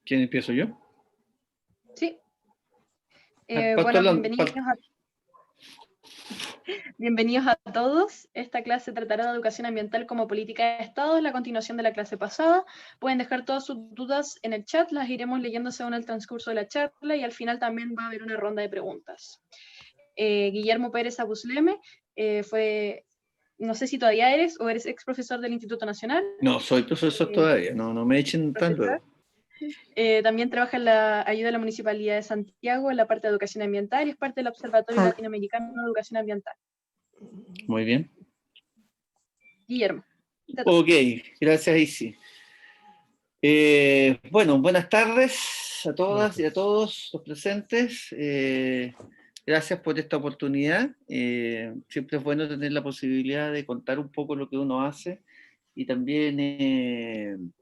¿Quién empiezo yo? Sí. Pastor Bueno, bienvenidos a todos. Esta clase tratará de educación ambiental como política de Estado, es la continuación de la clase pasada. Pueden dejar todas sus dudas en el chat, las iremos leyendo según el transcurso de la charla y al final también va a haber una ronda de preguntas. Guillermo Pérez Abusleme fue, no sé si todavía eres o eres ex profesor del Instituto Nacional. No, soy profesor todavía, no me echen tan luego. También trabaja en la ayuda de la Municipalidad de Santiago en la parte de educación ambiental y es parte del Observatorio Latinoamericano de Educación Ambiental. Muy bien. Guillermo. Ok, gracias, Isi. Bueno, buenas tardes a todas y a todos los presentes. Gracias por esta oportunidad. Siempre es bueno tener la posibilidad de contar un poco lo que uno hace y también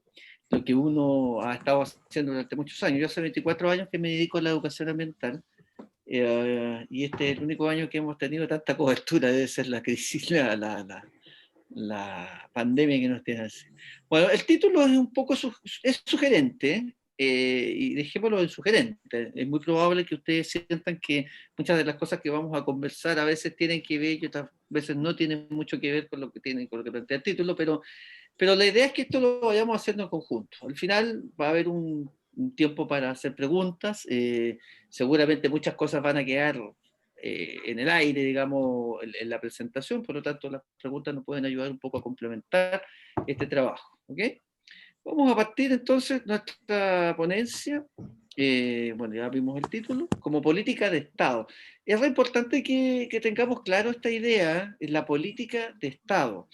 lo que uno ha estado haciendo durante muchos años. Yo hace 24 años que me dedico a la educación ambiental y este es el único año que hemos tenido tanta cobertura, debe ser la crisis, la pandemia que nos tiene así. Bueno, el título es un poco es sugerente, y dejémoslo en sugerente. Es muy probable que ustedes sientan que muchas de las cosas que vamos a conversar a veces tienen que ver y otras veces no tienen mucho que ver con lo que plantea el título, pero la idea es que esto lo vayamos haciendo en conjunto. Al final va a haber un tiempo para hacer preguntas, seguramente muchas cosas van a quedar en el aire, digamos, en la presentación, por lo tanto las preguntas nos pueden ayudar un poco a complementar este trabajo. ¿Ok? Vamos a partir entonces nuestra ponencia. Bueno, ya vimos el título, como política de Estado. Es re importante que tengamos claro esta idea, la política de Estado.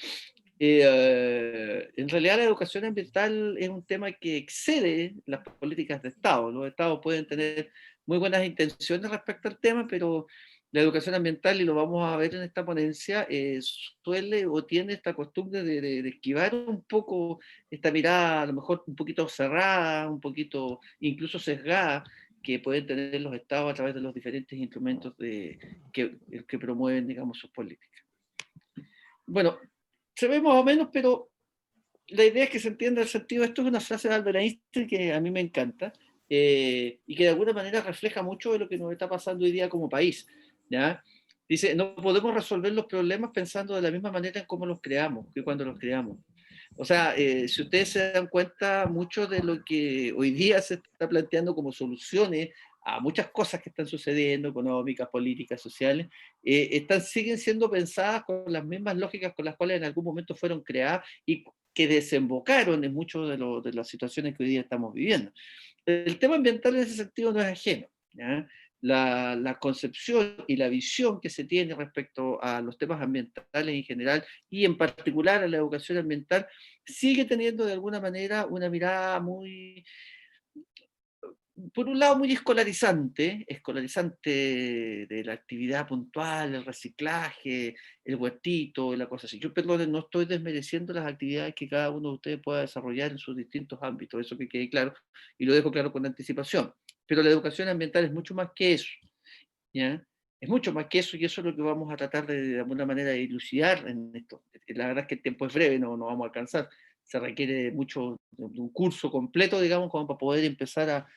En realidad la educación ambiental es un tema que excede las políticas de Estado. Los Estados pueden tener muy buenas intenciones respecto al tema, pero la educación ambiental, y lo vamos a ver en esta ponencia, suele o tiene esta costumbre de esquivar un poco esta mirada, a lo mejor un poquito cerrada, un poquito incluso sesgada, que pueden tener los Estados a través de los diferentes instrumentos que promueven, digamos, sus políticas. Bueno, se ve más o menos, pero la idea es que se entienda el sentido. Esto es una frase de Albert Einstein que a mí me encanta y que de alguna manera refleja mucho de lo que nos está pasando hoy día como país. ¿Ya? Dice, no podemos resolver los problemas pensando de la misma manera en cómo los creamos que cuando los creamos. O sea, si ustedes se dan cuenta, mucho de lo que hoy día se está planteando como soluciones a muchas cosas que están sucediendo, económicas, políticas, sociales, siguen siendo pensadas con las mismas lógicas con las cuales en algún momento fueron creadas y que desembocaron en muchas de las situaciones que hoy día estamos viviendo. El tema ambiental en ese sentido no es ajeno. ¿Ya? La concepción y la visión que se tiene respecto a los temas ambientales en general y en particular a la educación ambiental sigue teniendo de alguna manera una mirada muy, por un lado muy escolarizante de la actividad puntual, el reciclaje, el huertito, la cosa así. Yo, perdón, no estoy desmereciendo las actividades que cada uno de ustedes pueda desarrollar en sus distintos ámbitos, eso que quede claro, y lo dejo claro con anticipación. Pero la educación ambiental es mucho más que eso, ¿ya? Es mucho más que eso, y eso es lo que vamos a tratar de alguna manera de dilucidar en esto. La verdad es que el tiempo es breve, no vamos a alcanzar. Se requiere mucho de un curso completo, digamos, como para poder empezar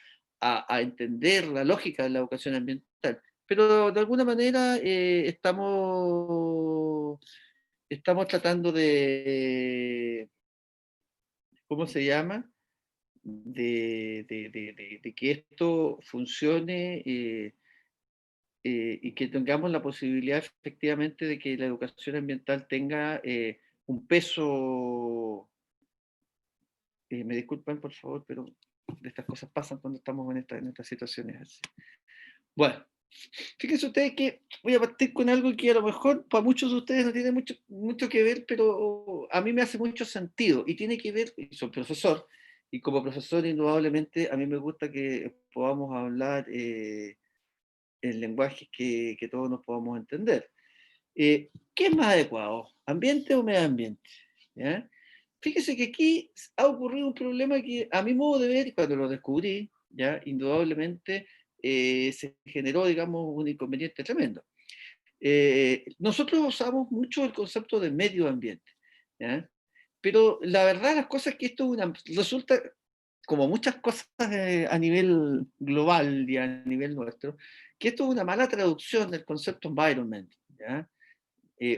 a entender la lógica de la educación ambiental. Pero de alguna manera estamos tratando de, ¿cómo se llama? De que esto funcione y que tengamos la posibilidad efectivamente de que la educación ambiental tenga un peso, me disculpan por favor, pero de estas cosas pasan cuando estamos en estas situaciones así. Bueno, fíjense ustedes que voy a partir con algo que a lo mejor para muchos de ustedes no tiene mucho que ver, pero a mí me hace mucho sentido y tiene que ver, y soy profesor, y como profesor indudablemente a mí me gusta que podamos hablar en lenguajes que todos nos podamos entender. ¿Qué es más adecuado? ¿Ambiente o medio ambiente? ¿Ya? Fíjese que aquí ha ocurrido un problema que a mi modo de ver, y cuando lo descubrí, ya indudablemente se generó, digamos, un inconveniente tremendo. Nosotros usamos mucho el concepto de medio ambiente, ¿ya? Pero la verdad las cosas es que esto resulta como muchas cosas a nivel global y a nivel nuestro, que esto es una mala traducción del concepto environment, ¿ya?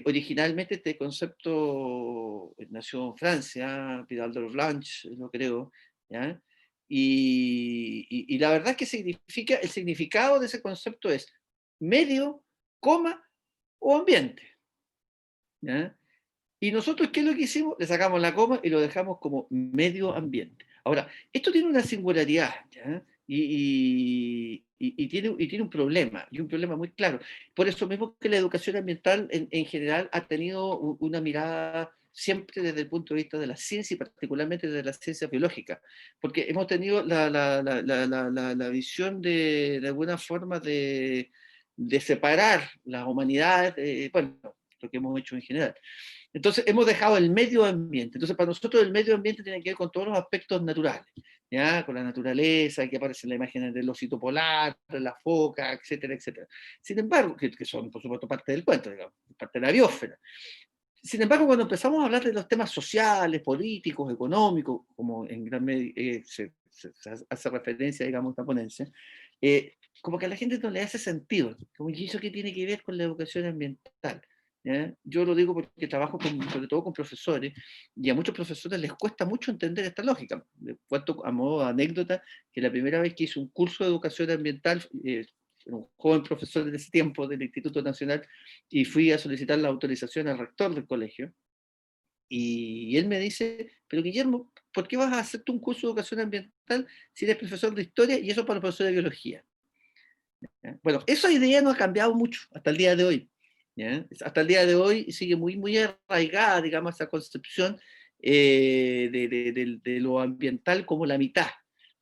Originalmente este concepto nació en Francia, Vidal de Blanche, lo creo, ¿ya? Y la verdad es que significa, el significado de ese concepto es medio, coma o ambiente, ¿ya? Y nosotros, ¿qué es lo que hicimos? Le sacamos la coma y lo dejamos como medio ambiente. Ahora, esto tiene una singularidad, ¿ya? Y tiene un problema, y un problema muy claro. Por eso mismo que la educación ambiental en general ha tenido una mirada siempre desde el punto de vista de la ciencia y particularmente desde la ciencia biológica, porque hemos tenido la visión de alguna forma de separar las humanidades, bueno, lo que hemos hecho en general. Entonces, hemos dejado el medio ambiente. Entonces, para nosotros el medio ambiente tiene que ver con todos los aspectos naturales, ¿ya? Con la naturaleza, que aparecen las imágenes del osito polar, de la foca, etcétera, etcétera. Sin embargo, que son, por supuesto, parte del cuento, digamos, parte de la biosfera. Sin embargo, cuando empezamos a hablar de los temas sociales, políticos, económicos, como en gran medida se hace referencia, digamos, a esta ponencia, como que a la gente no le hace sentido. Como, ¿y eso qué tiene que ver con la educación ambiental? ¿Ya? Yo lo digo porque trabajo sobre todo con profesores, y a muchos profesores les cuesta mucho entender esta lógica. Les cuento a modo de anécdota que la primera vez que hice un curso de educación ambiental, era un joven profesor de ese tiempo del Instituto Nacional, y fui a solicitar la autorización al rector del colegio, y él me dice, pero Guillermo, ¿por qué vas a hacer tú un curso de educación ambiental si eres profesor de historia y eso para los profesores de biología? ¿Ya? Bueno, esa idea no ha cambiado mucho hasta el día de hoy. ¿Ya? Hasta el día de hoy sigue muy, muy arraigada, digamos, esa concepción de lo ambiental como la mitad.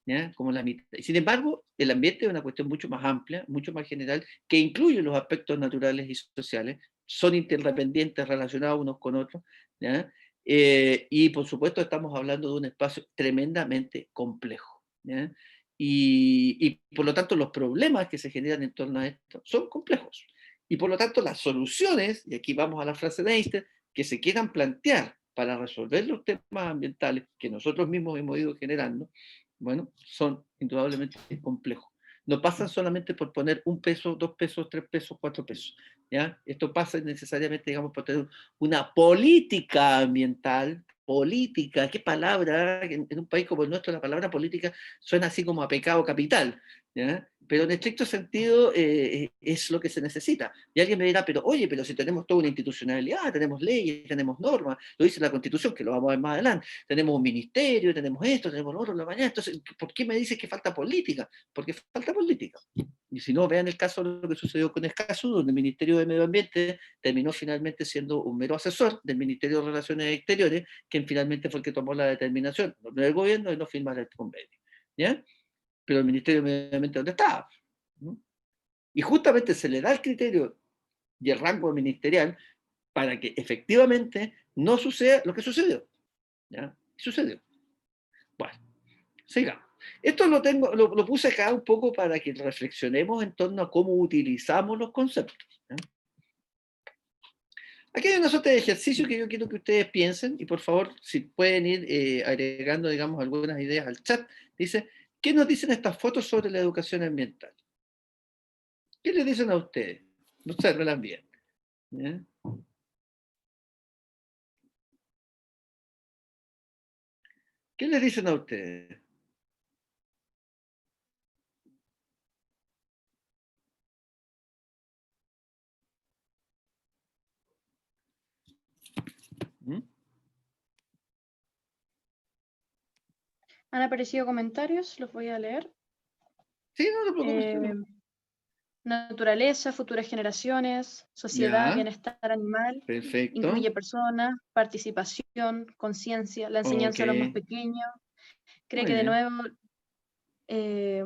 ¿Ya? Como la mitad. Y sin embargo, el ambiente es una cuestión mucho más amplia, mucho más general, que incluye los aspectos naturales y sociales, son interdependientes, relacionados unos con otros. ¿Ya? Y por supuesto estamos hablando de un espacio tremendamente complejo. ¿Ya? Y por lo tanto los problemas que se generan en torno a esto son complejos. Y por lo tanto las soluciones, y aquí vamos a la frase de Einstein, que se quieran plantear para resolver los temas ambientales que nosotros mismos hemos ido generando, bueno, son indudablemente complejos. No pasan solamente por poner un peso, 2 pesos, 3 pesos, 4 pesos. ¿Ya? Esto pasa necesariamente, digamos, por tener una política ambiental, política, qué palabra, en un país como el nuestro la palabra política suena así como a pecado capital, ¿ya? Pero en estricto sentido es lo que se necesita. Y alguien me dirá, pero oye, pero si tenemos toda una institucionalidad, tenemos leyes, tenemos normas, lo dice la Constitución, que lo vamos a ver más adelante, tenemos un ministerio, tenemos esto, tenemos lo otro, lo mañana, entonces, ¿por qué me dices que falta política? Porque falta política. Y si no, vean el caso de lo que sucedió con Escazú, donde el Ministerio de Medio Ambiente terminó finalmente siendo un mero asesor del Ministerio de Relaciones Exteriores, quien finalmente fue el que tomó la determinación, no del gobierno, de no firmar el convenio. ¿Ya? Pero el Ministerio de Medio Ambiente, ¿dónde estaba? ¿No? Y justamente se le da el criterio y el rango ministerial para que efectivamente no suceda lo que sucedió. ¿Ya? Sucedió. Bueno, sigamos. Esto lo puse acá un poco para que reflexionemos en torno a cómo utilizamos los conceptos. ¿Ya? Aquí hay una suerte de ejercicio que yo quiero que ustedes piensen y por favor, si pueden ir agregando, digamos, algunas ideas al chat. Dice, ¿qué nos dicen estas fotos sobre la educación ambiental? ¿Qué les dicen a ustedes? Obsérvenlas bien. ¿Ya? ¿Qué les dicen a ustedes? ¿Mm? Han aparecido comentarios, los voy a leer. Sí, no te preocupes. Eh, Naturaleza, futuras generaciones, sociedad, Ya, bienestar animal, perfecto. incluye personas, participación, conciencia, la Ok, enseñanza a los más pequeños. Cree muy que de bien. nuevo, eh,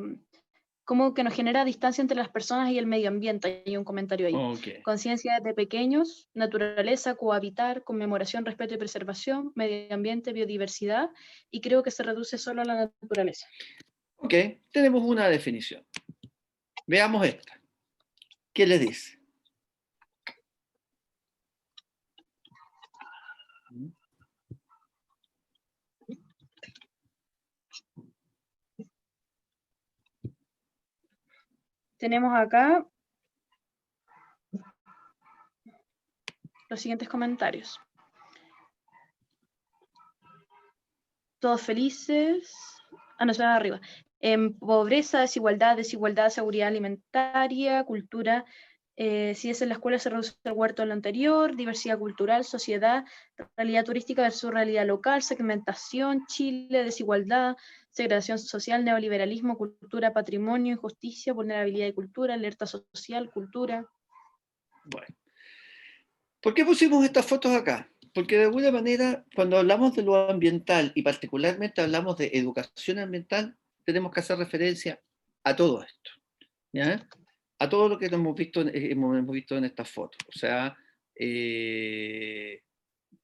como que nos genera distancia entre las personas y el medio ambiente. Hay un comentario ahí. Ok. Conciencia de pequeños, naturaleza, cohabitar, conmemoración, respeto y preservación, medio ambiente, biodiversidad, y creo que se reduce solo a la naturaleza. Ok, tenemos una definición. Veamos esta. ¿Qué les dice? ¿Mm? tenemos acá los siguientes comentarios. Todos felices. Ah, no, se va arriba. Pobreza, desigualdad, seguridad alimentaria, cultura. Si es en la escuela se reduce el huerto en lo anterior, diversidad cultural, sociedad, realidad turística versus realidad local, segmentación, Chile, desigualdad, segregación social, neoliberalismo, cultura, patrimonio, injusticia, vulnerabilidad y cultura, alerta social, cultura. Bueno, ¿por qué pusimos estas fotos acá? Porque de alguna manera, cuando hablamos de lo ambiental y particularmente hablamos de educación ambiental, tenemos que hacer referencia a todo esto, ¿ya? A todo lo que hemos visto en estas fotos. O sea,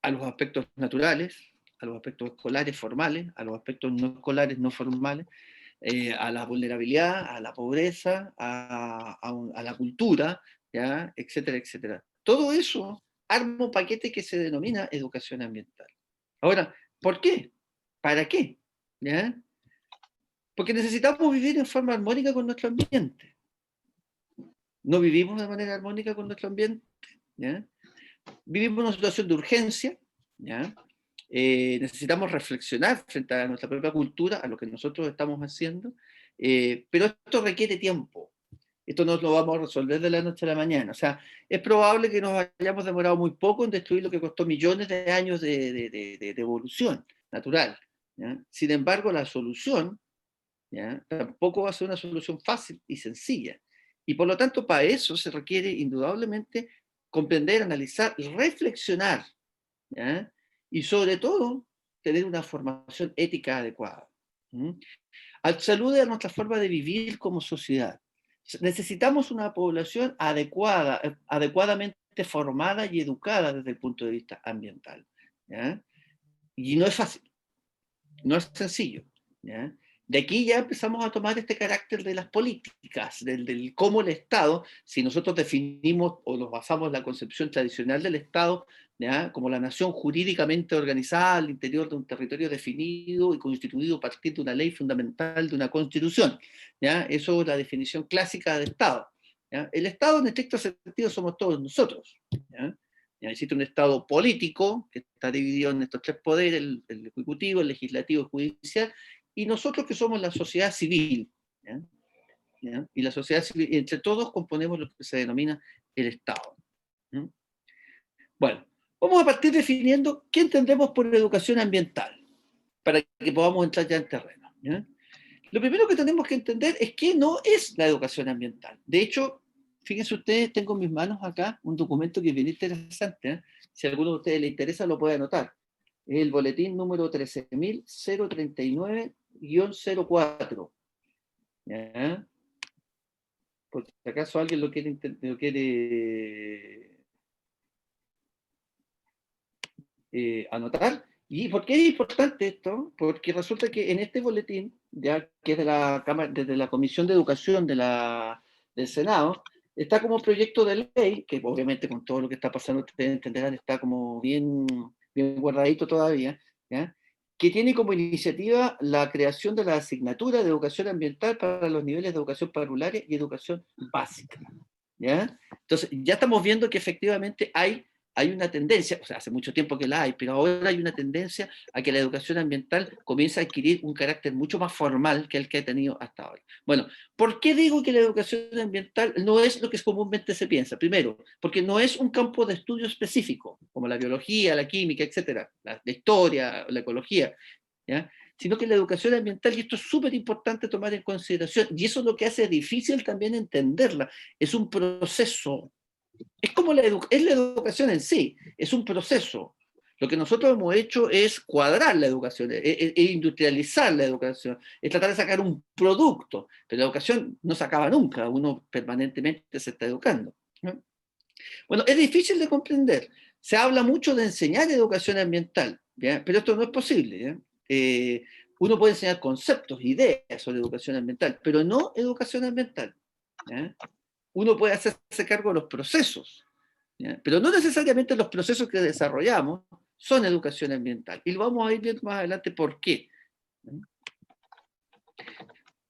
a los aspectos naturales, a los aspectos escolares formales, a los aspectos no escolares no formales, a la vulnerabilidad, a la pobreza, a la cultura, ¿ya? Etcétera, etcétera. Todo eso arma un paquete que se denomina educación ambiental. Ahora, ¿por qué? ¿Para qué? ¿Ya? Porque necesitamos vivir en forma armónica con nuestro ambiente. No vivimos de manera armónica con nuestro ambiente, ¿ya? Vivimos en una situación de urgencia, ¿ya? Necesitamos reflexionar frente a nuestra propia cultura, a lo que nosotros estamos haciendo, pero esto requiere tiempo. Esto no lo vamos a resolver de la noche a la mañana. O sea, es probable que nos hayamos demorado muy poco en destruir lo que costó millones de años de evolución natural, ¿ya? Sin embargo, la solución, ¿ya? Tampoco va a ser una solución fácil y sencilla. Y por lo tanto, para eso se requiere indudablemente comprender, analizar y reflexionar, ¿ya? Y sobre todo, tener una formación ética adecuada. Salude a nuestra forma de vivir como sociedad. Necesitamos una población adecuada, adecuadamente formada y educada desde el punto de vista ambiental, ¿ya? Y no es fácil, no es sencillo, ¿ya? De aquí ya empezamos a tomar este carácter de las políticas, del cómo el Estado, si nosotros definimos o nos basamos en la concepción tradicional del Estado, ¿ya? Como la nación jurídicamente organizada al interior de un territorio definido y constituido a partir de una ley fundamental, de una constitución, ¿ya? Eso es la definición clásica de Estado, ¿ya? El Estado en estricto sentido somos todos nosotros, ¿ya? Ya existe un Estado político que está dividido en estos tres poderes, el ejecutivo, el legislativo y el judicial, y nosotros que somos la sociedad civil, ¿ya? ¿Ya? Y la sociedad civil, entre todos componemos lo que se denomina el Estado. ¿Ya? Bueno, vamos a partir definiendo qué entendemos por educación ambiental, para que podamos entrar ya en terreno, ¿ya? Lo primero que tenemos que entender es qué no es la educación ambiental. De hecho, fíjense ustedes, tengo en mis manos acá un documento que es bien interesante, ¿eh? Si a alguno de ustedes le interesa, lo puede anotar. Es el boletín número 13.039-04. ¿Ya? Por si acaso alguien lo quiere anotar. ¿Y por qué es importante esto? Porque resulta que en este boletín, ya que es de la Cámara, desde la Comisión de Educación del Senado, está como proyecto de ley, que obviamente con todo lo que está pasando, ustedes entenderán, está como bien, bien guardadito todavía, ¿ya? Que tiene como iniciativa la creación de la asignatura de educación ambiental para los niveles de educación parvularia y educación básica, ¿ya? Entonces, ya estamos viendo que efectivamente hay una tendencia, o sea, hace mucho tiempo que la hay, pero ahora hay una tendencia a que la educación ambiental comience a adquirir un carácter mucho más formal que el que ha tenido hasta ahora. Bueno, ¿por qué digo que la educación ambiental no es lo que comúnmente se piensa? Primero, porque no es un campo de estudio específico, como la biología, la química, etcétera, la historia, la ecología, ¿ya? Sino que la educación ambiental, y esto es súper importante tomar en consideración, y eso es lo que hace difícil también entenderla, es un proceso. Es como la educación en sí, es un proceso. Lo que nosotros hemos hecho es cuadrar la educación, industrializar la educación, es tratar de sacar un producto, pero la educación no se acaba nunca, uno permanentemente se está educando, ¿no? Bueno, es difícil de comprender. Se habla mucho de enseñar educación ambiental, ¿ya? Pero esto no es posible, ¿ya? Uno puede enseñar conceptos, ideas sobre educación ambiental, pero no educación ambiental, ¿ya? Uno puede hacerse cargo de los procesos, ¿ya? Pero no necesariamente los procesos que desarrollamos son educación ambiental. Y lo vamos a ir viendo más adelante por qué.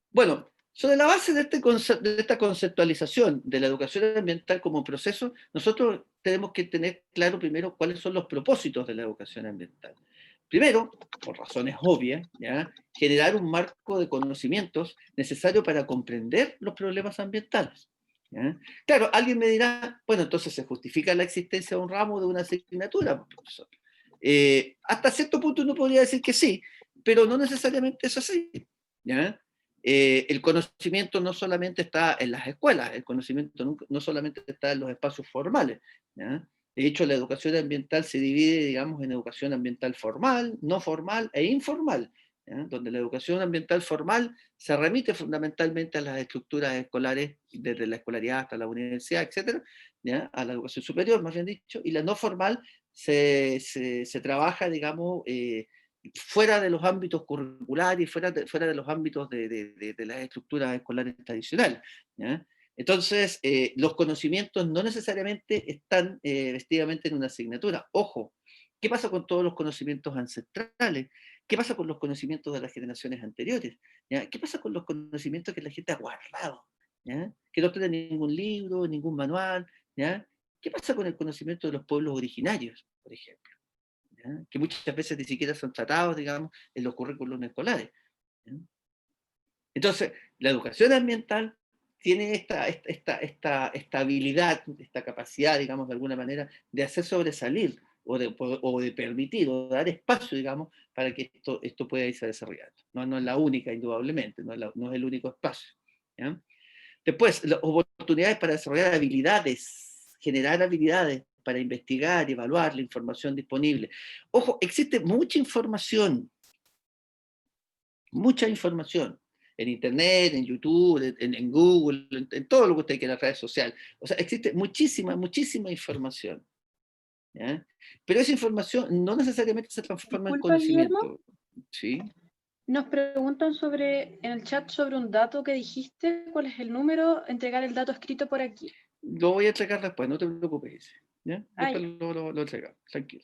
Bueno, Sobre la base de, de esta conceptualización de la educación ambiental como proceso, nosotros tenemos que tener claro primero cuáles son los propósitos de la educación ambiental. Primero, por razones obvias, ¿ya?, generar un marco de conocimientos necesario para comprender los problemas ambientales. ¿Ya? Claro, alguien me dirá, bueno, entonces se justifica la existencia de un ramo de una asignatura, profesor. Hasta cierto punto uno podría decir que sí, pero no necesariamente es así. ¿Ya? El conocimiento no solamente está en las escuelas, el conocimiento no solamente está en los espacios formales. ¿Ya? De hecho, la educación ambiental se divide, digamos, en educación ambiental formal, no formal e informal, ¿ya? Donde la educación ambiental formal se remite fundamentalmente a las estructuras escolares, desde la escolaridad hasta la universidad, etcétera, ¿ya?, a la educación superior, más bien dicho, y la no formal se trabaja, digamos, fuera de los ámbitos curriculares, fuera de los ámbitos de las estructuras escolares tradicionales. ¿Ya? Entonces, los conocimientos no necesariamente están vestidamente en una asignatura. Ojo, ¿qué pasa con todos los conocimientos ancestrales? ¿Qué pasa con los conocimientos de las generaciones anteriores? ¿Ya? ¿Qué pasa con los conocimientos que la gente ha guardado? ¿Ya? Que no tienen ningún libro, ningún manual. ¿Ya? ¿Qué pasa con el conocimiento de los pueblos originarios, por ejemplo? ¿Ya? Que muchas veces ni siquiera son tratados, digamos, en los currículos escolares. ¿Ya? Entonces, la educación ambiental tiene esta habilidad, esta capacidad, digamos, de alguna manera, de hacer sobresalir o de permitir o de dar espacio, digamos, para que esto pueda irse desarrollando. No, no es la única, indudablemente, no es el único espacio. ¿Ya? Después, las oportunidades para desarrollar habilidades, generar habilidades para investigar y evaluar la información disponible. Ojo, existe mucha información en Internet, en YouTube, en Google, en todo lo que usted quiera, en las redes sociales. O sea, existe muchísima información. ¿Ya? Pero esa información no necesariamente se transforma en Disculpa, Guillermo. conocimiento. ¿Sí? Nos preguntan en el chat sobre un dato que dijiste. ¿Cuál es el número? Entregar el dato escrito por aquí. Lo voy a entregar después, no te preocupes. ¿Ya? Ah, Después ya. lo entregamos, tranquilo.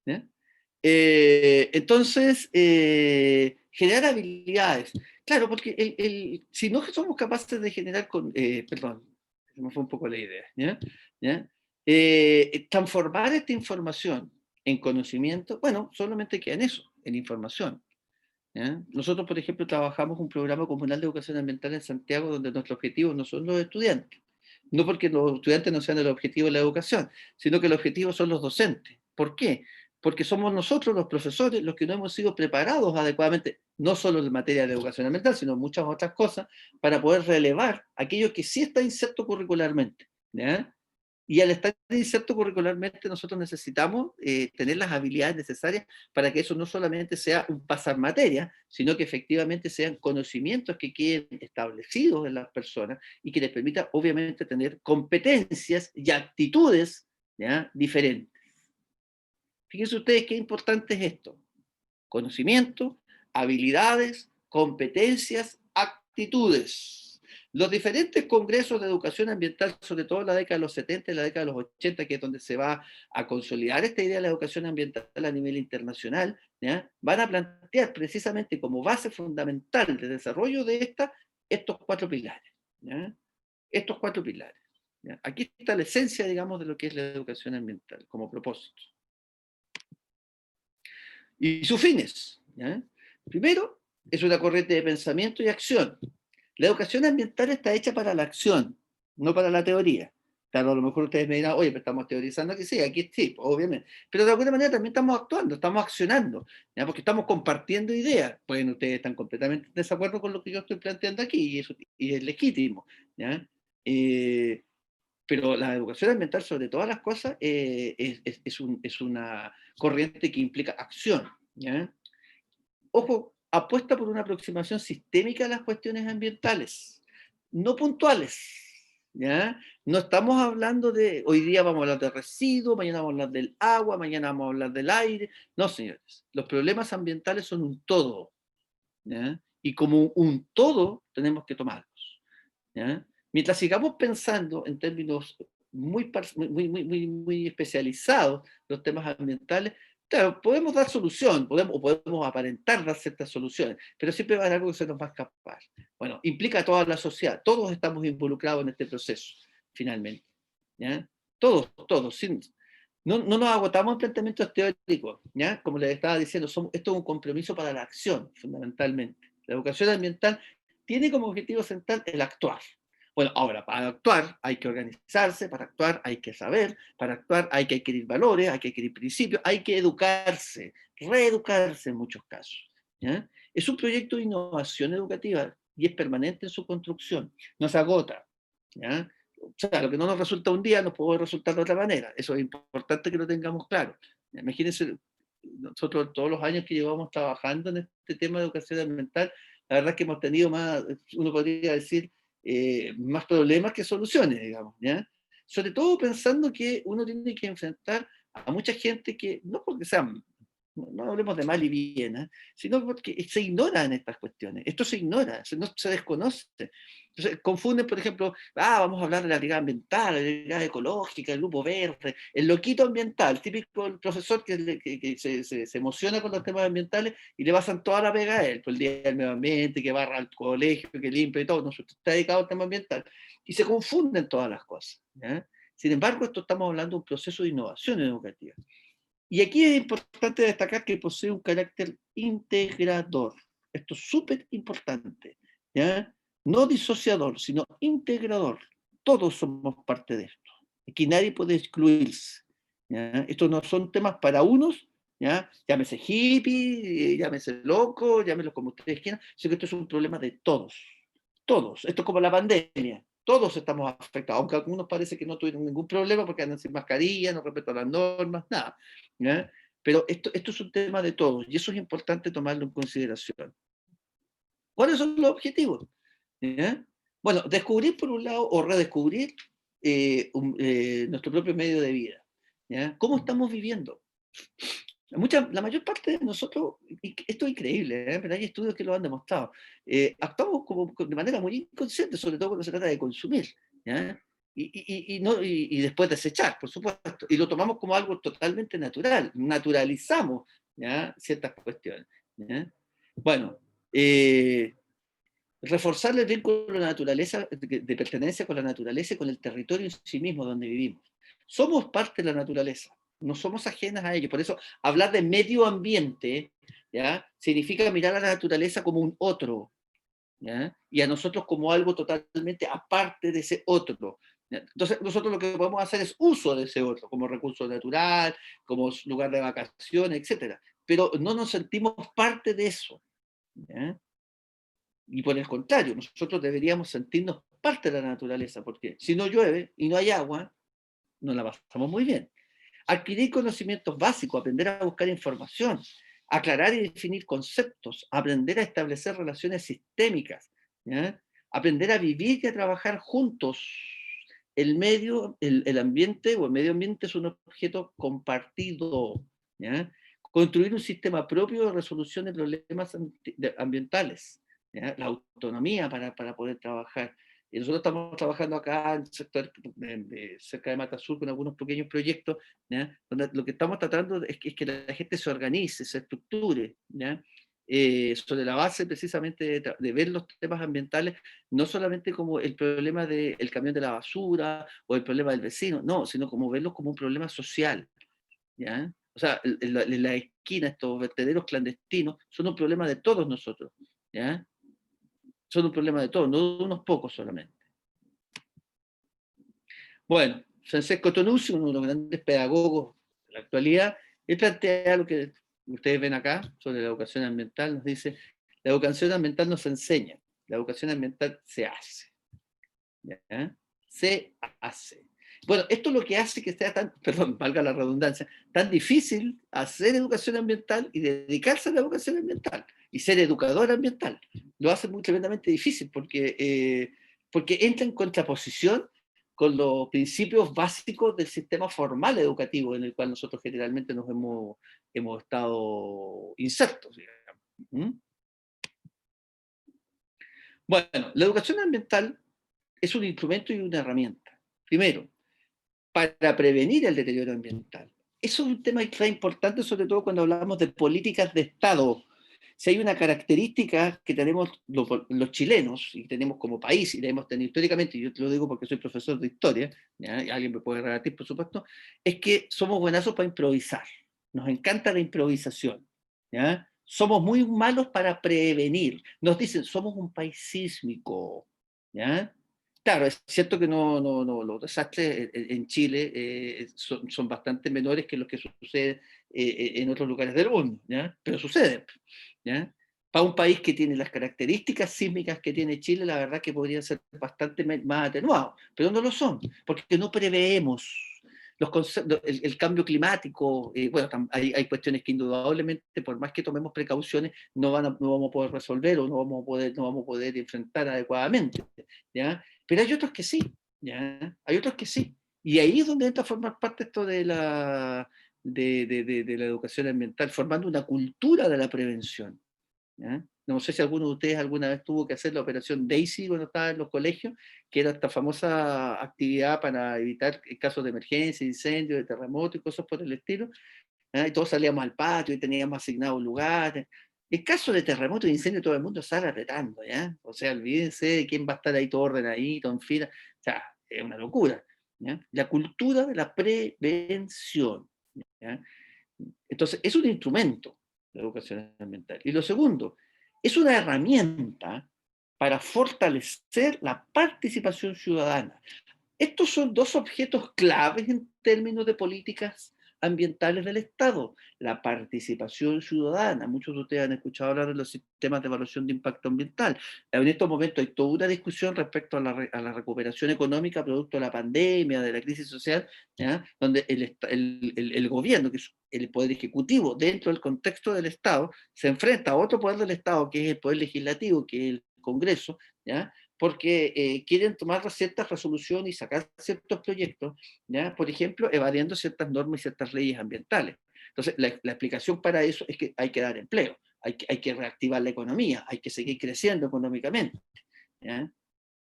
¿Ya? Entonces, generar habilidades. Claro, porque si no somos capaces de generar, perdón, se me fue un poco la idea, ¿ya? ¿Ya? Transformar esta información en conocimiento, bueno, solamente queda en eso, en información. ¿Ya? Nosotros, por ejemplo, trabajamos un programa comunal de educación ambiental en Santiago donde nuestro objetivo no son los estudiantes, no porque los estudiantes no sean el objetivo de la educación, sino que el objetivo son los docentes. ¿Por qué? Porque somos nosotros los profesores los que no hemos sido preparados adecuadamente, no solo en materia de educación ambiental, sino en muchas otras cosas, para poder relevar aquello que sí está inserto curricularmente. ¿Ya? Y al estar inserto curricularmente, nosotros necesitamos tener las habilidades necesarias para que eso no solamente sea un pasar materia, sino que efectivamente sean conocimientos que queden establecidos en las personas y que les permita, obviamente, tener competencias y actitudes, ¿ya?, diferentes. Fíjense ustedes qué importante es esto: conocimiento, habilidades, competencias, actitudes. Los diferentes congresos de educación ambiental, sobre todo en la década de los 70 y la década de los 80, que es donde se va a consolidar esta idea de la educación ambiental a nivel internacional, ¿ya?, van a plantear precisamente como base fundamental de desarrollo de estos cuatro pilares. ¿Ya? Estos cuatro pilares. ¿Ya? Aquí está la esencia, digamos, de lo que es la educación ambiental como propósito. Y sus fines. ¿Ya? Primero, es una corriente de pensamiento y acción. La educación ambiental está hecha para la acción, no para la teoría. Claro, a lo mejor ustedes me dirán, oye, pero estamos teorizando aquí, sí, obviamente. Pero de alguna manera también estamos actuando, estamos accionando, ¿ya? Porque estamos compartiendo ideas. Bueno, ustedes están completamente en desacuerdo con lo que yo estoy planteando aquí, y es legítimo. ¿Ya? Pero la educación ambiental, sobre todas las cosas, es una corriente que implica acción. ¿Ya? Ojo, apuesta por una aproximación sistémica a las cuestiones ambientales, no puntuales. ¿Ya? No estamos hablando de, hoy día vamos a hablar de residuos, mañana vamos a hablar del agua, mañana vamos a hablar del aire. No, señores, los problemas ambientales son un todo. ¿Ya? Y como un todo tenemos que tomarlos. ¿Ya? Mientras sigamos pensando en términos muy especializados los temas ambientales, Claro, podemos dar solución, podemos aparentar dar ciertas soluciones, pero siempre va a haber algo que se nos va a escapar. Bueno, implica a toda la sociedad, todos estamos involucrados en este proceso, finalmente. ¿Ya? Todos. No nos agotamos en planteamientos teóricos, ¿ya? Como les estaba diciendo, esto es un compromiso para la acción, fundamentalmente. La educación ambiental tiene como objetivo central el actuar. Bueno, ahora, para actuar hay que organizarse, para actuar hay que saber, para actuar hay que adquirir valores, hay que adquirir principios, hay que educarse, reeducarse en muchos casos. ¿Ya? Es un proyecto de innovación educativa y es permanente en su construcción, no se agota. ¿Ya? O sea, lo que no nos resulta un día nos puede resultar de otra manera. Eso es importante que lo tengamos claro. Imagínense, nosotros todos los años que llevamos trabajando en este tema de educación ambiental, la verdad es que hemos tenido más, uno podría decir, más problemas que soluciones, digamos, ¿ya? Sobre todo pensando que uno tiene que enfrentar a mucha gente que, no porque sean, no hablemos de mal y bien, ¿eh? Sino porque se ignoran estas cuestiones. Esto se ignora, se desconoce. Entonces, confunden, por ejemplo, vamos a hablar de la brigada ambiental, la brigada ecológica, el grupo verde, el loquito ambiental, típico el profesor que se emociona con los temas ambientales y le pasan toda la pega a él, por el día del medio ambiente, que barra al colegio, que limpia y todo, no, está dedicado al tema ambiental. Y se confunden todas las cosas. ¿Ya? Sin embargo, esto estamos hablando de un proceso de innovación educativa. Y aquí es importante destacar que posee un carácter integrador. Esto es súper importante. ¿Ya? No disociador, sino integrador. Todos somos parte de esto. Aquí nadie puede excluirse. ¿Ya? Estos no son temas para unos, ¿ya? Llámese hippie, llámese loco, llámelo como ustedes quieran, sino que esto es un problema de todos. Todos. Esto es como la pandemia. Todos estamos afectados, aunque a algunos parece que no tuvieron ningún problema porque andan sin mascarilla, no respetan las normas, nada. ¿Ya? Pero esto es un tema de todos y eso es importante tomarlo en consideración. ¿Cuáles son los objetivos? ¿Ya? Bueno, descubrir por un lado o redescubrir nuestro propio medio de vida. ¿Ya? ¿Cómo estamos viviendo? La mayor parte de nosotros, y esto es increíble, pero hay estudios que lo han demostrado, actuamos de manera muy inconsciente, sobre todo cuando se trata de consumir. ¿Ya? Y después desechar, por supuesto, y lo tomamos como algo totalmente natural, naturalizamos, ¿ya? Ciertas cuestiones. ¿Ya? Bueno, reforzar el vínculo de la naturaleza, de pertenencia con la naturaleza y con el territorio en sí mismo donde vivimos. Somos parte de la naturaleza, no somos ajenas a ello. Por eso, hablar de medio ambiente, ¿ya? Significa mirar a la naturaleza como un otro, ¿ya? Y a nosotros como algo totalmente aparte de ese otro. ¿Ya? Entonces, nosotros lo que podemos hacer es uso de ese otro, como recurso natural, como lugar de vacaciones, etc. Pero no nos sentimos parte de eso. ¿Ya? Y por el contrario, nosotros deberíamos sentirnos parte de la naturaleza, porque si no llueve y no hay agua, no la pasamos muy bien. Adquirir conocimientos básicos, aprender a buscar información, aclarar y definir conceptos, aprender a establecer relaciones sistémicas, ¿ya? Aprender a vivir y a trabajar juntos. El ambiente o el medio ambiente es un objeto compartido. ¿Ya? Construir un sistema propio de resolución de problemas ambientales. ¿Ya? La autonomía para poder trabajar. Y nosotros estamos trabajando acá en el sector cerca de Mata Sur con algunos pequeños proyectos, ¿ya? Donde lo que estamos tratando es que la gente se organice, se estructure, ¿ya? Sobre la base precisamente de ver los temas ambientales, no solamente como el problema del camión de la basura o el problema del vecino, no, sino como verlos como un problema social. ¿Ya? O sea, en la esquina, estos vertederos clandestinos son un problema de todos nosotros. ¿Ya? Son un problema de todos, no de unos pocos solamente. Bueno, Francesco Tonucci, uno de los grandes pedagogos de la actualidad, él plantea lo que ustedes ven acá sobre la educación ambiental, nos dice, la educación ambiental no se enseña, la educación ambiental se hace. ¿Ya? Se hace. Bueno, esto es lo que hace que sea tan, perdón, valga la redundancia, tan difícil hacer educación ambiental y dedicarse a la educación ambiental y ser educador ambiental. Lo hace muy tremendamente difícil porque entra en contraposición con los principios básicos del sistema formal educativo en el cual nosotros generalmente nos hemos estado insertos. Digamos. ¿Mm? Bueno, la educación ambiental es un instrumento y una herramienta. Primero, para prevenir el deterioro ambiental. eso es un tema que es importante, sobre todo cuando hablamos de políticas de Estado. Si hay una característica que tenemos los chilenos, y tenemos como país, y la hemos tenido históricamente, y yo te lo digo porque soy profesor de historia, ¿ya? Y alguien me puede rebatir, por supuesto, es que somos buenazos para improvisar. Nos encanta la improvisación. ¿Ya? Somos muy malos para prevenir. Nos dicen, somos un país sísmico. ¿Ya? Claro, es cierto que los desastres en Chile son bastante menores que los que suceden en otros lugares del mundo, ¿ya? Pero suceden, ¿ya? Para un país que tiene las características sísmicas que tiene Chile, la verdad que podrían ser bastante más atenuados, pero no lo son, porque no preveemos el cambio climático. Bueno, hay cuestiones que indudablemente, por más que tomemos precauciones, no vamos a poder resolver o no vamos a poder enfrentar adecuadamente, ¿ya? Pero hay otros que sí, ¿ya? Hay otros que sí. Y ahí es donde entra a formar parte esto de la educación ambiental, formando una cultura de la prevención, ¿ya? No sé si alguno de ustedes alguna vez tuvo que hacer la operación Daisy cuando estaba en los colegios, que era esta famosa actividad para evitar casos de emergencia, incendios, de terremotos y cosas por el estilo, ¿ya? Y todos salíamos al patio y teníamos asignados lugares. En caso de terremoto y incendio, todo el mundo sale apretando, ¿ya? O sea, olvídense de quién va a estar ahí todo ordenadito, en fila. O sea, es una locura, ¿ya? La cultura de la prevención, ¿ya? Entonces, es un instrumento la educación ambiental. Y lo segundo, es una herramienta para fortalecer la participación ciudadana. Estos son dos objetos claves en términos de políticas ambientales del Estado. La participación ciudadana. Muchos de ustedes han escuchado hablar de los sistemas de evaluación de impacto ambiental. En estos momentos hay toda una discusión respecto a la recuperación económica producto de la pandemia, de la crisis social, ¿ya? Donde el gobierno, que es el poder ejecutivo dentro del contexto del Estado, se enfrenta a otro poder del Estado, que es el poder legislativo, que es el Congreso, ¿ya? Porque quieren tomar ciertas resoluciones y sacar ciertos proyectos, ¿ya? Por ejemplo, evadiendo ciertas normas y ciertas leyes ambientales. Entonces, la explicación para eso es que hay que dar empleo, hay que reactivar la economía, hay que seguir creciendo económicamente, ¿ya?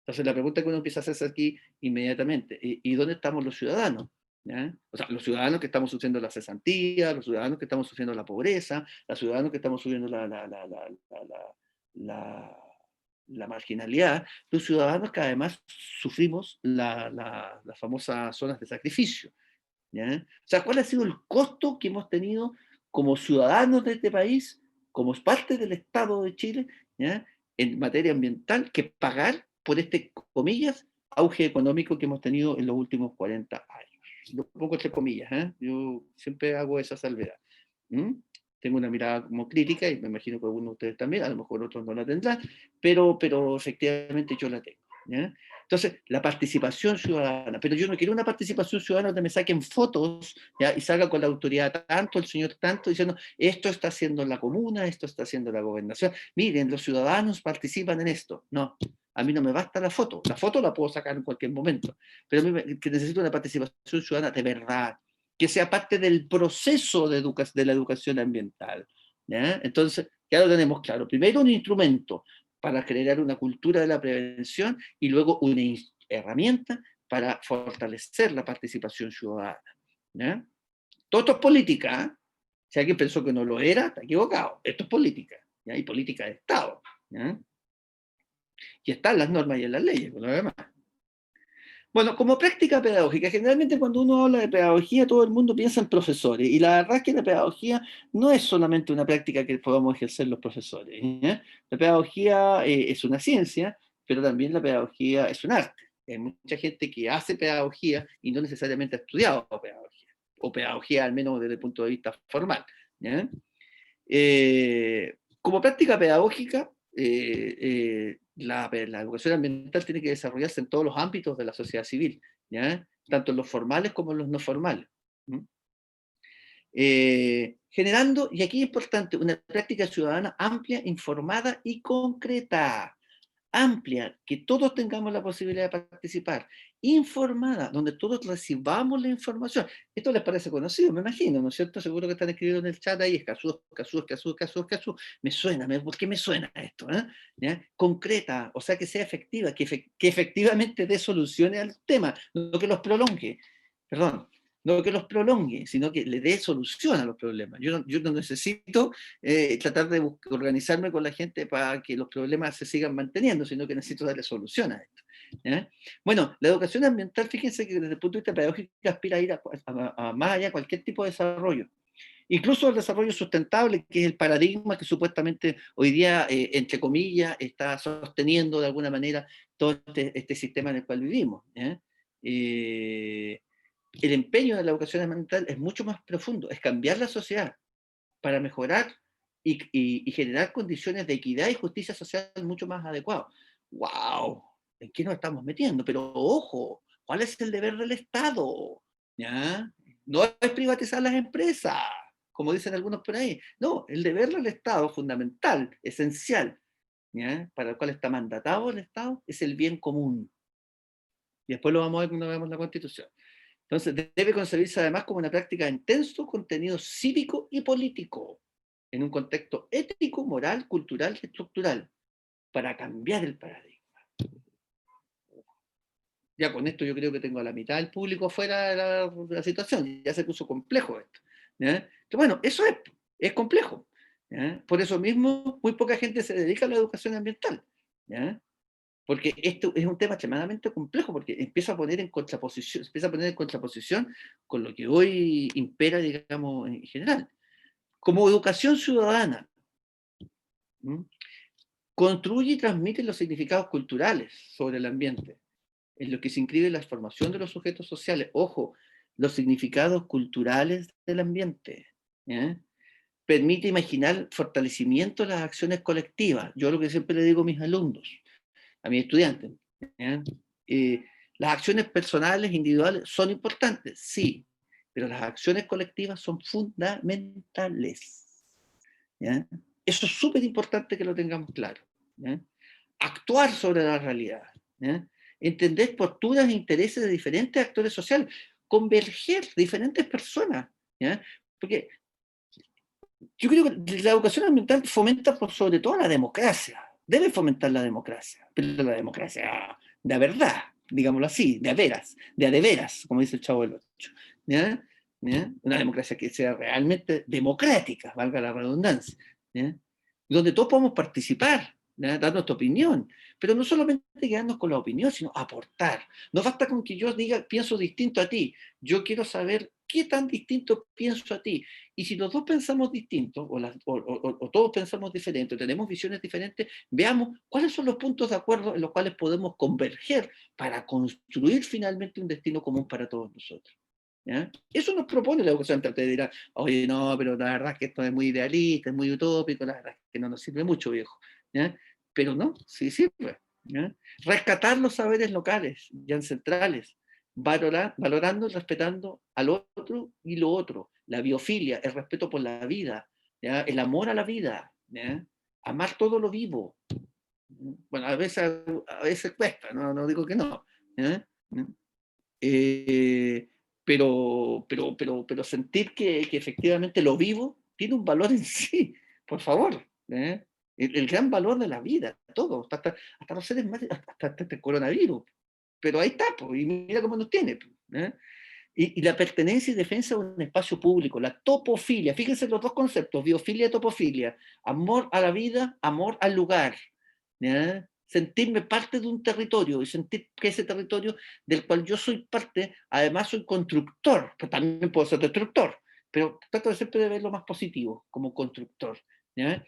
Entonces, la pregunta que uno empieza a hacerse aquí inmediatamente, ¿y dónde estamos los ciudadanos? ¿Ya? O sea, los ciudadanos que estamos sufriendo la cesantía, los ciudadanos que estamos sufriendo la pobreza, los ciudadanos que estamos sufriendo la la marginalidad, los ciudadanos que además sufrimos las famosas zonas de sacrificio, ¿ya? O sea, ¿cuál ha sido el costo que hemos tenido como ciudadanos de este país, como parte del Estado de Chile, ¿ya? En materia ambiental, que pagar por este, comillas, auge económico que hemos tenido en los últimos 40 años? Lo pongo entre comillas, ¿eh? Yo siempre hago esa salvedad. ¿Mm? Tengo una mirada como crítica y me imagino que algunos de ustedes también, a lo mejor otros no la tendrán, pero efectivamente yo la tengo, ¿ya? Entonces, la participación ciudadana, pero yo no quiero una participación ciudadana donde me saquen fotos, ¿ya? Y salga con la autoridad tanto, el señor tanto, diciendo, esto está haciendo la comuna, esto está haciendo la gobernación, miren, los ciudadanos participan en esto. No, a mí no me basta la foto la puedo sacar en cualquier momento, pero a mí que necesito una participación ciudadana de verdad, que sea parte del proceso de la educación ambiental, ¿ya? Entonces, ya lo tenemos claro. Primero, un instrumento para generar una cultura de la prevención y luego una herramienta para fortalecer la participación ciudadana, ¿ya? Todo esto es política, ¿eh? Si alguien pensó que no lo era, está equivocado. Esto es política, ¿ya? Y política de Estado, ¿ya? Y están las normas y en las leyes, por lo demás. Bueno, como práctica pedagógica, generalmente cuando uno habla de pedagogía, todo el mundo piensa en profesores, y la verdad es que la pedagogía no es solamente una práctica que podamos ejercer los profesores, ¿ya? La pedagogía es una ciencia, pero también la pedagogía es un arte. Hay mucha gente que hace pedagogía y no necesariamente ha estudiado pedagogía, o pedagogía al menos desde el punto de vista formal, ¿ya? Como práctica pedagógica, la educación ambiental tiene que desarrollarse en todos los ámbitos de la sociedad civil, ¿ya? Tanto en los formales como en los no formales. Generando, y aquí es importante, una práctica ciudadana amplia, informada y concreta. Amplia, que todos tengamos la posibilidad de participar, informada, donde todos recibamos la información. Esto les parece conocido, me imagino, ¿no es cierto? Seguro que están escribiendo en el chat ahí, Escazú, Escazú, Escazú, Escazú, Escazú. Me suena, ¿por qué me suena esto? ¿Ya? Concreta, o sea, que sea efectiva, que efectivamente dé soluciones al tema, no que los prolongue. Perdón, no que los prolongue, sino que le dé solución a los problemas. Yo no necesito tratar de organizarme con la gente para que los problemas se sigan manteniendo, sino que necesito darle solución a esto. ¿Ya? Bueno, la educación ambiental, fíjense que desde el punto de vista pedagógico aspira a ir a más allá de cualquier tipo de desarrollo. Incluso el desarrollo sustentable, que es el paradigma que supuestamente hoy día, entre comillas, está sosteniendo de alguna manera todo este sistema en el cual vivimos. El empeño de la educación ambiental es mucho más profundo, es cambiar la sociedad para mejorar y generar condiciones de equidad y justicia social mucho más adecuadas. ¡Wow! ¿En qué nos estamos metiendo? Pero ojo, ¿cuál es el deber del Estado? ¿Ya? No es privatizar las empresas, como dicen algunos por ahí. No, el deber del Estado, fundamental, esencial, ¿ya? Para el cual está mandatado el Estado, es el bien común. Y después lo vamos a ver cuando veamos la Constitución. Entonces, debe concebirse además como una práctica de intenso contenido cívico y político, en un contexto ético, moral, cultural y estructural, para cambiar el paradigma. Ya con esto yo creo que tengo a la mitad del público fuera de la situación, ya se puso complejo esto. ¿Ya? Que bueno, eso es complejo. ¿Ya? Por eso mismo, muy poca gente se dedica a la educación ambiental. ¿Ya? Porque esto es un tema extremadamente complejo, porque empieza a poner en contraposición con lo que hoy impera, digamos, en general. Como educación ciudadana, ¿m? Construye y transmite los significados culturales sobre el ambiente, en lo que se inscribe la formación de los sujetos sociales. Ojo, los significados culturales del ambiente. ¿Ya? Permite imaginar fortalecimiento de las acciones colectivas. Yo lo que siempre le digo a mis alumnos, a mis estudiantes, ¿ya? Las acciones personales, individuales, son importantes, sí, pero las acciones colectivas son fundamentales. ¿Ya? Eso es súper importante que lo tengamos claro. ¿Ya? Actuar sobre la realidad, ¿ya? Entender posturas e intereses de diferentes actores sociales, converger diferentes personas, ¿ya? Porque yo creo que la educación ambiental fomenta por sobre todo la democracia, debe fomentar la democracia, pero la democracia de verdad, digámoslo así, de a de veras, como dice el Chavo del Ocho. ¿Ya? ¿Ya? Una democracia que sea realmente democrática, valga la redundancia, ¿ya? Donde todos podamos participar, ¿ya? Dar nuestra opinión, pero no solamente quedarnos con la opinión, sino aportar. No basta con que yo diga, pienso distinto a ti, yo quiero saber qué tan distinto pienso a ti. Y si los dos pensamos distintos, o todos pensamos diferente, o tenemos visiones diferentes, veamos cuáles son los puntos de acuerdo en los cuales podemos converger para construir finalmente un destino común para todos nosotros. ¿Ya? Eso nos propone la educación. Te dirá, oye, no, pero la verdad es que esto es muy idealista, es muy utópico, la verdad es que no nos sirve mucho, viejo. ¿Ya? Pero no, sí sirve. ¿Ya? Rescatar los saberes locales y ancestrales, valorando y respetando al otro y lo otro, la biofilia, el respeto por la vida, ¿ya? El amor a la vida, ¿ya? Amar todo lo vivo. Bueno, a veces cuesta, no digo que no. ¿Ya? Eh, pero sentir que efectivamente lo vivo tiene un valor en sí, por favor. ¿Eh? El gran valor de la vida, todo, hasta los seres más, hasta el coronavirus. Pero ahí está, pues, y mira cómo nos tiene. ¿Eh? Y la pertenencia y defensa de un espacio público, la topofilia, fíjense los dos conceptos, biofilia y topofilia, amor a la vida, amor al lugar, ¿ya? Sentirme parte de un territorio y sentir que ese territorio del cual yo soy parte, además soy constructor, pero también puedo ser destructor, pero trato de siempre de ver lo más positivo como constructor, ¿ya?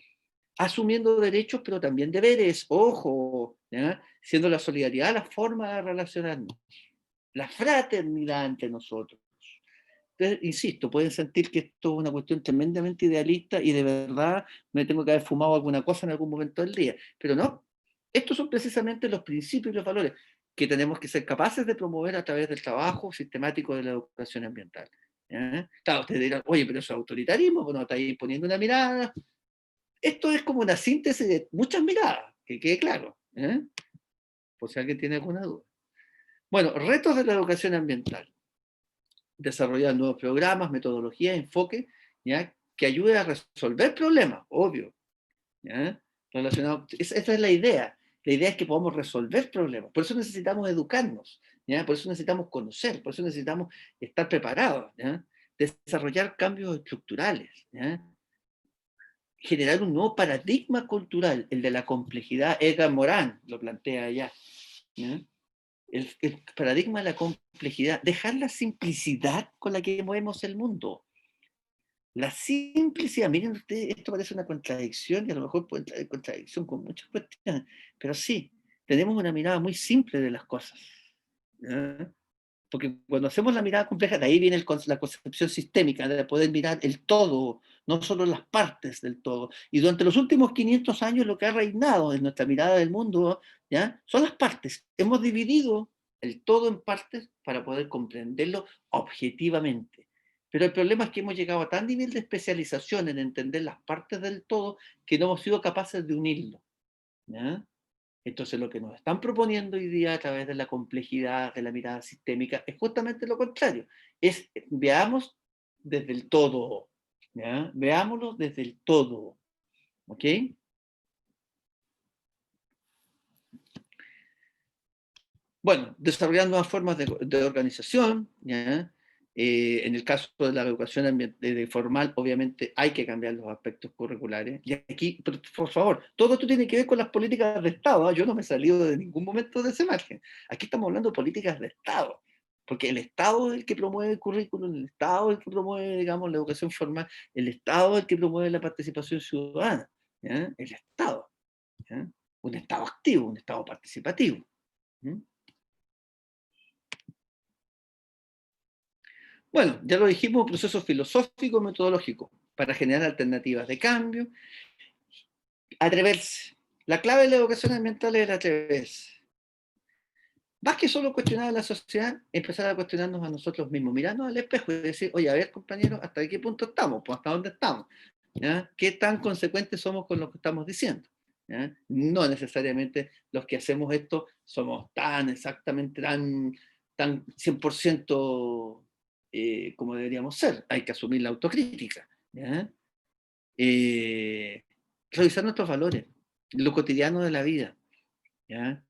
Asumiendo derechos, pero también deberes, ojo, ¿ya? Siendo la solidaridad la forma de relacionarnos, la fraternidad entre nosotros. Entonces, insisto, pueden sentir que esto es una cuestión tremendamente idealista y de verdad me tengo que haber fumado alguna cosa en algún momento del día, pero no. Estos son precisamente los principios y los valores que tenemos que ser capaces de promover a través del trabajo sistemático de la educación ambiental. ¿Ya? Claro, ustedes dirán, oye, pero eso es autoritarismo, bueno, está ahí poniendo una mirada. Esto es como una síntesis de muchas miradas, que quede claro, ¿eh? Por si alguien tiene alguna duda. Bueno, retos de la educación ambiental. Desarrollar nuevos programas, metodologías, enfoque, ¿ya? Que ayude a resolver problemas, obvio. ¿Ya? Esa es la idea. La idea es que podamos resolver problemas. Por eso necesitamos educarnos. ¿ya? Por eso necesitamos conocer, por eso necesitamos estar preparados, ¿ya? Desarrollar cambios estructurales, ¿ya? Generar un nuevo paradigma cultural, el de la complejidad. Edgar Morin lo plantea allá, ¿ya? El paradigma de la complejidad, dejar la simplicidad con la que movemos el mundo. La simplicidad, miren ustedes, esto parece una contradicción y a lo mejor puede entrar en contradicción con muchas cuestiones, pero sí, tenemos una mirada muy simple de las cosas, ¿ya? Porque cuando hacemos la mirada compleja, de ahí viene la concepción sistémica, de poder mirar el todo, no solo las partes del todo. Y durante los últimos 500 años lo que ha reinado en nuestra mirada del mundo, ¿ya? Son las partes. Hemos dividido el todo en partes para poder comprenderlo objetivamente. Pero el problema es que hemos llegado a tal nivel de especialización en entender las partes del todo que no hemos sido capaces de unirlo, ¿ya? Entonces lo que nos están proponiendo hoy día a través de la complejidad, de la mirada sistémica, es justamente lo contrario. Es veamos desde el todo, ¿ya? Veámoslo desde el todo, ¿ok? Bueno, desarrollando nuevas formas de organización, ¿ya? En el caso de la educación formal, obviamente hay que cambiar los aspectos curriculares. Y aquí, por favor, todo esto tiene que ver con las políticas de Estado, ¿eh? Yo no me he salido de ningún momento de ese margen. Aquí estamos hablando de políticas de Estado, porque el Estado es el que promueve el currículum, el Estado es el que promueve, digamos, la educación formal, el Estado es el que promueve la participación ciudadana, ¿ya? El Estado, ¿ya? Un Estado activo, un Estado participativo, ¿ya? Bueno, ya lo dijimos, proceso filosófico, metodológico, para generar alternativas de cambio, atreverse. La clave de la educación ambiental es el atreverse. Más que solo cuestionar a la sociedad, empezar a cuestionarnos a nosotros mismos, mirarnos al espejo y decir, oye, a ver, compañeros, ¿hasta qué punto estamos? Pues, ¿hasta dónde estamos? ¿Ya? ¿Qué tan consecuentes somos con lo que estamos diciendo? ¿Ya? No necesariamente los que hacemos esto somos tan exactamente, tan 100% como deberíamos ser. Hay que asumir la autocrítica. ¿Ya? Eh, Revisar nuestros valores, lo cotidiano de la vida, ¿ya?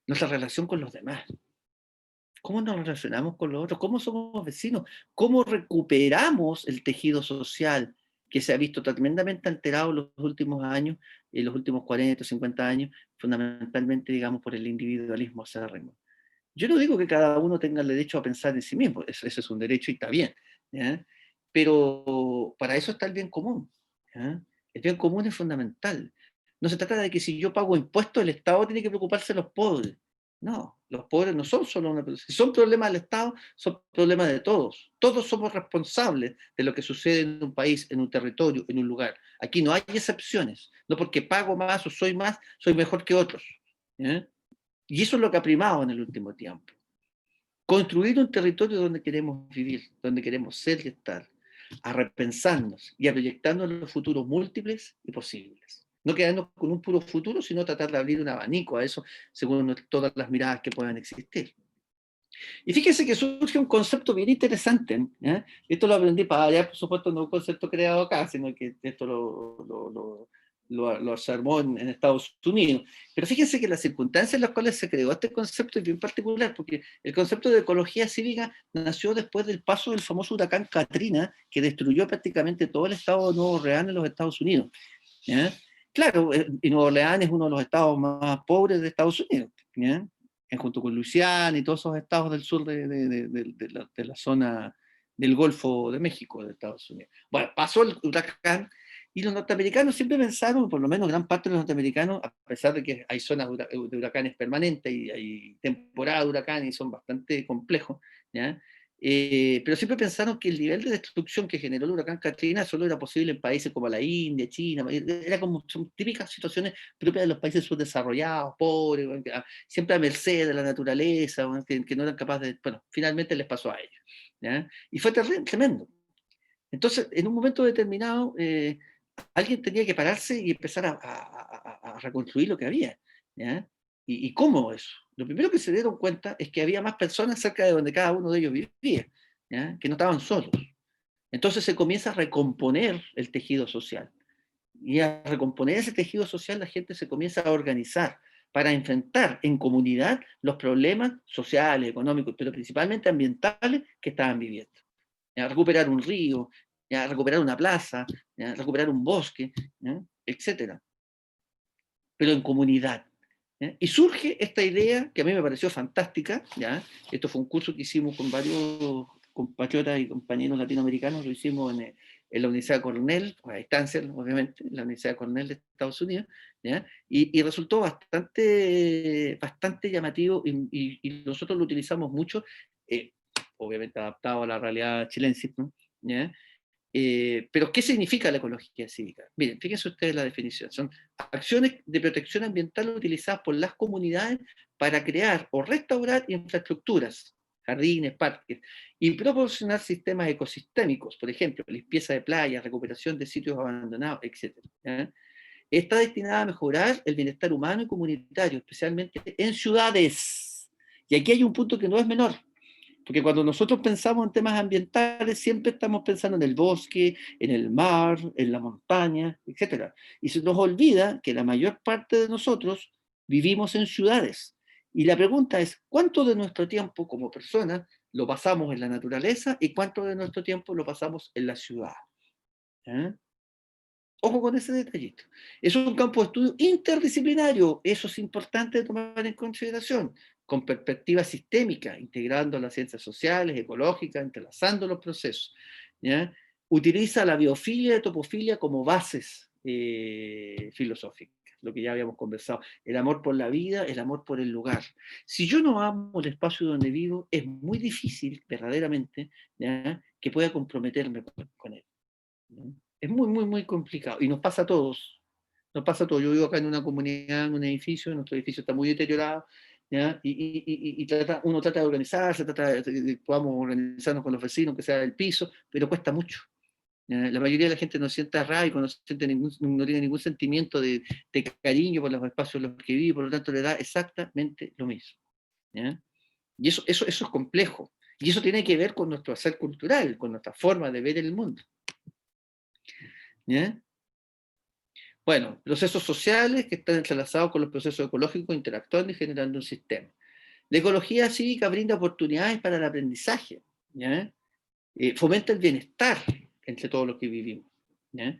Nuestra relación con los demás. ¿Cómo nos relacionamos con los otros? ¿Cómo somos vecinos? ¿Cómo recuperamos el tejido social que se ha visto tremendamente alterado en los últimos años, en los últimos 40 o 50 años, fundamentalmente, digamos, por el individualismo acérrimo? Yo no digo que cada uno tenga el derecho a pensar en sí mismo, eso es un derecho y está bien, ¿ya? Pero para eso está el bien común, ¿ya? El bien común es fundamental. No se trata de que si yo pago impuestos, el Estado tiene que preocuparse de los pobres. No, los pobres no son solo una... Si son problemas del Estado, son problemas de todos. Todos somos responsables de lo que sucede en un país, en un territorio, en un lugar. Aquí no hay excepciones. No porque pago más o soy más, soy mejor que otros, ¿ya? Y eso es lo que ha primado en el último tiempo. Construir un territorio donde queremos vivir, donde queremos ser y estar, a repensarnos y a proyectarnos los futuros múltiples y posibles. No quedarnos con un puro futuro, sino tratar de abrir un abanico a eso según todas las miradas que puedan existir. Y fíjese que surge un concepto bien interesante, ¿eh? Esto lo aprendí para allá, por supuesto, no un concepto creado acá, sino que esto lo observó en Estados Unidos. Pero fíjense que las circunstancias en las cuales se creó este concepto es bien particular, porque el concepto de ecología cívica nació después del paso del famoso huracán Katrina, que destruyó prácticamente todo el estado de Nueva Orleans en los Estados Unidos, ¿ya? Claro, y Nueva Orleans es uno de los estados más pobres de Estados Unidos, ¿ya? Junto con Luisiana y todos esos estados del sur de la zona del Golfo de México, de Estados Unidos. Bueno, pasó el huracán y los norteamericanos siempre pensaron, por lo menos gran parte de los norteamericanos, a pesar de que hay zonas de huracanes permanentes y hay temporadas de huracanes y son bastante complejos, ¿ya? Pero siempre pensaron que el nivel de destrucción que generó el huracán Katrina solo era posible en países como la India, China, era como son típicas situaciones propias de los países subdesarrollados, pobres, siempre a merced de la naturaleza, que no eran capaces de... Bueno, finalmente les pasó a ellos, ¿ya? Y fue tremendo. Entonces, en un momento determinado, alguien tenía que pararse y empezar a reconstruir lo que había, ¿ya? ¿Y cómo eso? Lo primero que se dieron cuenta es que había más personas cerca de donde cada uno de ellos vivía, ¿ya? Que no estaban solos. Entonces se comienza a recomponer el tejido social. Y a recomponer ese tejido social la gente se comienza a organizar, para enfrentar en comunidad los problemas sociales, económicos, pero principalmente ambientales que estaban viviendo. ¿Ya? Recuperar un río, ¿ya? Recuperar una plaza, ¿ya? Recuperar un bosque, ¿ya? Etcétera. Pero en comunidad. ¿Ya? Y surge esta idea que a mí me pareció fantástica, ¿ya? Esto fue un curso que hicimos con varios compatriotas y compañeros latinoamericanos, lo hicimos en la Universidad Cornell, a distancia, obviamente, en la Universidad Cornell de Estados Unidos, ¿ya? Y resultó bastante llamativo y nosotros lo utilizamos mucho, obviamente adaptado a la realidad chilense, ¿no? ¿Ya? Pero, ¿qué significa la ecología cívica? Miren, fíjense ustedes la definición. Son acciones de protección ambiental utilizadas por las comunidades para crear o restaurar infraestructuras, jardines, parques, y proporcionar sistemas ecosistémicos, por ejemplo, limpieza de playas, recuperación de sitios abandonados, etc. ¿Ya? Está destinada a mejorar el bienestar humano y comunitario, especialmente en ciudades. Y aquí hay un punto que no es menor. Porque cuando nosotros pensamos en temas ambientales, siempre estamos pensando en el bosque, en el mar, en la montaña, etc. Y se nos olvida que la mayor parte de nosotros vivimos en ciudades. Y la pregunta es, ¿cuánto de nuestro tiempo como personas lo pasamos en la naturaleza y cuánto de nuestro tiempo lo pasamos en la ciudad? ¿Eh? Ojo con ese detallito. Es un campo de estudio interdisciplinario, eso es importante tomar en consideración, con perspectiva sistémica, integrando las ciencias sociales, ecológicas, entrelazando los procesos. ¿Ya? Utiliza la biofilia y topofilia como bases filosóficas, lo que ya habíamos conversado, el amor por la vida, el amor por el lugar. Si yo no amo el espacio donde vivo, es muy difícil, verdaderamente, ¿ya? Que pueda comprometerme con él. ¿No? Es muy complicado. Y nos pasa a todos. Nos pasa a todos. Yo vivo acá en una comunidad, en un edificio, nuestro edificio está muy deteriorado, ¿ya? Uno trata de organizarse, podamos organizarnos con los vecinos, que sea el piso, pero cuesta mucho. ¿Ya? La mayoría de la gente no siente arraigo, no tiene ningún sentimiento de cariño por los espacios en los que vive, por lo tanto le da exactamente lo mismo. ¿Ya? Y eso es complejo. Y eso tiene que ver con nuestro hacer cultural, con nuestra forma de ver el mundo. ¿Ya? Bueno, procesos sociales que están entrelazados con los procesos ecológicos, interactuando y generando un sistema. La ecología cívica brinda oportunidades para el aprendizaje, ¿ya? Fomenta el bienestar entre todos los que vivimos, ¿ya?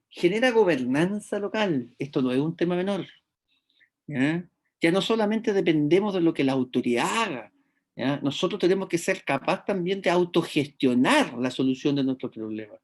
Genera gobernanza local, esto no es un tema menor, ¿ya? Ya no solamente dependemos de lo que la autoridad haga, ¿ya? Nosotros tenemos que ser capaces también de autogestionar la solución de nuestros problemas.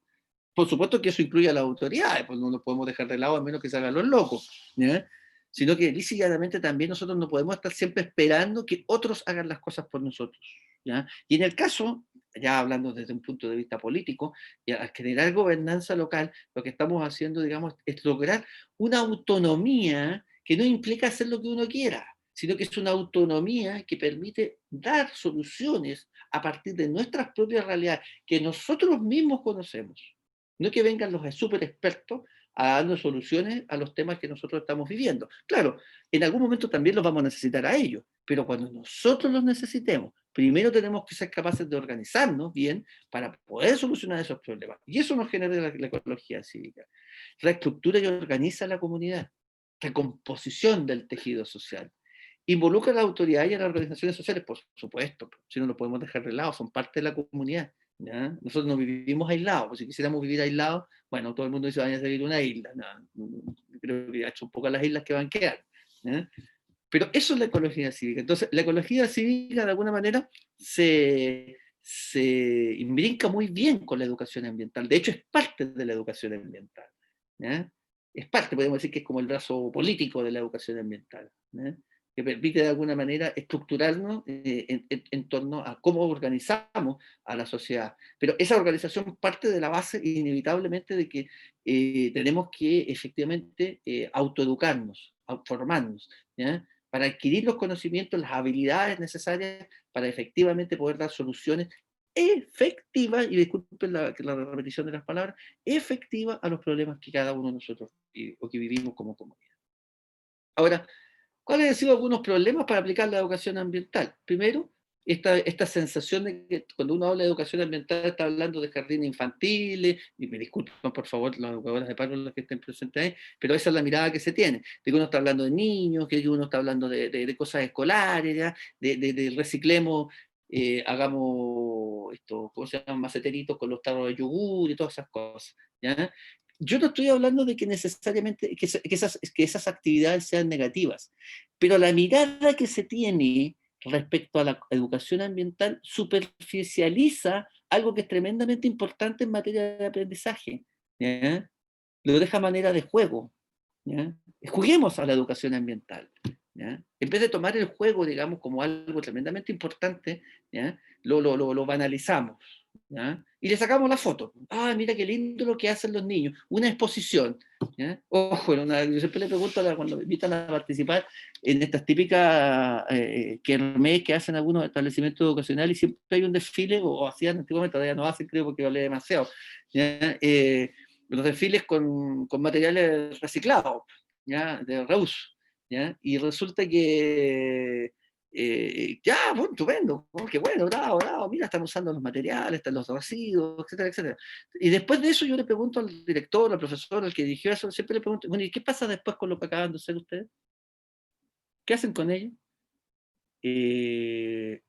Por supuesto que eso incluye a las autoridades, pues no nos podemos dejar de lado a menos que se hagan los locos, ¿ya? Sino que lícitamente también nosotros no podemos estar siempre esperando que otros hagan las cosas por nosotros, ¿ya? Y en el caso, ya hablando desde un punto de vista político, y al generar gobernanza local, lo que estamos haciendo, digamos, es lograr una autonomía que no implica hacer lo que uno quiera, sino que es una autonomía que permite dar soluciones a partir de nuestras propias realidades, que nosotros mismos conocemos. No que vengan los super expertos a darnos soluciones a los temas que nosotros estamos viviendo. Claro, en algún momento también los vamos a necesitar a ellos, pero cuando nosotros los necesitemos, primero tenemos que ser capaces de organizarnos bien para poder solucionar esos problemas. Y eso nos genera la ecología cívica. Reestructura y organiza la comunidad. Recomposición del tejido social. Involucra a la autoridad y a las organizaciones sociales, por supuesto, si no lo podemos dejar de lado, son parte de la comunidad. ¿Ya? Nosotros no vivimos aislados, pues si quisiéramos vivir aislados, bueno, todo el mundo dice, vayan a vivir una isla. No, creo que ya son pocas las islas que van a quedar. ¿Ya? Pero eso es la ecología cívica. Entonces, la ecología cívica, de alguna manera, se imbrinca muy bien con la educación ambiental. De hecho, es parte de la educación ambiental. ¿Ya? Es parte, podemos decir que es como el brazo político de la educación ambiental. ¿Ya? Que permite de alguna manera estructurarnos en torno a cómo organizamos a la sociedad. Pero esa organización parte de la base inevitablemente de que tenemos que efectivamente autoeducarnos, formarnos, ¿ya? Para adquirir los conocimientos, las habilidades necesarias para efectivamente poder dar soluciones efectivas, y disculpen la repetición de las palabras, efectivas a los problemas que cada uno de nosotros o que vivimos como comunidad. Ahora, ¿cuáles han sido algunos problemas para aplicar la educación ambiental? Primero, esta sensación de que cuando uno habla de educación ambiental está hablando de jardines infantiles, y me disculpan por favor los educadores de paro los que estén presentes ahí, pero esa es la mirada que se tiene, de que uno está hablando de niños, que uno está hablando de cosas escolares, ¿ya? De reciclemos, hagamos esto, ¿cómo se llaman? Maceteritos con los tarros de yogur y todas esas cosas, ¿ya? Yo no estoy hablando de que necesariamente que esas actividades sean negativas, pero la mirada que se tiene respecto a la educación ambiental superficializa algo que es tremendamente importante en materia de aprendizaje, ¿ya? Lo deja a manera de juego, ¿ya? Juguemos a la educación ambiental, ¿ya? En vez de tomar el juego, digamos, como algo tremendamente importante, ¿ya? Lo banalizamos, ¿ya? Y le sacamos la foto. Ah, mira qué lindo lo que hacen los niños. Una exposición, ¿ya? Ojo, yo siempre le pregunto cuando me invitan a participar en estas típicas kermés que hacen algunos establecimientos educacionales, y siempre hay un desfile, o hacían antiguamente, todavía no hacen, creo, porque hablé demasiado, ¿ya? Los desfiles con materiales reciclados, ¿ya? De reuso, ¿ya? Y resulta que ya, bueno, estupendo, oh, qué bueno, bravo, bravo, mira, están usando los materiales, están los residuos, etcétera, etcétera. Y después de eso yo le pregunto al director, al profesor, al que dirigió eso, siempre le pregunto, bueno, ¿y qué pasa después con lo que acaban de hacer ustedes? ¿Qué hacen con ellos?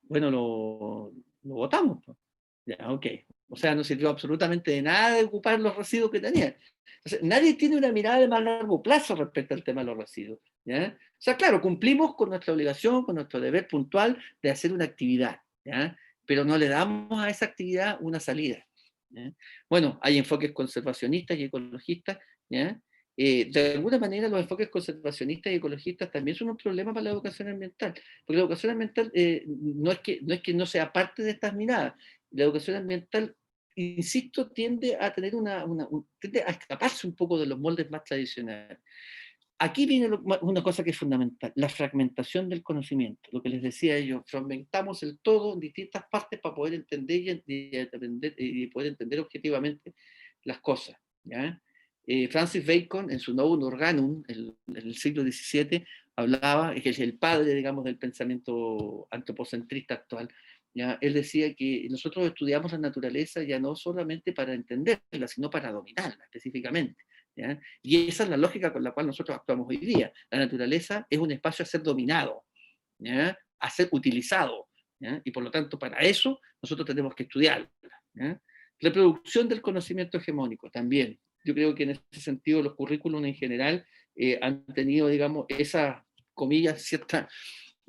Bueno, lo votamos, pues. Ya, ok. O sea, no sirvió absolutamente de nada de ocupar los residuos que tenían. Entonces, nadie tiene una mirada de más largo plazo respecto al tema de los residuos, ¿ya? O sea, claro, cumplimos con nuestra obligación, con nuestro deber puntual de hacer una actividad, ¿ya? Pero no le damos a esa actividad una salida, ¿ya? Bueno, hay enfoques conservacionistas y ecologistas, ¿ya? De alguna manera los enfoques conservacionistas y ecologistas también son un problema para la educación ambiental, porque la educación ambiental no es que no sea parte de estas miradas. La educación ambiental, insisto, tiende a tener tiende a escaparse un poco de los moldes más tradicionales. Aquí viene una cosa que es fundamental, la fragmentación del conocimiento. Lo que les decía yo, fragmentamos el todo en distintas partes para poder entender y poder entender objetivamente las cosas, ¿ya? Francis Bacon, en su Novum Organum, en el siglo XVII, hablaba, que es el padre, digamos, del pensamiento antropocentrista actual, ¿ya? Él decía que nosotros estudiamos la naturaleza ya no solamente para entenderla, sino para dominarla específicamente, ¿ya? Y esa es la lógica con la cual nosotros actuamos hoy día. La naturaleza es un espacio a ser dominado, ¿ya? A ser utilizado, ¿ya? Y por lo tanto, para eso nosotros tenemos que estudiarla, ¿ya? Reproducción del conocimiento hegemónico también. Yo creo que en ese sentido los currículums en general han tenido, digamos, esa, comillas, cierta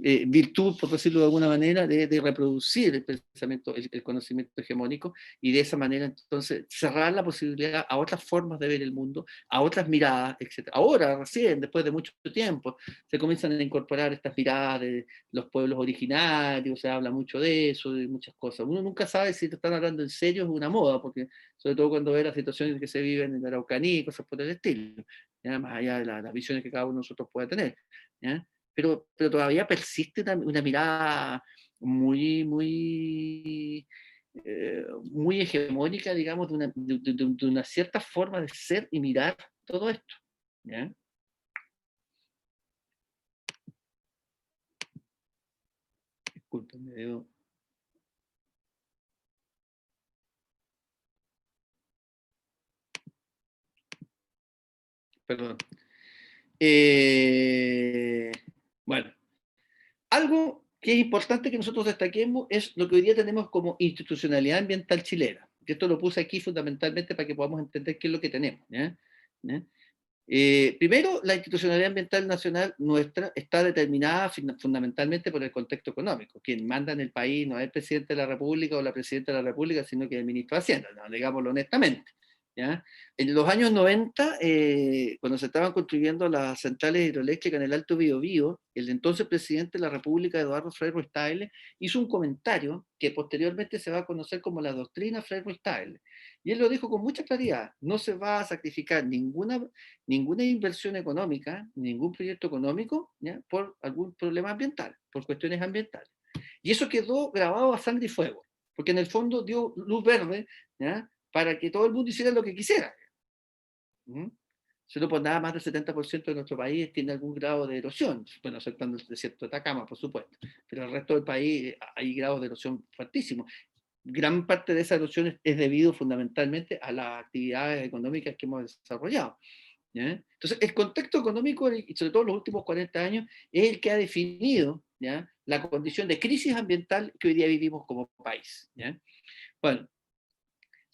virtud, por decirlo de alguna manera, de reproducir el pensamiento, el conocimiento hegemónico, y de esa manera entonces cerrar la posibilidad a otras formas de ver el mundo, a otras miradas, etc. Ahora, recién, después de mucho tiempo, se comienzan a incorporar estas miradas de los pueblos originarios, se habla mucho de eso, de muchas cosas. Uno nunca sabe si te están hablando en serio, es una moda, porque sobre todo cuando ve las situaciones que se viven en la Araucanía y cosas por el estilo, ¿ya? Más allá de las visiones que cada uno de nosotros pueda tener, ¿ya? Pero todavía persiste una mirada muy, muy, muy hegemónica, digamos, de una cierta forma de ser y mirar todo esto, ¿ya? Discúlpenme, perdón. Eh, bueno, algo que es importante que nosotros destaquemos es lo que hoy día tenemos como institucionalidad ambiental chilena. Y esto lo puse aquí fundamentalmente para que podamos entender qué es lo que tenemos, ¿ya? ¿Ya? Primero, la institucionalidad ambiental nacional nuestra está determinada fundamentalmente por el contexto económico. Quien manda en el país no es el presidente de la República o la presidenta de la República, sino que es el ministro de Hacienda, ¿no? Digámoslo honestamente, ¿ya? En los años 90, cuando se estaban construyendo las centrales hidroeléctricas en el Alto Biobío, el entonces presidente de la República, Eduardo Frei Ruiz-Tagle, hizo un comentario que posteriormente se va a conocer como la doctrina Frei Ruiz-Tagle. Y él lo dijo con mucha claridad: no se va a sacrificar ninguna inversión económica, ningún proyecto económico, ¿ya? Por algún problema ambiental, por cuestiones ambientales. Y eso quedó grabado a sangre y fuego, porque en el fondo dio luz verde, ¿ya? Para que todo el mundo hiciera lo que quisiera. ¿Mm? Solo por nada más del 70% de nuestro país tiene algún grado de erosión, bueno, exceptuando el desierto de Atacama, por supuesto, pero el resto del país hay grados de erosión fuertísimos. Gran parte de esa erosión es debido fundamentalmente a las actividades económicas que hemos desarrollado. ¿Ya? Entonces, el contexto económico, y sobre todo en los últimos 40 años, es el que ha definido, ¿ya?, la condición de crisis ambiental que hoy día vivimos como país. ¿Ya? Bueno,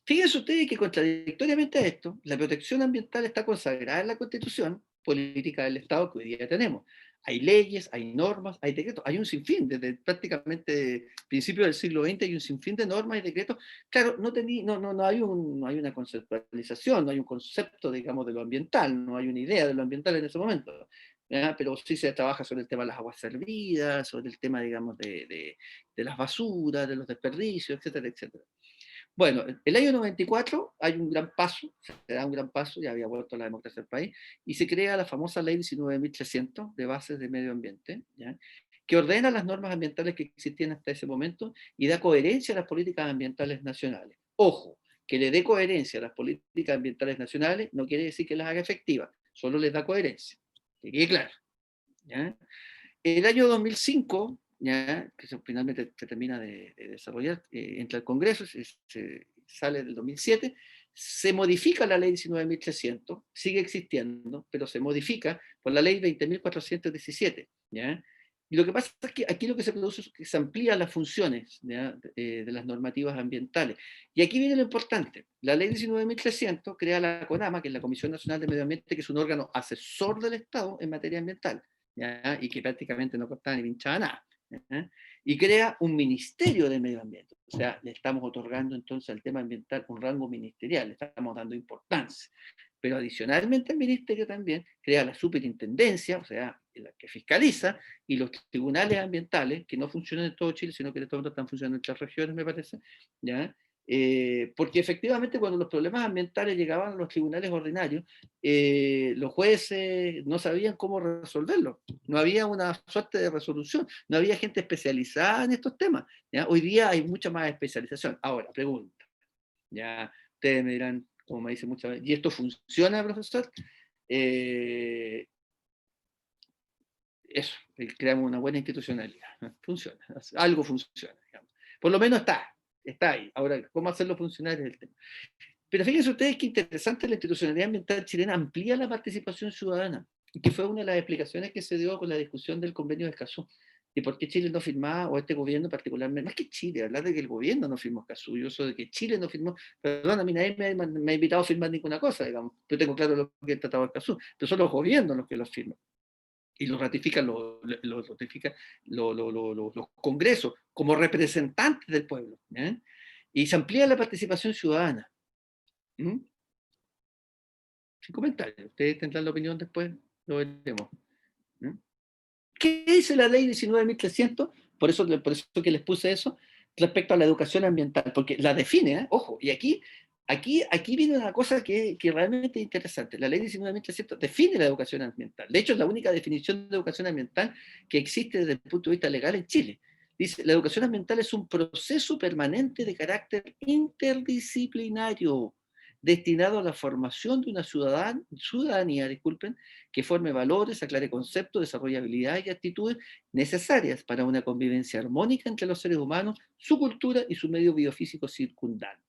fíjense ustedes que contradictoriamente a esto, la protección ambiental está consagrada en la Constitución política del Estado que hoy día tenemos. Hay leyes, hay normas, hay decretos, hay un sinfín, desde prácticamente principios del siglo XX hay un sinfín de normas y decretos. Claro, no hay una conceptualización, no hay un concepto, digamos, de lo ambiental, no hay una idea de lo ambiental en ese momento. ¿Ya? Pero sí se trabaja sobre el tema de las aguas servidas, sobre el tema, digamos, de las basuras, de los desperdicios, etcétera, etcétera. Bueno, el año 94 hay un gran paso, se da un gran paso, ya había vuelto la democracia del país, y se crea la famosa ley 19.300 de bases de medio ambiente, ¿ya?, que ordena las normas ambientales que existían hasta ese momento y da coherencia a las políticas ambientales nacionales. Ojo, que le dé coherencia a las políticas ambientales nacionales no quiere decir que las haga efectivas, solo les da coherencia, que quede claro. ¿Ya? El año 2005, ¿ya?, que finalmente se termina de desarrollar, entra al Congreso, se sale del 2007, se modifica la ley 19.300, sigue existiendo, pero se modifica por la ley 20.417. ¿Ya? Y lo que pasa es que aquí lo que se produce es que se amplían las funciones, ¿ya?, de las normativas ambientales. Y aquí viene lo importante. La ley 19.300 crea la CONAMA, que es la Comisión Nacional de Medio Ambiente, que es un órgano asesor del Estado en materia ambiental. ¿Ya? Y que prácticamente no costaba ni pinchaba nada. ¿Ya? Y crea un ministerio de medio ambiente. O sea, le estamos otorgando entonces al tema ambiental un rango ministerial, le estamos dando importancia. Pero adicionalmente el ministerio también crea la superintendencia, o sea, la que fiscaliza, y los tribunales ambientales, que no funcionan en todo Chile, sino que en este momento están funcionando en 3 regiones, me parece, ¿ya? Porque efectivamente cuando los problemas ambientales llegaban a los tribunales ordinarios, los jueces no sabían cómo resolverlo, no había una suerte de resolución, no había gente especializada en estos temas. ¿Ya? Hoy día hay mucha más especialización. Ahora, pregunta, ya ustedes me dirán, como me dicen muchas veces, ¿y esto funciona, profesor? Eso, creamos una buena institucionalidad, funciona, algo funciona, digamos. Por lo menos está ahí. Ahora, ¿cómo hacerlo funcionar es el tema? Pero fíjense ustedes qué interesante, la institucionalidad ambiental chilena amplía la participación ciudadana, y que fue una de las explicaciones que se dio con la discusión del convenio de Escazú, y por qué Chile no firmaba, o este gobierno particularmente, más que Chile, hablar de que el gobierno no firmó Escazú, yo soy de que Chile no firmó, perdón, a mí nadie me ha invitado a firmar ninguna cosa, digamos, yo tengo claro lo que es el Tratado de Escazú, pero son los gobiernos los que los firman, y lo ratifican, los congresos como representantes del pueblo, ¿eh? Y se amplía la participación ciudadana. ¿Mm? Sin comentarios. Ustedes tendrán la opinión después, lo veremos. ¿Mm? ¿Qué dice la ley 19.300? Por eso que les puse eso, respecto a la educación ambiental, porque la define, ¿eh? Ojo, y aquí viene una cosa que realmente es interesante. La ley 19.300 define la educación ambiental. De hecho, es la única definición de educación ambiental que existe desde el punto de vista legal en Chile. Dice, la educación ambiental es un proceso permanente de carácter interdisciplinario destinado a la formación de una ciudadanía, disculpen, que forme valores, aclare conceptos, desarrolle habilidades y actitudes necesarias para una convivencia armónica entre los seres humanos, su cultura y su medio biofísico circundante.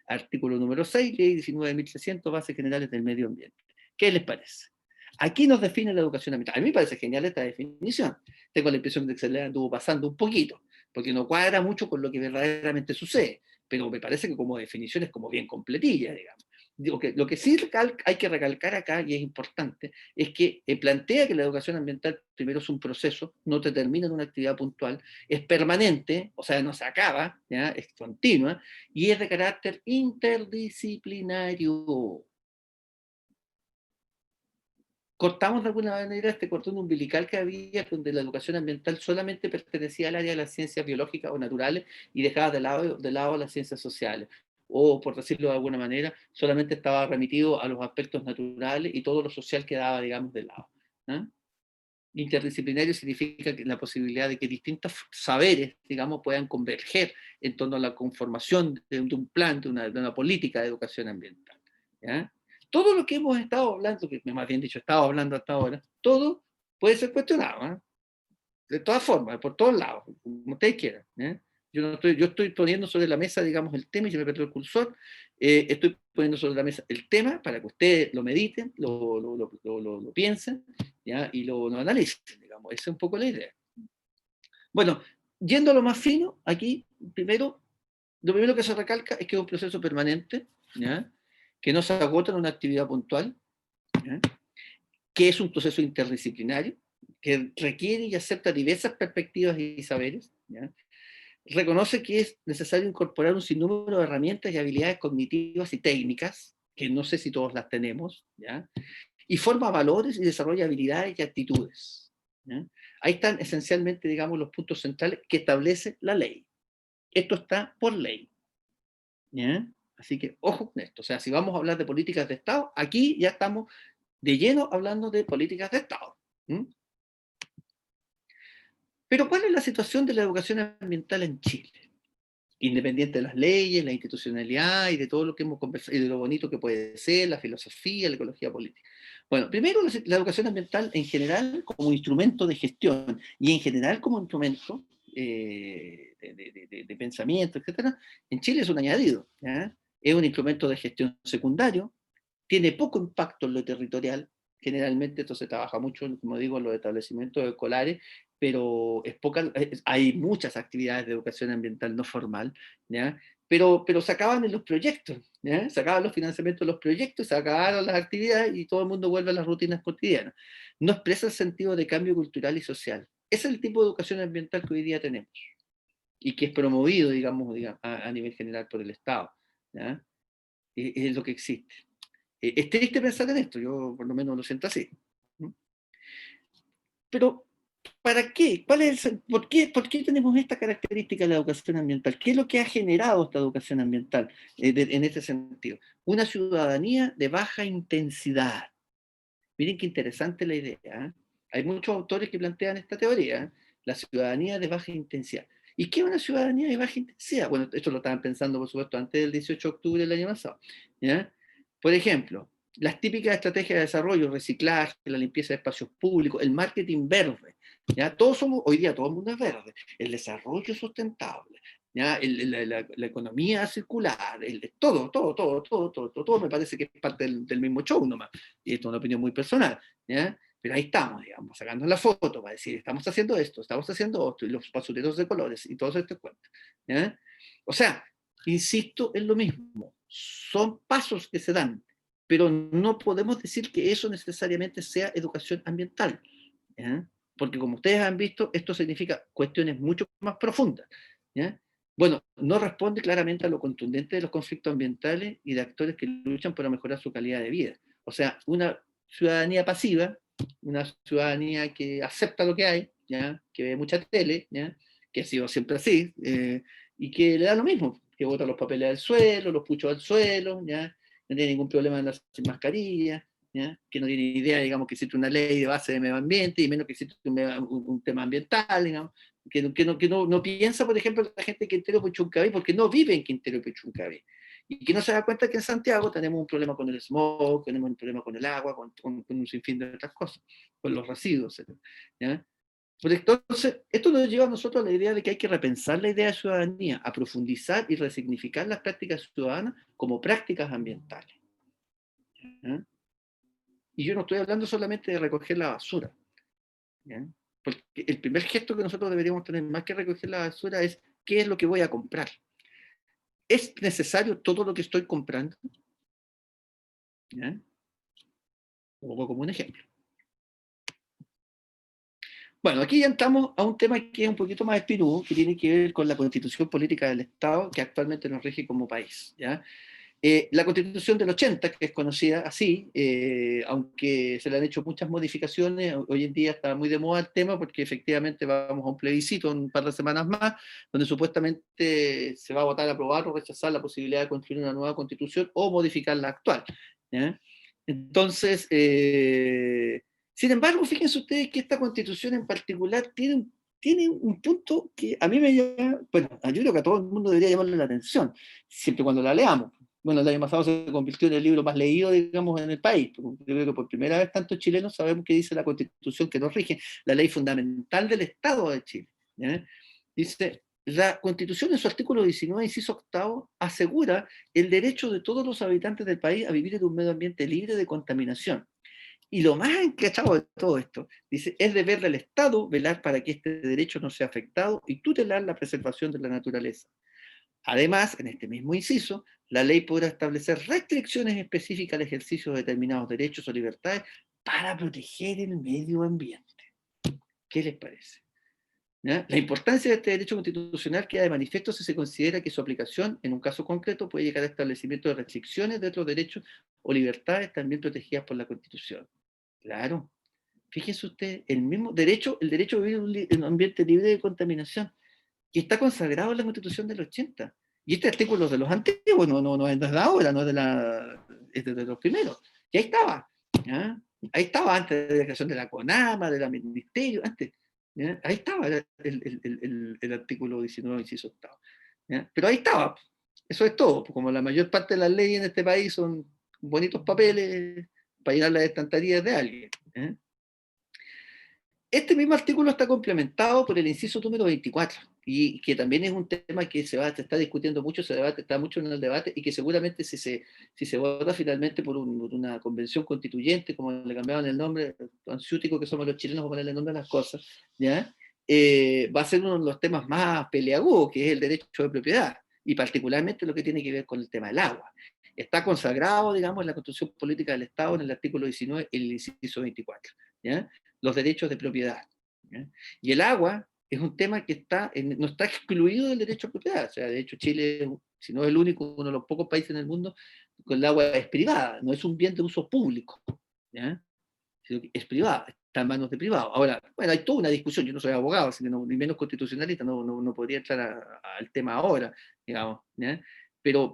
Artículo número 6, ley 19.300, bases generales del medio ambiente. ¿Qué les parece? Aquí nos define la educación ambiental. A mí me parece genial esta definición. Tengo la impresión de que se le anduvo pasando un poquito, porque no cuadra mucho con lo que verdaderamente sucede, pero me parece que como definición es como bien completilla, digamos. Digo que lo que sí hay que recalcar acá, y es importante, es que plantea que la educación ambiental primero es un proceso, no te termina en una actividad puntual, es permanente, o sea, no se acaba, ¿ya? Es continua, y es de carácter interdisciplinario. Cortamos de alguna manera este cordón umbilical que había, donde la educación ambiental solamente pertenecía al área de las ciencias biológicas o naturales y dejaba de lado las ciencias sociales. O, por decirlo de alguna manera, solamente estaba remitido a los aspectos naturales y todo lo social quedaba, digamos, de lado. ¿No? Interdisciplinario significa que la posibilidad de que distintos saberes, digamos, puedan converger en torno a la conformación de un plan, de una política de educación ambiental. ¿Ya? todo lo que hemos estado hablando, que más bien dicho, he estado hablando hasta ahora, todo puede ser cuestionado, ¿eh? De todas formas, por todos lados, como ustedes quieran. ¿Eh? Yo estoy poniendo sobre la mesa, digamos, el tema, y se me perdió el cursor, estoy poniendo sobre la mesa el tema para que ustedes lo mediten, lo piensen, ¿ya? Y lo analicen, digamos. Esa es un poco la idea. Bueno, yendo a lo más fino, aquí, lo primero que se recalca es que es un proceso permanente, ¿ya? Que no se agota en una actividad puntual, ¿ya? Que es un proceso interdisciplinario, que requiere y acepta diversas perspectivas y saberes, ¿ya? Reconoce que es necesario incorporar un sinnúmero de herramientas y habilidades cognitivas y técnicas, que no sé si todos las tenemos, ¿ya? Y forma valores y desarrolla habilidades y actitudes, ¿ya? Ahí están esencialmente, digamos, los puntos centrales que establece la ley. Esto está por ley, ¿ya? Así que ojo con esto. O sea, si vamos a hablar de políticas de Estado, aquí ya estamos de lleno hablando de políticas de Estado. ¿Mm? Pero ¿cuál es la situación de la educación ambiental en Chile? Independiente de las leyes, la institucionalidad y de todo lo que hemos conversado, y de lo bonito que puede ser, la filosofía, la ecología política. Bueno, primero la educación ambiental en general como instrumento de gestión y en general como instrumento de pensamiento, etcétera, en Chile es un añadido. ¿Ya? Es un instrumento de gestión secundario, tiene poco impacto en lo territorial, generalmente esto se trabaja mucho, como digo, en los establecimientos escolares, pero hay muchas actividades de educación ambiental no formal, ¿ya? Pero se acaban en los proyectos, ¿ya? Se acaban los financiamientos de los proyectos, se acabaron las actividades y todo el mundo vuelve a las rutinas cotidianas. No expresa el sentido de cambio cultural y social. Ese es el tipo de educación ambiental que hoy día tenemos y que es promovido, digamos a nivel general por el Estado, ¿ya? Es lo que existe. Es triste pensar en esto, yo por lo menos lo siento así. Pero, ¿para qué? ¿Por qué tenemos esta característica de la educación ambiental? ¿Qué es lo que ha generado esta educación ambiental en este sentido? Una ciudadanía de baja intensidad. Miren qué interesante la idea. ¿Eh? Hay muchos autores que plantean esta teoría, ¿eh? La ciudadanía de baja intensidad. ¿Y qué es una ciudadanía de baja intensidad? Bueno, esto lo estaban pensando, por supuesto, antes del 18 de octubre del año pasado. ¿Ya? Por ejemplo, las típicas estrategias de desarrollo, reciclaje, la limpieza de espacios públicos, el marketing verde. ¿Ya? Hoy día todo el mundo es verde. El desarrollo sustentable, ¿ya? La economía circular, todo me parece que es parte del mismo show nomás. Y esto es una opinión muy personal. ¿Ya? Pero ahí estamos, digamos, sacando la foto para decir, estamos haciendo esto, y los basureros de colores, y todo esto cuenta. ¿Ya? O sea, insisto en lo mismo, son pasos que se dan, pero no podemos decir que eso necesariamente sea educación ambiental. ¿Ya? Porque como ustedes han visto, esto significa cuestiones mucho más profundas. ¿Ya? Bueno, no responde claramente a lo contundente de los conflictos ambientales y de actores que luchan por mejorar su calidad de vida. O sea, una ciudadanía pasiva, una ciudadanía que acepta lo que hay, ¿ya? Que ve mucha tele, ¿ya? Que ha sido siempre así, y que le da lo mismo, que bota los papeles al suelo, los puchos al suelo, ¿ya? No tiene ningún problema en andar sin mascarilla, ¿ya? Que no tiene idea, digamos, que existe una ley de base de medio ambiente, y menos que existe un tema ambiental, digamos, no piensa, por ejemplo, la gente de Quintero Puchuncaví, porque no vive en Quintero Puchuncaví, y que no se da cuenta que en Santiago tenemos un problema con el smog, tenemos un problema con el agua, con un sinfín de otras cosas, con los residuos, etc. ¿Ya? Pues entonces, esto nos lleva a nosotros a la idea de que hay que repensar la idea de ciudadanía, a profundizar y resignificar las prácticas ciudadanas como prácticas ambientales. ¿Ya? Y yo no estoy hablando solamente de recoger la basura, ¿ya? Porque el primer gesto que nosotros deberíamos tener más que recoger la basura es ¿qué es lo que voy a comprar? ¿Es necesario todo lo que estoy comprando? ¿Ya? O como un ejemplo. Bueno, aquí ya entramos a un tema que es un poquito más espinoso, que tiene que ver con la constitución política del Estado que actualmente nos rige como país. ¿Ya? La Constitución del 80, que es conocida así, aunque se le han hecho muchas modificaciones, hoy en día está muy de moda el tema porque efectivamente vamos a un plebiscito en un par de semanas más, donde supuestamente se va a votar a aprobar o rechazar la posibilidad de construir una nueva Constitución o modificar la actual. ¿Ya? Entonces, sin embargo, fíjense ustedes que esta Constitución en particular tiene un punto que a mí me llama, bueno, yo creo que a todo el mundo debería llamarle la atención, siempre cuando la leamos. bueno, el año pasado se convirtió en el libro más leído, digamos, en el país. Yo creo que por primera vez tantos chilenos sabemos qué dice la Constitución que nos rige, la ley fundamental del Estado de Chile. ¿Ya? Dice, la Constitución en su artículo 19, inciso octavo, asegura el derecho de todos los habitantes del país a vivir en un medio ambiente libre de contaminación. Y lo más encachado de todo esto, dice, es deber del Estado velar para que este derecho no sea afectado y tutelar la preservación de la naturaleza. Además, en este mismo inciso, la ley podrá establecer restricciones específicas al ejercicio de determinados derechos o libertades para proteger el medio ambiente. ¿Qué les parece? ¿Ya? La importancia de este derecho constitucional queda de manifiesto si se considera que su aplicación, en un caso concreto, puede llegar al establecimiento de restricciones de otros derechos o libertades también protegidas por la Constitución. Claro. Fíjense usted, el mismo derecho, el derecho a vivir en un ambiente libre de contaminación, que está consagrado en la Constitución del 80. Y este artículo es de los antiguos, no es de ahora, no es de los primeros. Y ahí estaba. ¿Ya? Ahí estaba antes de la creación de la CONAMA, del Ministerio, antes. ¿Ya? Ahí estaba el artículo 19, inciso octavo. ¿Ya? Pero ahí estaba. Eso es todo. Como la mayor parte de las leyes en este país son bonitos papeles para llenar las estanterías de alguien. ¿Ya? Este mismo artículo está complementado por el inciso número 24, y que también es un tema que se está discutiendo mucho, se debate, está mucho en el debate, y que seguramente si se vota finalmente por una convención constituyente, como le cambiaban el nombre, tan ciútico que somos los chilenos para ponerle el nombre a las cosas, ¿ya? Va a ser uno de los temas más peleagudos, que es el derecho de propiedad, y particularmente lo que tiene que ver con el tema del agua. Está consagrado, digamos, en la Constitución Política del Estado, en el artículo 19, el inciso 24, ¿ya? Los derechos de propiedad. ¿Ya? Y el agua es un tema que no está excluido del derecho a propiedad. O sea, de hecho, Chile, si no es el único, uno de los pocos países en el mundo, con el agua es privada, no es un bien de uso público. ¿Ya? Es privada, está en manos de privados. Ahora, bueno, hay toda una discusión, yo no soy abogado, así que ni menos constitucionalista, no podría entrar al tema ahora, digamos. ¿Ya? Pero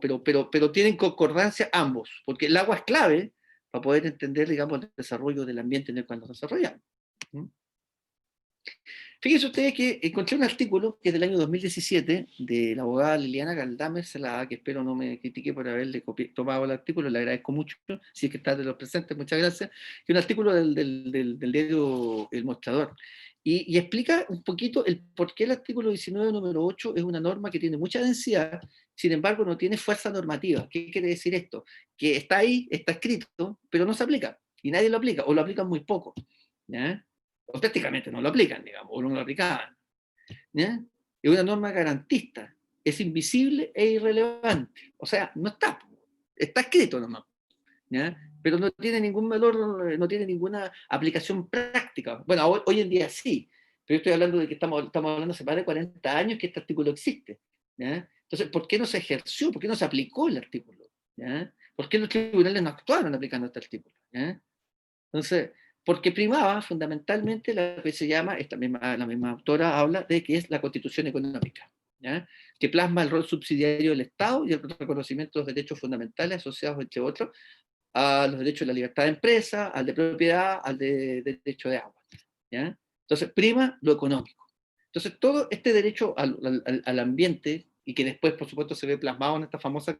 tienen concordancia ambos, porque el agua es clave para poder entender, digamos, el desarrollo del ambiente en el cual nos desarrollamos. Fíjense ustedes que encontré un artículo que es del año 2017 de la abogada Liliana Galdames, que espero no me critique por haberle tomado el artículo, le agradezco mucho, si es que está de los presentes, muchas gracias, que es un artículo del diario El Mostrador, y explica un poquito el por qué el artículo 19, número 8, es una norma que tiene mucha densidad, sin embargo no tiene fuerza normativa. ¿Qué quiere decir esto? Que está ahí, está escrito, pero no se aplica, y nadie lo aplica, o lo aplican muy poco. ¿Ya? O prácticamente no lo aplican, digamos, o no lo aplicaban. ¿Ya? Es una norma garantista, es invisible e irrelevante. O sea, no está escrito nomás, ¿ya? Pero no tiene ningún valor, no tiene ninguna aplicación práctica. Bueno, hoy en día sí, pero estoy hablando de que estamos hablando hace más de 40 años que este artículo existe. ¿Ya? Entonces, ¿por qué no se ejerció? ¿Por qué no se aplicó el artículo? ¿Ya? ¿Por qué los tribunales no actuaron aplicando este artículo? ¿Ya? Entonces, porque primaba fundamentalmente lo que se llama, la misma autora habla de que es la constitución económica, ¿ya? Que plasma el rol subsidiario del Estado y el reconocimiento de los derechos fundamentales asociados, entre otros, a los derechos de la libertad de empresa, al de propiedad, al de derecho de agua. ¿Ya? Entonces, prima lo económico. Entonces, todo este derecho al ambiente, y que después, por supuesto, se ve plasmado en esta famosa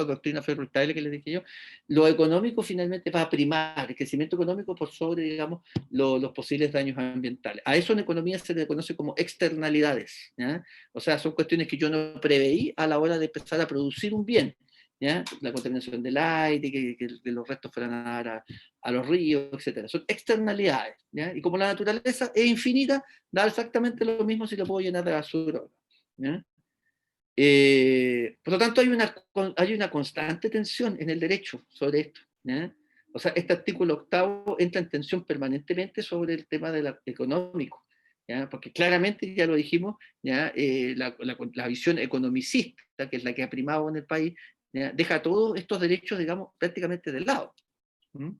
doctrina Ferro-Style que les dije yo, lo económico finalmente va a primar, el crecimiento económico por sobre, digamos, los posibles daños ambientales. A eso en economía se le conoce como externalidades. ¿Ya? O sea, son cuestiones que yo no preveí a la hora de empezar a producir un bien. ¿Ya? La contaminación del aire, que los restos fueran a dar a los ríos, etcétera. Son externalidades. ¿Ya? Y como la naturaleza es infinita, da exactamente lo mismo si lo puedo llenar de basura. ¿Ya? Por lo tanto, hay una constante tensión en el derecho sobre esto. ¿Ya? O sea, este artículo octavo entra en tensión permanentemente sobre el tema económico. ¿Ya? Porque claramente, ya lo dijimos, ¿ya? La visión economicista, que es la que ha primado en el país, ¿ya? Deja todos estos derechos, digamos, prácticamente de lado. ¿Mm?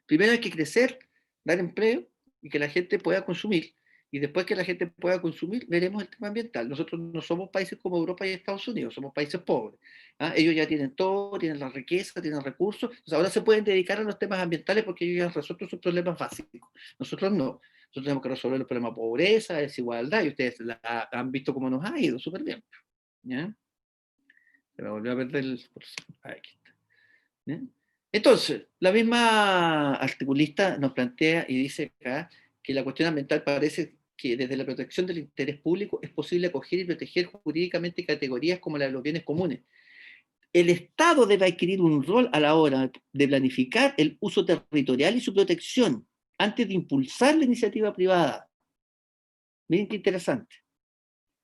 Primero hay que crecer, dar empleo y que la gente pueda consumir. Y después que la gente pueda consumir, veremos el tema ambiental. Nosotros no somos países como Europa y Estados Unidos, somos países pobres. ¿Ah? Ellos ya tienen todo, tienen la riqueza, tienen recursos. Entonces ahora se pueden dedicar a los temas ambientales porque ellos ya han resuelto sus problemas básicos. Nosotros no. Nosotros tenemos que resolver los problemas de pobreza, desigualdad, y ustedes han visto cómo nos ha ido súper bien. ¿Ya? Se me volvió a perder el... Aquí está. ¿Bien? Entonces, la misma articulista nos plantea y dice acá que la cuestión ambiental parece que desde la protección del interés público es posible acoger y proteger jurídicamente categorías como la de los bienes comunes. El Estado debe adquirir un rol a la hora de planificar el uso territorial y su protección antes de impulsar la iniciativa privada. Miren qué interesante.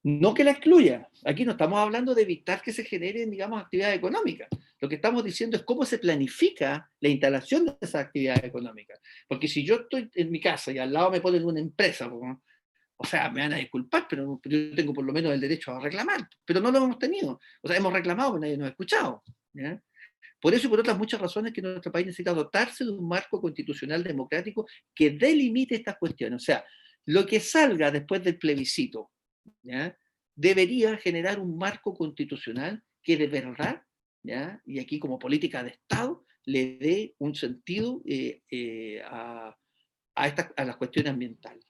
No que la excluya. Aquí no estamos hablando de evitar que se generen, digamos, actividades económicas. Lo que estamos diciendo es cómo se planifica la instalación de esas actividades económicas. Porque si yo estoy en mi casa y al lado me ponen una empresa, ¿no? O sea, me van a disculpar, pero yo tengo por lo menos el derecho a reclamar. Pero no lo hemos tenido. O sea, hemos reclamado, pero nadie nos ha escuchado. ¿Ya? Por eso y por otras muchas razones que nuestro país necesita dotarse de un marco constitucional democrático que delimite estas cuestiones. O sea, lo que salga después del plebiscito, ¿ya? Debería generar un marco constitucional que de verdad, ¿ya? Y aquí como política de Estado, le dé un sentido a las cuestiones ambientales.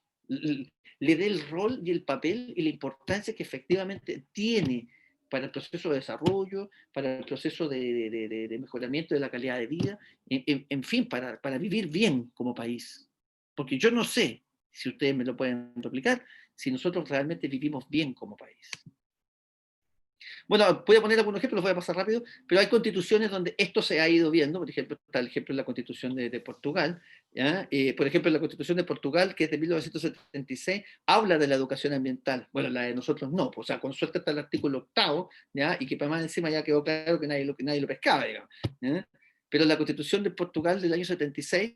Le dé el rol y el papel y la importancia que efectivamente tiene para el proceso de desarrollo, para el proceso de mejoramiento de la calidad de vida, en fin, para vivir bien como país. Porque yo no sé, si ustedes me lo pueden replicar, si nosotros realmente vivimos bien como país. Bueno, voy a poner algunos ejemplos, los voy a pasar rápido, pero hay constituciones donde esto se ha ido viendo. Por ejemplo, está el ejemplo de la constitución de Portugal, ¿ya? Por ejemplo, la constitución de Portugal, que es de 1976, habla de la educación ambiental. Bueno, la de nosotros no, pues, o sea, con suerte está el artículo 8, ¿ya? Y que para más encima ya quedó claro que nadie lo pescaba, digamos, ¿ya? Pero la constitución de Portugal del año 76,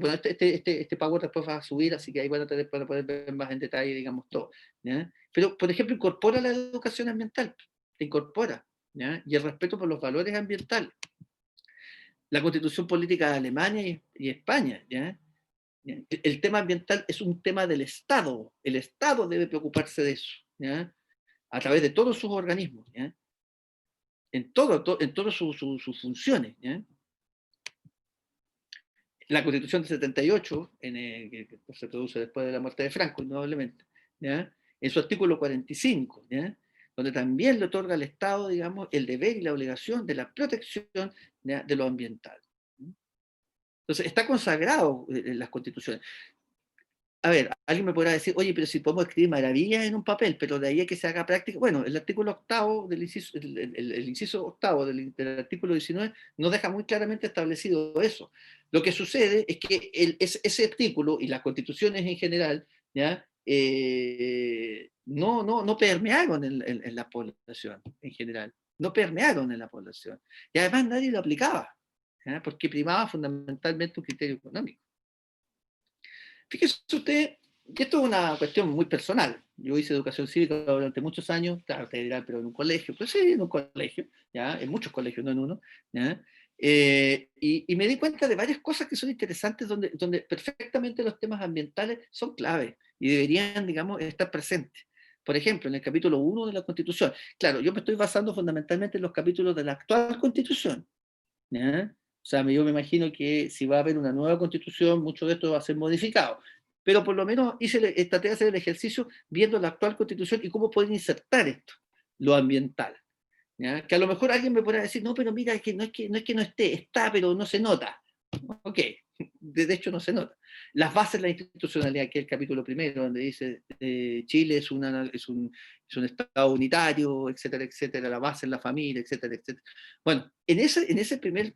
bueno, este power después va a subir, así que ahí van a poder ver más en detalle, digamos, todo, ¿ya? Pero, por ejemplo, incorpora la educación ambiental, se incorpora, ¿ya? Y el respeto por los valores ambientales. La constitución política de Alemania y España, ¿ya? El tema ambiental es un tema del Estado. El Estado debe preocuparse de eso, ¿ya? A través de todos sus organismos, ¿ya? En todas sus funciones, ¿ya? La Constitución de 78, que se produce después de la muerte de Franco, indudablemente, ¿ya? En su artículo 45, ¿ya? Donde también le otorga al Estado, digamos, el deber y la obligación de la protección, ¿ya? De lo ambiental. Entonces, está consagrado en las constituciones. A ver, alguien me podrá decir, oye, pero si podemos escribir maravillas en un papel, pero de ahí a que se haga práctica. Bueno, el artículo octavo del inciso, el inciso octavo del artículo 19 nos deja muy claramente establecido eso. Lo que sucede es que ese artículo y las constituciones en general, ¿ya? No permearon en la población en general, no permearon en la población. Y además nadie lo aplicaba, ¿ya? Porque primaba fundamentalmente un criterio económico. Fíjese usted, que esto es una cuestión muy personal. Yo hice educación cívica durante muchos años, claro, te dirán, pero en un colegio, pues sí, en un colegio, ¿ya? En muchos colegios, no en uno, ¿ya? Y me di cuenta de varias cosas que son interesantes, donde perfectamente los temas ambientales son claves y deberían, digamos, estar presentes. Por ejemplo, en el capítulo 1 de la Constitución. Claro, yo me estoy basando fundamentalmente en los capítulos de la actual Constitución, ¿ya? O sea, yo me imagino que si va a haber una nueva constitución, mucho de esto va a ser modificado. Pero por lo menos traté de hacer el ejercicio viendo la actual constitución y cómo pueden insertar esto, lo ambiental. ¿Ya? Que a lo mejor alguien me podrá decir, no, pero mira, es que no es que no esté, está, pero no se nota. Ok, de hecho no se nota. Las bases de la institucionalidad, que es el capítulo primero, donde dice Chile es un Estado unitario, etcétera, etcétera, la base en la familia, etcétera, etcétera. Bueno, en ese primer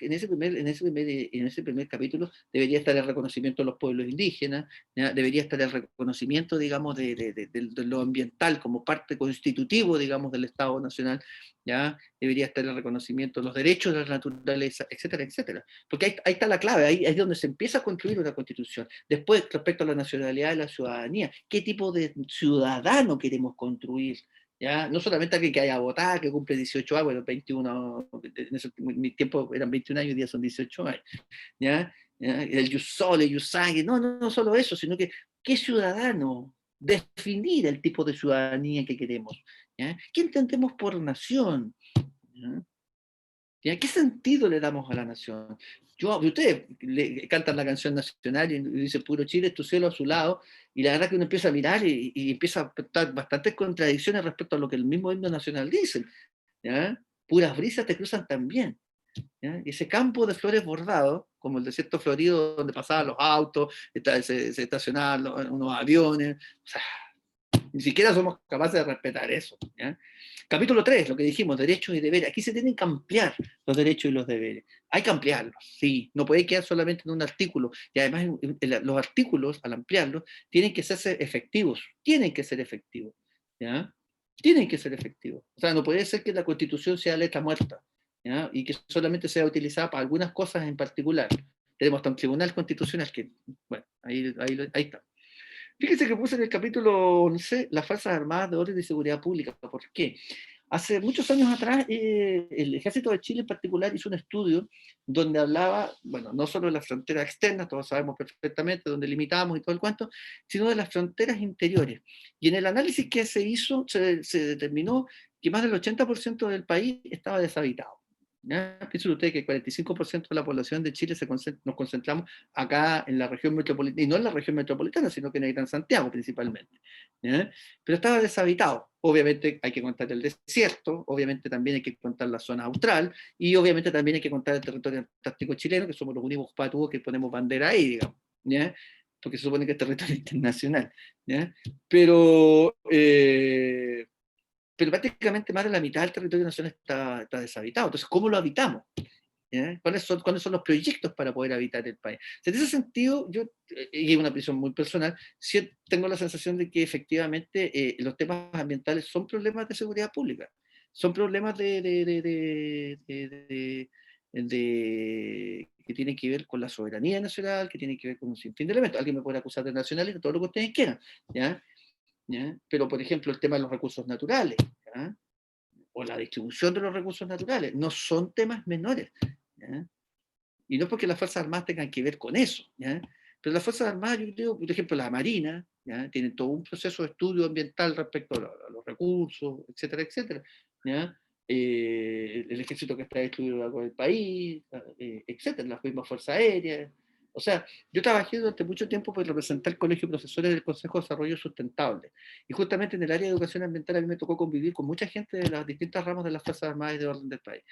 capítulo debería estar el reconocimiento de los pueblos indígenas, ¿ya? Debería estar el reconocimiento, digamos, de lo ambiental como parte constitutivo, digamos, del Estado Nacional, ¿ya? Debería estar el reconocimiento de los derechos de la naturaleza, etcétera, etcétera. Porque ahí está la clave, ahí es donde se empieza a construir una constitución. Después, respecto a la nacionalidad y la ciudadanía, ¿qué tipo de ciudadano queremos construir? ¿Ya? No solamente alguien que haya votado, que cumple 18 años, bueno, 21, en mi tiempo eran 21 años, hoy día son 18 años, ¿ya? ¿Ya? El jus sole, jus sangue, no solo eso, sino que, ¿qué ciudadano? Definir el tipo de ciudadanía que queremos, ¿ya? ¿Qué entendemos por nación? ¿Ya? ¿Ya? ¿Qué sentido le damos a la nación? Ustedes cantan la canción nacional y dice puro Chile, es tu cielo a su lado, y la verdad que uno empieza a mirar y empieza a estar bastantes contradicciones respecto a lo que el mismo himno nacional dice, ¿ya? puras brisas te cruzan también. ¿Ya? Y ese campo de flores bordado, como el desierto florido donde pasaban los autos, se estacionaban unos aviones, o sea, ni siquiera somos capaces de respetar eso. ¿Ya? Capítulo 3, lo que dijimos, derechos y deberes. Aquí se tienen que ampliar los derechos y los deberes. Hay que ampliarlos, sí. No puede quedar solamente en un artículo. Y además los artículos, al ampliarlos, tienen que ser efectivos. Tienen que ser efectivos. ¿Ya? Tienen que ser efectivos. O sea, no puede ser que la Constitución sea letra muerta. ¿Ya? Y que solamente sea utilizada para algunas cosas en particular. Tenemos hasta un tribunal constitucional que, bueno, ahí está. Fíjese que puse en el capítulo 11 las Fuerzas Armadas de Orden y Seguridad Pública. ¿Por qué? Hace muchos años atrás, el Ejército de Chile en particular hizo un estudio donde hablaba, bueno, no solo de las fronteras externas, todos sabemos perfectamente dónde limitamos y todo el cuento, sino de las fronteras interiores. Y en el análisis que se hizo, se determinó que más del 80% del país estaba deshabitado. ¿Ya? Piensen ustedes que el 45% de la población de Chile nos concentramos acá en la región metropolitana, y no en la región metropolitana, sino que en el Gran Santiago principalmente. ¿Ya? Pero estaba deshabitado. Obviamente hay que contar el desierto, obviamente también hay que contar la zona austral, y obviamente también hay que contar el territorio antártico chileno, que somos los únicos patudos que ponemos bandera ahí, digamos. ¿Ya? Porque se supone que es territorio internacional. ¿Ya? Pero prácticamente más de la mitad del territorio nacional está deshabitado. Entonces, ¿cómo lo habitamos? ¿Cuáles son los proyectos para poder habitar el país? En ese sentido, yo, y es una visión muy personal, sí tengo la sensación de que efectivamente los temas ambientales son problemas de seguridad pública, son problemas que tienen que ver con la soberanía nacional, que tienen que ver con un sinfín de elementos. Alguien me puede acusar de nacionalista, todo lo que ustedes quieran, ¿ya? ¿Ya? Pero, por ejemplo, el tema de los recursos naturales, ¿ya? O la distribución de los recursos naturales, no son temas menores. ¿Ya? Y no es porque las Fuerzas Armadas tengan que ver con eso. ¿Ya? Pero las Fuerzas Armadas, yo creo, por ejemplo, la Marina, ¿ya? Tienen todo un proceso de estudio ambiental respecto a los recursos, etcétera, etcétera. ¿Ya? El ejército que está destruido a lo largo del país, etcétera, las mismas Fuerzas Aéreas. O sea, yo trabajé durante mucho tiempo por representar el Colegio de Profesores del Consejo de Desarrollo Sustentable. Y justamente en el área de educación ambiental a mí me tocó convivir con mucha gente de las distintas ramas de las Fuerzas Armadas y de orden del país.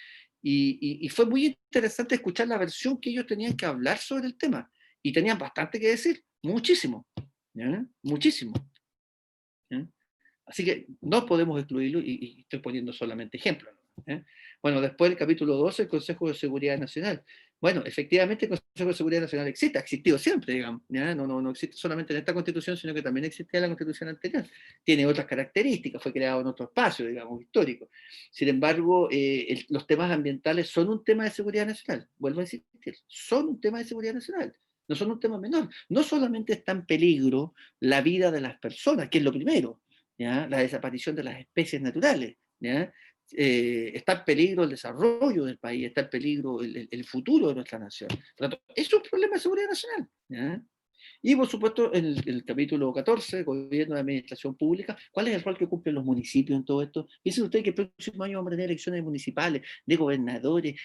Y fue muy interesante escuchar la versión que ellos tenían que hablar sobre el tema. Y tenían bastante que decir, muchísimo. ¿Ya? Muchísimo. ¿Ya? Así que no podemos excluirlo y estoy poniendo solamente ejemplos. ¿Eh? Bueno, después del capítulo 12, el Consejo de Seguridad Nacional. Bueno, efectivamente el Consejo de Seguridad Nacional existe, ha existido siempre, digamos. ¿Ya? No existe solamente en esta constitución, sino que también existía en la constitución anterior. Tiene otras características, fue creado en otro espacio, digamos, histórico. Sin embargo, los temas ambientales son un tema de seguridad nacional. Vuelvo a insistir, son un tema de seguridad nacional. No son un tema menor. No solamente está en peligro la vida de las personas, que es lo primero, ¿ya? La desaparición de las especies naturales, ¿ya? Está en peligro el desarrollo del país, está en peligro el futuro de nuestra nación. Por lo tanto, es un problema de seguridad nacional. ¿Ya? Y por supuesto, en el capítulo 14, Gobierno de Administración Pública, ¿cuál es el rol que cumplen los municipios en todo esto? Piensen ustedes que el próximo año vamos a tener elecciones municipales, de gobernadores,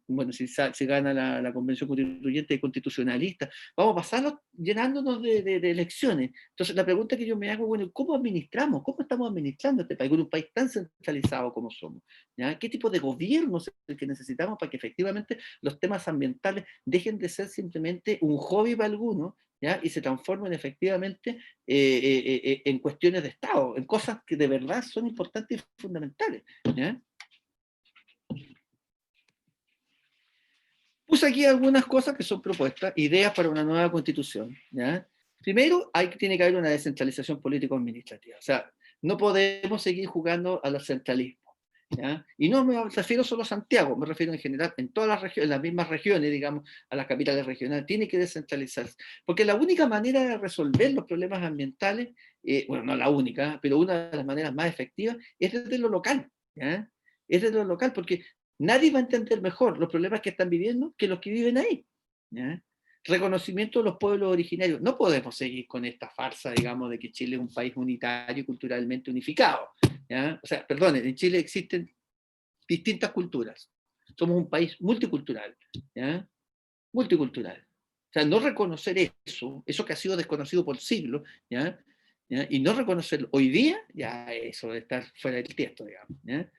bueno, si gana la Convención Constituyente de constitucionalistas, vamos a pasarnos llenándonos de elecciones. Entonces, la pregunta que yo me hago, bueno, ¿cómo administramos? ¿Cómo estamos administrando este país? Con un país tan centralizado como somos. ¿Ya? ¿Qué tipo de gobierno es el que necesitamos para que efectivamente los temas ambientales dejen de ser simplemente un hobby para algunos, ¿ya? Y se transformen efectivamente en cuestiones de Estado, en cosas que de verdad son importantes y fundamentales? ¿Ya? Puse aquí algunas cosas que son propuestas, ideas para una nueva constitución. ¿Ya? Primero, tiene que haber una descentralización político-administrativa. O sea, no podemos seguir jugando a los centralismos. ¿Ya? Y no me refiero solo a Santiago, me refiero en general en todas las regiones, en las mismas regiones, digamos, a las capitales regionales, tiene que descentralizarse. Porque la única manera de resolver los problemas ambientales, bueno, no la única, pero una de las maneras más efectivas, es desde lo local. ¿Ya? Es desde lo local, porque nadie va a entender mejor los problemas que están viviendo que los que viven ahí. ¿Ya? Reconocimiento de los pueblos originarios. No podemos seguir con esta farsa, digamos, de que Chile es un país unitario y culturalmente unificado. ¿Ya? O sea, perdonen, en Chile existen distintas culturas. Somos un país multicultural. ¿Ya? Multicultural. O sea, no reconocer eso que ha sido desconocido por siglos, ¿ya? ¿Ya? Y no reconocerlo hoy día, ya eso de estar fuera del tiesto, digamos. ¿Ya?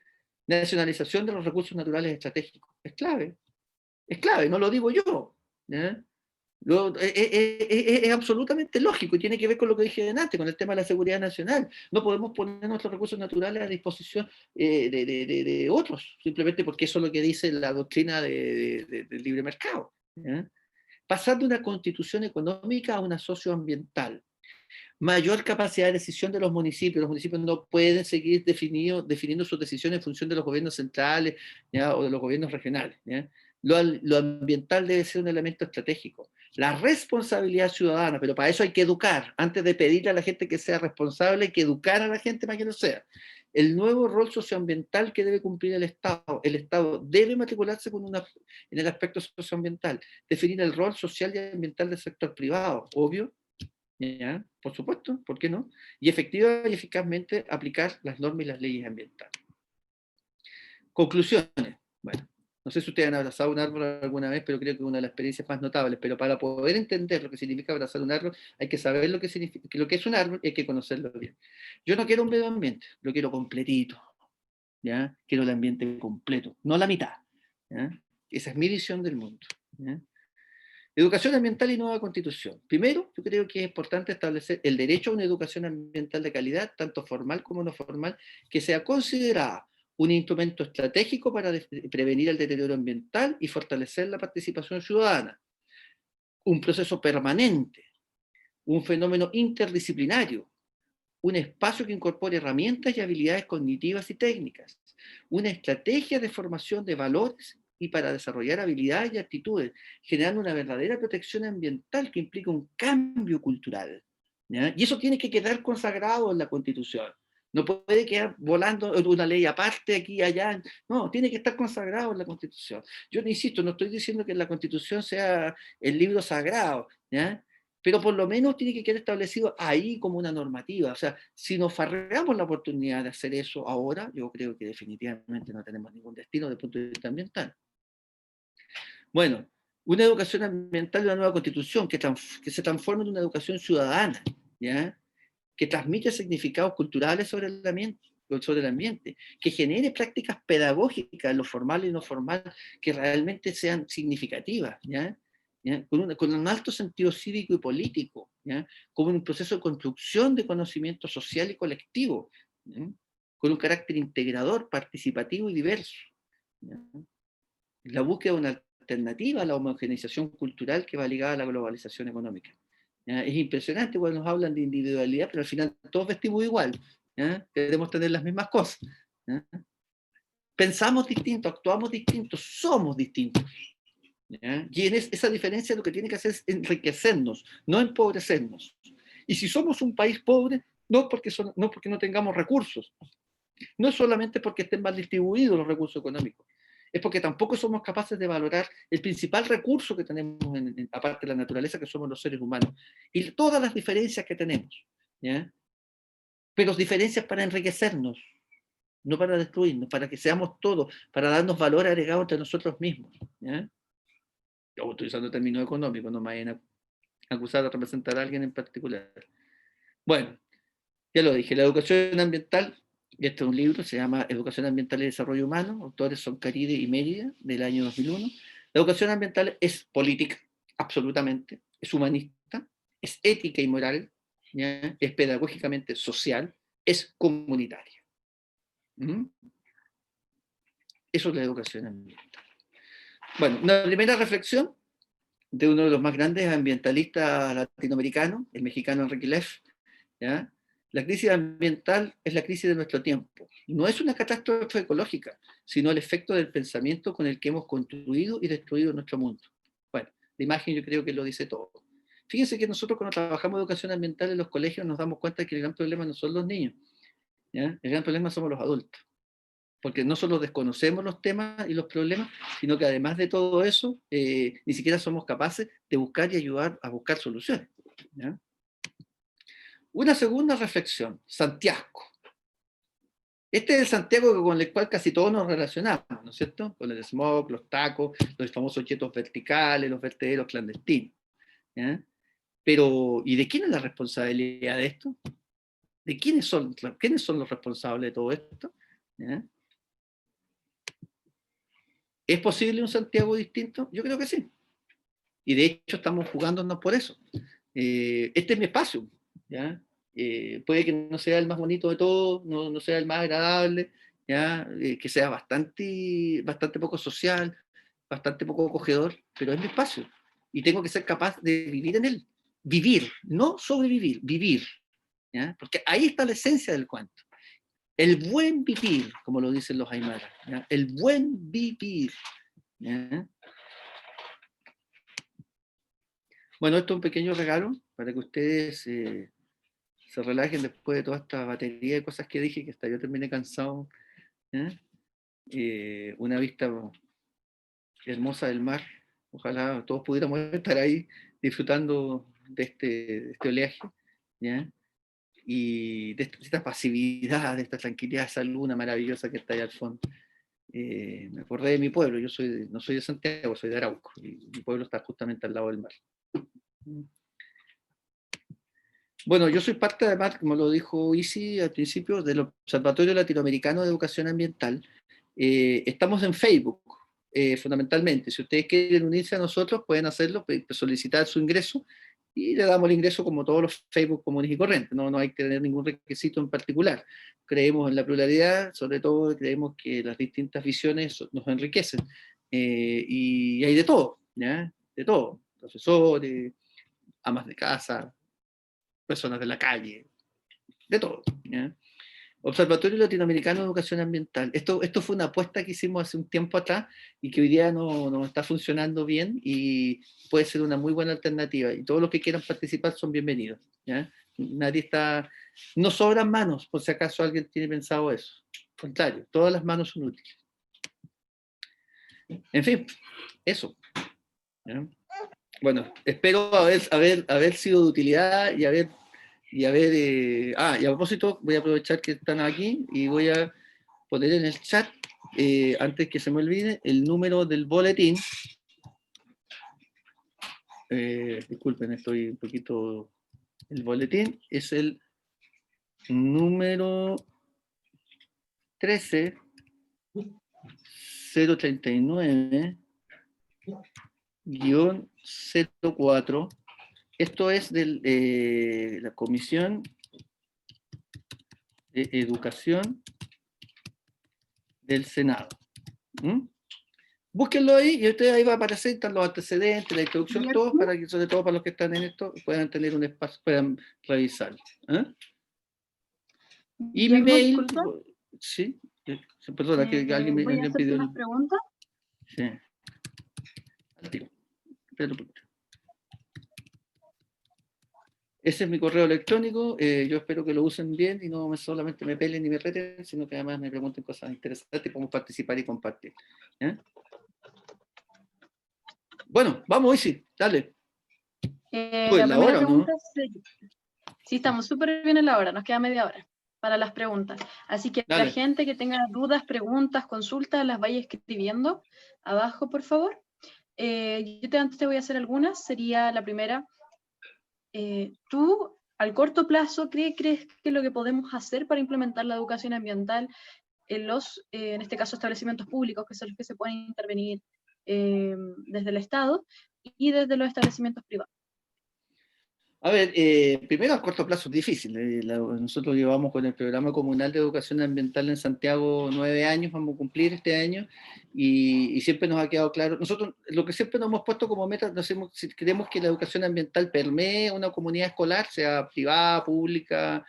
Nacionalización de los recursos naturales estratégicos. Es clave, no lo digo yo. ¿Ya? Es absolutamente lógico y tiene que ver con lo que dije antes, con el tema de la seguridad nacional. No podemos poner nuestros recursos naturales a disposición de otros, simplemente porque eso es lo que dice la doctrina del libre mercado. ¿Ya? Pasar de una constitución económica a una socioambiental. Mayor capacidad de decisión de los municipios. Los municipios no pueden seguir definiendo sus decisiones en función de los gobiernos centrales, ¿ya? O de los gobiernos regionales. ¿Ya? Lo ambiental debe ser un elemento estratégico. La responsabilidad ciudadana, pero para eso hay que educar. Antes de pedirle a la gente que sea responsable, hay que educar a la gente para que lo sea. El nuevo rol socioambiental que debe cumplir el Estado. El Estado debe matricularse en el aspecto socioambiental. Definir el rol social y ambiental del sector privado, obvio. ¿Ya? Por supuesto, ¿por qué no? Y efectiva y eficazmente aplicar las normas y las leyes ambientales. Conclusiones. Bueno, no sé si ustedes han abrazado un árbol alguna vez, pero creo que es una de las experiencias más notables. Pero para poder entender lo que significa abrazar un árbol, hay que saber lo que es un árbol y hay que conocerlo bien. Yo no quiero un medio ambiente, lo quiero completito. ¿Ya? Quiero el ambiente completo, no la mitad. ¿Ya? Esa es mi visión del mundo. ¿Ya? Educación ambiental y nueva constitución. Primero, yo creo que es importante establecer el derecho a una educación ambiental de calidad, tanto formal como no formal, que sea considerada un instrumento estratégico para prevenir el deterioro ambiental y fortalecer la participación ciudadana. Un proceso permanente, un fenómeno interdisciplinario, un espacio que incorpore herramientas y habilidades cognitivas y técnicas, una estrategia de formación de valores y para desarrollar habilidades y actitudes, generando una verdadera protección ambiental que implica un cambio cultural. ¿Ya? Y eso tiene que quedar consagrado en la Constitución. No puede quedar volando una ley aparte aquí y allá. No, tiene que estar consagrado en la Constitución. Yo insisto, no estoy diciendo que la Constitución sea el libro sagrado, ¿ya? Pero por lo menos tiene que quedar establecido ahí como una normativa. O sea, si nos farreamos la oportunidad de hacer eso ahora, yo creo que definitivamente no tenemos ningún destino desde el punto de vista ambiental. Bueno, una educación ambiental de una nueva constitución que se transforme en una educación ciudadana, ¿ya? Que transmite significados culturales sobre el ambiente, que genere prácticas pedagógicas en lo formal y no formal que realmente sean significativas, ¿ya? ¿Ya? Con un alto sentido cívico y político, ¿ya? Como un proceso de construcción de conocimiento social y colectivo, ¿ya? Con un carácter integrador, participativo y diverso. ¿Ya? La búsqueda de una alternativa a la homogeneización cultural que va ligada a la globalización económica. ¿Ya? Es impresionante cuando nos hablan de individualidad, pero al final todos vestimos igual. ¿Ya? Queremos tener las mismas cosas. ¿Ya? Pensamos distinto, actuamos distintos, somos distintos. ¿Ya? Y en esa diferencia lo que tiene que hacer es enriquecernos, no empobrecernos. Y si somos un país pobre, no porque no tengamos recursos, no es solamente porque estén mal distribuidos los recursos económicos, es porque tampoco somos capaces de valorar el principal recurso que tenemos, aparte de la naturaleza, que somos los seres humanos, y todas las diferencias que tenemos. ¿Ya? Pero diferencias para enriquecernos, no para destruirnos, para que seamos todos, para darnos valor agregado entre nosotros mismos. ¿Ya? Yo estoy usando términos económicos, no me vayan a acusar de representar a alguien en particular. Bueno, ya lo dije, la educación ambiental, y este es un libro, se llama Educación Ambiental y Desarrollo Humano, autores son Caride y Mérida, del año 2001. La educación ambiental es política, absolutamente, es humanista, es ética y moral, ¿ya? Es pedagógicamente social, es comunitaria. ¿Mm? Eso es la educación ambiental. Bueno, una primera reflexión de uno de los más grandes ambientalistas latinoamericanos, el mexicano Enrique Leff, ¿ya? La crisis ambiental es la crisis de nuestro tiempo. No es una catástrofe ecológica, sino el efecto del pensamiento con el que hemos construido y destruido nuestro mundo. Bueno, la imagen yo creo que lo dice todo. Fíjense que nosotros cuando trabajamos educación ambiental en los colegios nos damos cuenta de que el gran problema no son los niños, ¿ya? El gran problema somos los adultos. Porque no solo desconocemos los temas y los problemas, sino que además de todo eso, ni siquiera somos capaces de buscar y ayudar a buscar soluciones. ¿Ya? Una segunda reflexión, Santiago. Este es el Santiago con el cual casi todos nos relacionamos, ¿no es cierto? Con el smog, los tacos, los famosos chetos verticales, los vertederos clandestinos. ¿Ya? Pero, ¿y de quién es la responsabilidad de esto? ¿De quiénes son los responsables de todo esto? ¿Ya? ¿Es posible un Santiago distinto? Yo creo que sí. Y de hecho estamos jugándonos por eso. Este es mi espacio, ¿ya? Puede que no sea el más bonito de todos, no sea el más agradable, ¿ya? Que sea bastante poco social, bastante poco acogedor, pero es mi espacio. Y tengo que ser capaz de vivir en él. Vivir, no sobrevivir, vivir. ¿Ya? Porque ahí está la esencia del cuento. El buen vivir, como lo dicen los aymaras. ¿Ya? El buen vivir. ¿Ya? Bueno, esto es un pequeño regalo para que ustedes se relajen después de toda esta batería de cosas que dije, que hasta yo terminé cansado. ¿Ya? Una vista hermosa del mar. Ojalá todos pudiéramos estar ahí disfrutando de este oleaje. ¿Ya? Y de esta pasividad, de esta tranquilidad, esa luna maravillosa que está ahí al fondo. Me acordé de mi pueblo, no soy de Santiago, soy de Arauco, y mi pueblo está justamente al lado del mar. Bueno, yo soy parte, además, como lo dijo Isi al principio, del Observatorio Latinoamericano de Educación Ambiental. Estamos en Facebook, fundamentalmente. Si ustedes quieren unirse a nosotros, pueden hacerlo, solicitar su ingreso, y le damos el ingreso como todos los Facebook comunes y corrientes. No hay que tener ningún requisito en particular. Creemos en la pluralidad, sobre todo creemos que las distintas visiones nos enriquecen. Y hay de todo, ¿ya? De todo. Profesores, amas de casa, personas de la calle, de todo. ¿Ya? Observatorio Latinoamericano de Educación Ambiental. Esto fue una apuesta que hicimos hace un tiempo atrás y que hoy día no está funcionando bien y puede ser una muy buena alternativa. Y todos los que quieran participar son bienvenidos. ¿Ya? Nadie está... No sobran manos, por si acaso alguien tiene pensado eso. Al contrario, todas las manos son útiles. En fin, eso. ¿Ya? Bueno, espero haber sido de utilidad y y a propósito, voy a aprovechar que están aquí y voy a poner en el chat, antes que se me olvide, el número del boletín. Disculpen, estoy un poquito... El boletín es el número 13-039-04. Esto es de la Comisión de Educación del Senado. Búsquenlo ahí y ustedes ahí va a aparecer, están los antecedentes, la introducción, todos, para que, sobre todo para los que están en esto, puedan tener un espacio, puedan revisarlo. Y mi mail, sí, perdona, que alguien voy a me hacerte pidió. unas preguntas. Sí. Al tiro. Ese es mi correo electrónico. Yo espero que lo usen bien y no solamente me pelen y me reten, sino que además me pregunten cosas interesantes y podemos participar y compartir. Bueno, vamos, Isi, dale. La ¿La primera hora o pregunta no? es... Sí, estamos súper bien en la hora, nos queda media hora para las preguntas. Así que Dale. la gente que tenga dudas, preguntas, consultas, las vaya escribiendo abajo, por favor. Antes te voy a hacer algunas. Sería la primera. ¿Tú, al corto plazo, crees que lo que podemos hacer para implementar la educación ambiental en este caso, establecimientos públicos, que son los que se pueden intervenir desde el Estado y desde los establecimientos privados? A ver, primero a corto plazo es difícil. Nosotros llevamos con el programa comunal de educación ambiental en Santiago 9 años, vamos a cumplir este año, y siempre nos ha quedado claro. Nosotros lo que siempre nos hemos puesto como meta, si queremos que la educación ambiental permee una comunidad escolar, sea privada, pública,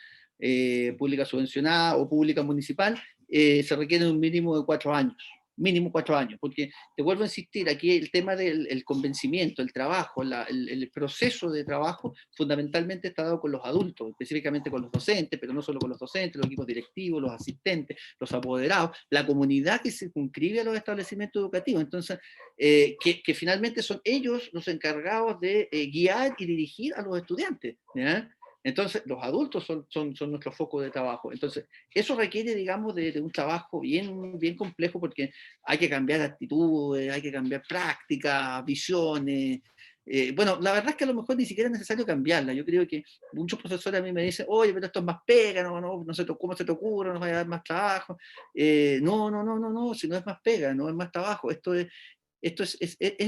pública subvencionada o pública municipal, se requiere un mínimo de 4 años. Mínimo 4 años, porque te vuelvo a insistir, aquí el tema del convencimiento, el trabajo, el proceso de trabajo fundamentalmente está dado con los adultos, específicamente con los docentes, pero no solo con los docentes, los equipos directivos, los asistentes, los apoderados, la comunidad que se circunscribe a los establecimientos educativos. Entonces, que finalmente son ellos los encargados de guiar y dirigir a los estudiantes, ¿ya? Entonces, los adultos son nuestro foco de trabajo. Entonces, eso requiere, digamos, de un trabajo bien complejo, porque hay que cambiar actitudes, hay que cambiar prácticas, visiones, Bueno, la verdad es que a lo mejor ni siquiera es necesario cambiarla. Yo creo que muchos profesores a mí me dicen, oye, pero esto es más pega, no sé cómo se te ocurre, nos va a dar más trabajo. No, si no es más pega, no es más trabajo. Esto es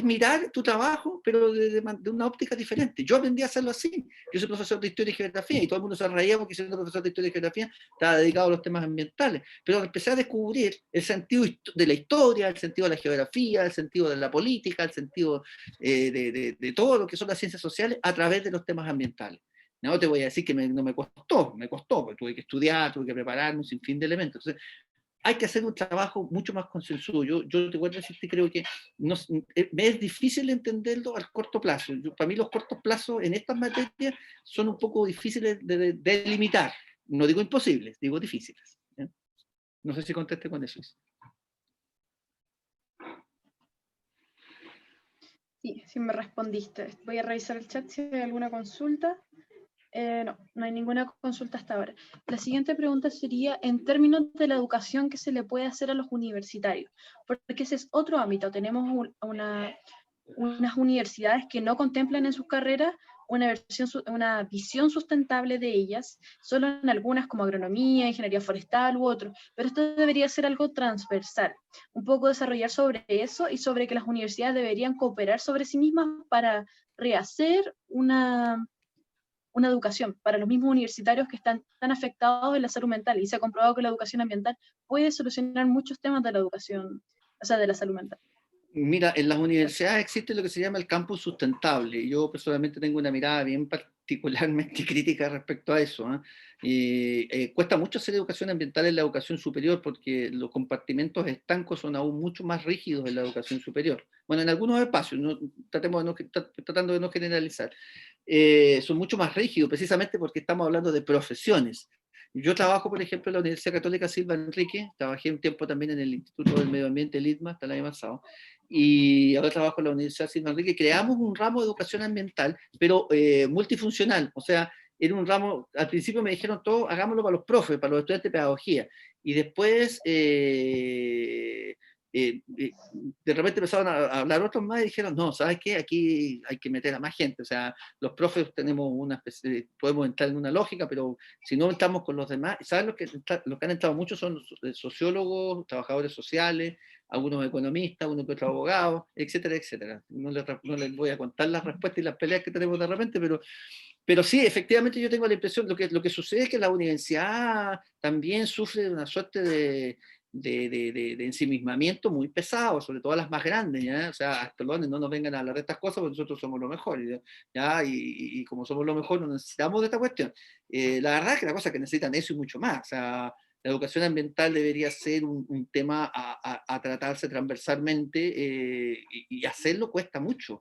mirar tu trabajo, pero de una óptica diferente. Yo aprendí a hacerlo así. Yo soy profesor de Historia y Geografía y todo el mundo se reía porque siendo profesor de Historia y Geografía estaba dedicado a los temas ambientales. Pero empecé a descubrir el sentido de la historia, el sentido de la geografía, el sentido de la política, el sentido de todo lo que son las ciencias sociales a través de los temas ambientales. No te voy a decir que no me costó, porque tuve que estudiar, tuve que prepararme, un sinfín de elementos. Entonces, hay que hacer un trabajo mucho más consensuado. Yo te vuelvo a decir que creo que me es difícil entenderlo al corto plazo. Para mí los cortos plazos en estas materias son un poco difíciles de delimitar. No digo imposibles, digo difíciles. ¿Eh? No sé si contesté con eso. Sí, sí me respondiste. Voy a revisar el chat si hay alguna consulta. No hay ninguna consulta hasta ahora. La siguiente pregunta sería, en términos de la educación que se le puede hacer a los universitarios, porque ese es otro ámbito. Tenemos unas universidades que no contemplan en sus carreras una visión sustentable de ellas, solo en algunas como agronomía, ingeniería forestal u otro, pero esto debería ser algo transversal, un poco desarrollar sobre eso y sobre que las universidades deberían cooperar sobre sí mismas para rehacer una educación para los mismos universitarios que están tan afectados en la salud mental, y se ha comprobado que la educación ambiental puede solucionar muchos temas de la educación, o sea, de la salud mental. Mira, en las universidades existe lo que se llama el campus sustentable. Yo personalmente tengo una mirada bien particularmente crítica respecto a eso. Cuesta mucho hacer educación ambiental en la educación superior porque los compartimentos estancos son aún mucho más rígidos en la educación superior. Bueno, en algunos espacios, tratando de no generalizar, son mucho más rígidos precisamente porque estamos hablando de profesiones. Yo trabajo, por ejemplo, en la Universidad Católica Silva Enrique, trabajé un tiempo también en el Instituto del Medio Ambiente, el ITMA, hasta el año pasado, y ahora trabajo en la Universidad Silva Enrique. Creamos un ramo de educación ambiental, pero multifuncional, o sea, era un ramo, al principio me dijeron todo, hagámoslo para los profes, para los estudiantes de pedagogía, y después de repente empezaron a hablar otros más y dijeron, no, ¿sabes qué? Aquí hay que meter a más gente, o sea, los profes tenemos una especie, podemos entrar en una lógica, pero si no entramos con los demás, ¿sabes? Los que han entrado muchos son sociólogos, trabajadores sociales, algunos economistas, uno que otro abogado, etcétera, etcétera. No les voy a contar las respuestas y las peleas que tenemos de repente, pero sí, efectivamente yo tengo la impresión, lo que sucede es que la universidad también sufre de una suerte de ensimismamiento muy pesado, sobre todo las más grandes, ¿ya? O sea, perdón, no nos vengan a hablar de estas cosas porque nosotros somos lo mejor, ¿ya? Y como somos lo mejor, no necesitamos de esta cuestión. La verdad es que la cosa que necesitan eso y mucho más, o sea, la educación ambiental debería ser un tema a tratarse transversalmente y hacerlo cuesta mucho.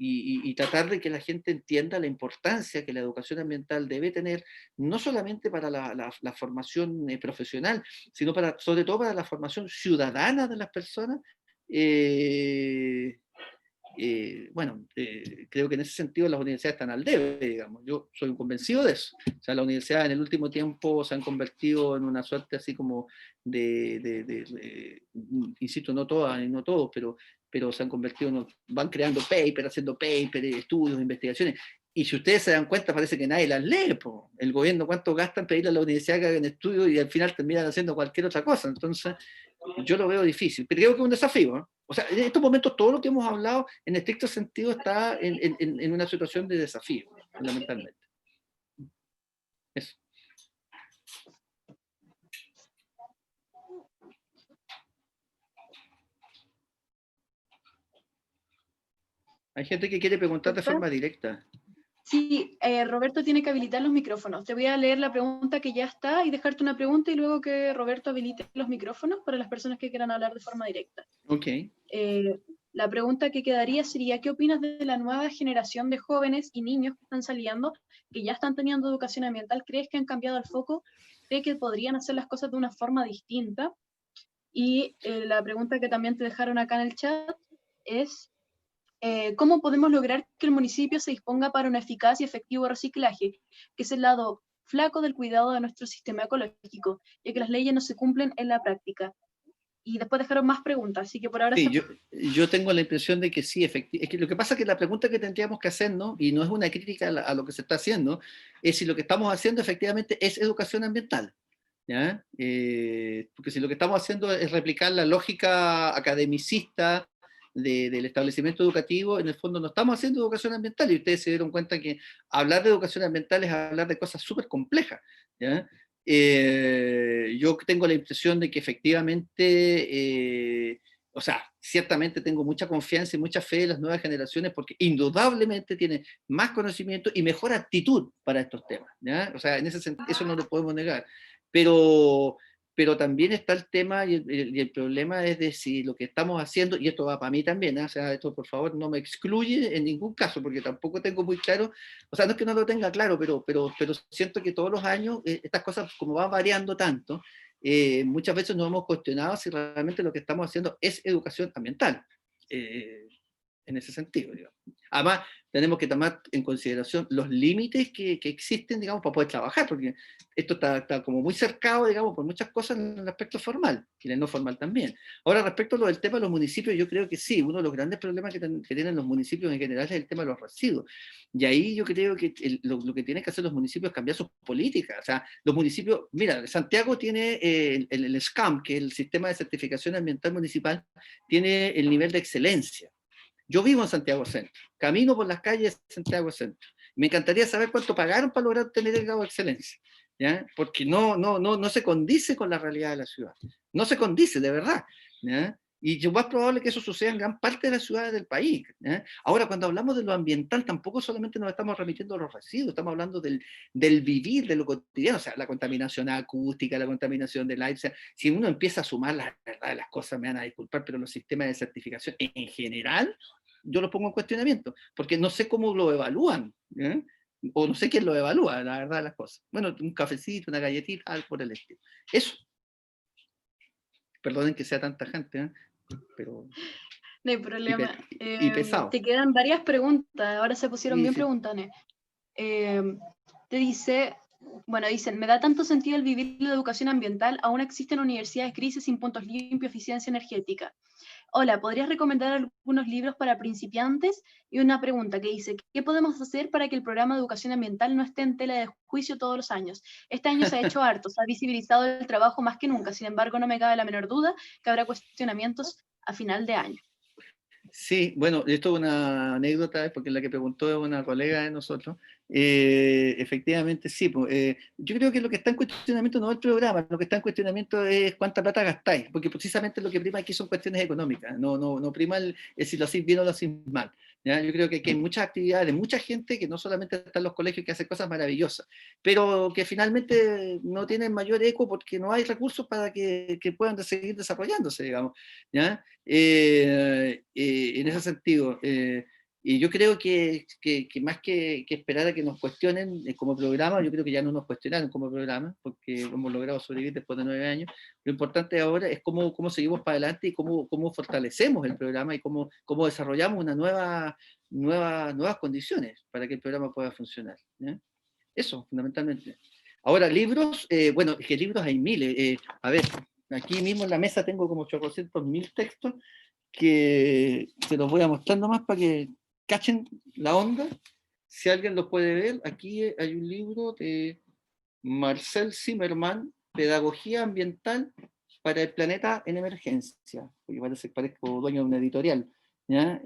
Y tratar de que la gente entienda la importancia que la educación ambiental debe tener, no solamente para la formación profesional, sino sobre todo para la formación ciudadana de las personas. Creo que en ese sentido las universidades están al debe, digamos. Yo soy un convencido de eso. O sea, las universidades en el último tiempo se han convertido en una suerte así como insisto, no todas y no todos, pero se han convertido, van creando papers, haciendo papers, estudios, investigaciones. Y si ustedes se dan cuenta, parece que nadie las lee. Po. El gobierno cuánto gasta en pedirle a la universidad que hagan estudios y al final terminan haciendo cualquier otra cosa. Entonces, yo lo veo difícil, pero creo que es un desafío. ¿Eh? O sea, en estos momentos todo lo que hemos hablado, en estricto sentido, está en una situación de desafío, fundamentalmente. Eso. Hay gente que quiere preguntar de forma directa. Sí, Roberto tiene que habilitar los micrófonos. Te voy a leer la pregunta que ya está y dejarte una pregunta y luego que Roberto habilite los micrófonos para las personas que quieran hablar de forma directa. Ok. La pregunta que quedaría sería, ¿qué opinas de la nueva generación de jóvenes y niños que están saliendo, que ya están teniendo educación ambiental? ¿Crees que han cambiado el foco? ¿Crees que podrían hacer las cosas de una forma distinta? Y la pregunta que también te dejaron acá en el chat es, ¿cómo podemos lograr que el municipio se disponga para un eficaz y efectivo reciclaje, que es el lado flaco del cuidado de nuestro sistema ecológico, ya que las leyes no se cumplen en la práctica? y después dejaron más preguntas, así que por ahora Sí, yo tengo la impresión de que sí, efectivamente. Es que lo que pasa es que la pregunta que tendríamos que hacernos, y no es una crítica a lo que se está haciendo, es si lo que estamos haciendo efectivamente es educación ambiental. ¿Ya? Porque si lo que estamos haciendo es replicar la lógica academicista del establecimiento educativo, en el fondo no estamos haciendo educación ambiental, y ustedes se dieron cuenta que hablar de educación ambiental es hablar de cosas súper complejas. ¿Ya? Yo tengo la impresión de que efectivamente, o sea, ciertamente tengo mucha confianza y mucha fe en las nuevas generaciones porque indudablemente tienen más conocimiento y mejor actitud para estos temas. ¿Ya? O sea, en ese sentido, eso no lo podemos negar. Pero, pero también está el tema y el problema es de si lo que estamos haciendo, y esto va para mí también, ¿eh? O sea, esto por favor no me excluye en ningún caso, porque tampoco tengo muy claro, o sea, no es que no lo tenga claro, pero siento que todos los años estas cosas como van variando tanto, muchas veces nos hemos cuestionado si realmente lo que estamos haciendo es educación ambiental. Eh, en ese sentido, digamos. Además, tenemos que tomar en consideración los límites que existen, digamos, para poder trabajar, porque esto está como muy cercado, digamos, por muchas cosas en el aspecto formal, y en el no formal también. Ahora, respecto a lo del tema de los municipios, yo creo que sí, uno de los grandes problemas que tienen los municipios en general es el tema de los residuos. Y ahí yo creo que lo que tienen que hacer los municipios es cambiar sus políticas. O sea, los municipios, mira, Santiago tiene el SCAM, que es el Sistema de Certificación Ambiental Municipal, tiene el nivel de excelencia. Yo vivo en Santiago Centro, camino por las calles de Santiago Centro. Me encantaría saber cuánto pagaron para lograr tener el grado de excelencia, ¿ya? Porque no se condice con la realidad de la ciudad. No se condice, de verdad. ¿Ya? Y lo más probable que eso suceda en gran parte de las ciudades del país. ¿Ya? Ahora, cuando hablamos de lo ambiental, tampoco solamente nos estamos remitiendo a los residuos, estamos hablando del vivir, de lo cotidiano, o sea, la contaminación acústica, la contaminación del aire. O sea, si uno empieza a sumar la verdad de las cosas, me van a disculpar, pero los sistemas de certificación en general yo lo pongo en cuestionamiento, porque no sé cómo lo evalúan, ¿eh? O no sé quién lo evalúa, la verdad, las cosas. Bueno, un cafecito, una galletita, algo por el estilo. Eso. Perdonen que sea tanta gente, ¿eh? Pero... No hay Y, pe problema. y pesado. Te quedan varias preguntas, ahora se pusieron Sí, bien sí. preguntones. Te dice, bueno, dicen, me da tanto sentido el vivir la educación ambiental, aún existen universidades grises sin puntos limpios, eficiencia energética. Hola, ¿podrías recomendar algunos libros para principiantes? Y una pregunta que dice, ¿qué podemos hacer para que el programa de educación ambiental no esté en tela de juicio todos los años? Este año se ha hecho harto, se ha visibilizado el trabajo más que nunca, sin embargo no me cabe la menor duda que habrá cuestionamientos a final de año. Sí, bueno, esto es una anécdota, porque la que preguntó es una colega de nosotros. Efectivamente, sí. Pues, yo creo que lo que está en cuestionamiento no es el programa, lo que está en cuestionamiento es cuánta plata gastáis, porque precisamente lo que prima aquí son cuestiones económicas, no prima el si lo hacéis bien o lo hacéis mal. ¿Ya? Yo creo que aquí hay muchas actividades, mucha gente que no solamente está en los colegios que hace cosas maravillosas, pero que finalmente no tienen mayor eco porque no hay recursos para que puedan seguir desarrollándose, digamos. ¿Ya? En ese sentido, y yo creo que más que esperar a que nos cuestionen como programa, yo creo que ya no nos cuestionaron como programa, porque hemos logrado sobrevivir después de 9 años. Lo importante ahora es cómo seguimos para adelante y cómo fortalecemos el programa y cómo desarrollamos nuevas condiciones para que el programa pueda funcionar. ¿Ya? Eso, fundamentalmente. Ahora, libros, bueno, es que libros hay miles. A ver, aquí mismo en la mesa tengo como 800.000 textos que se los voy a mostrar nomás para que cachen la onda. Si alguien los puede ver, aquí hay un libro de Marcel Zimmerman, Pedagogía Ambiental para el Planeta en Emergencia. Porque parezco dueño de una editorial. ¿Ya?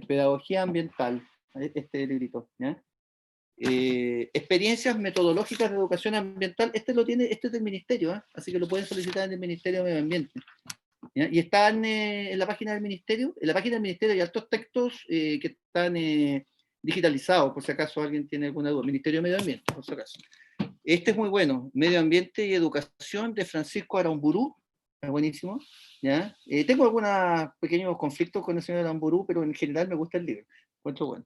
Pedagogía Ambiental, este librito. ¿Ya? Experiencias metodológicas de educación ambiental, este es del ministerio, ¿eh? Así que lo pueden solicitar en el Ministerio de Medio Ambiente. ¿Ya? Y están en la página del ministerio. En la página del ministerio hay altos textos que están digitalizados, por si acaso alguien tiene alguna duda. Ministerio de Medio Ambiente, por si acaso. Este es muy bueno, Medio Ambiente y Educación, de Francisco Aramburú, es buenísimo. ¿Ya? Tengo algunos pequeños conflictos con el señor Aramburú, pero en general me gusta el libro. Encuentro bueno.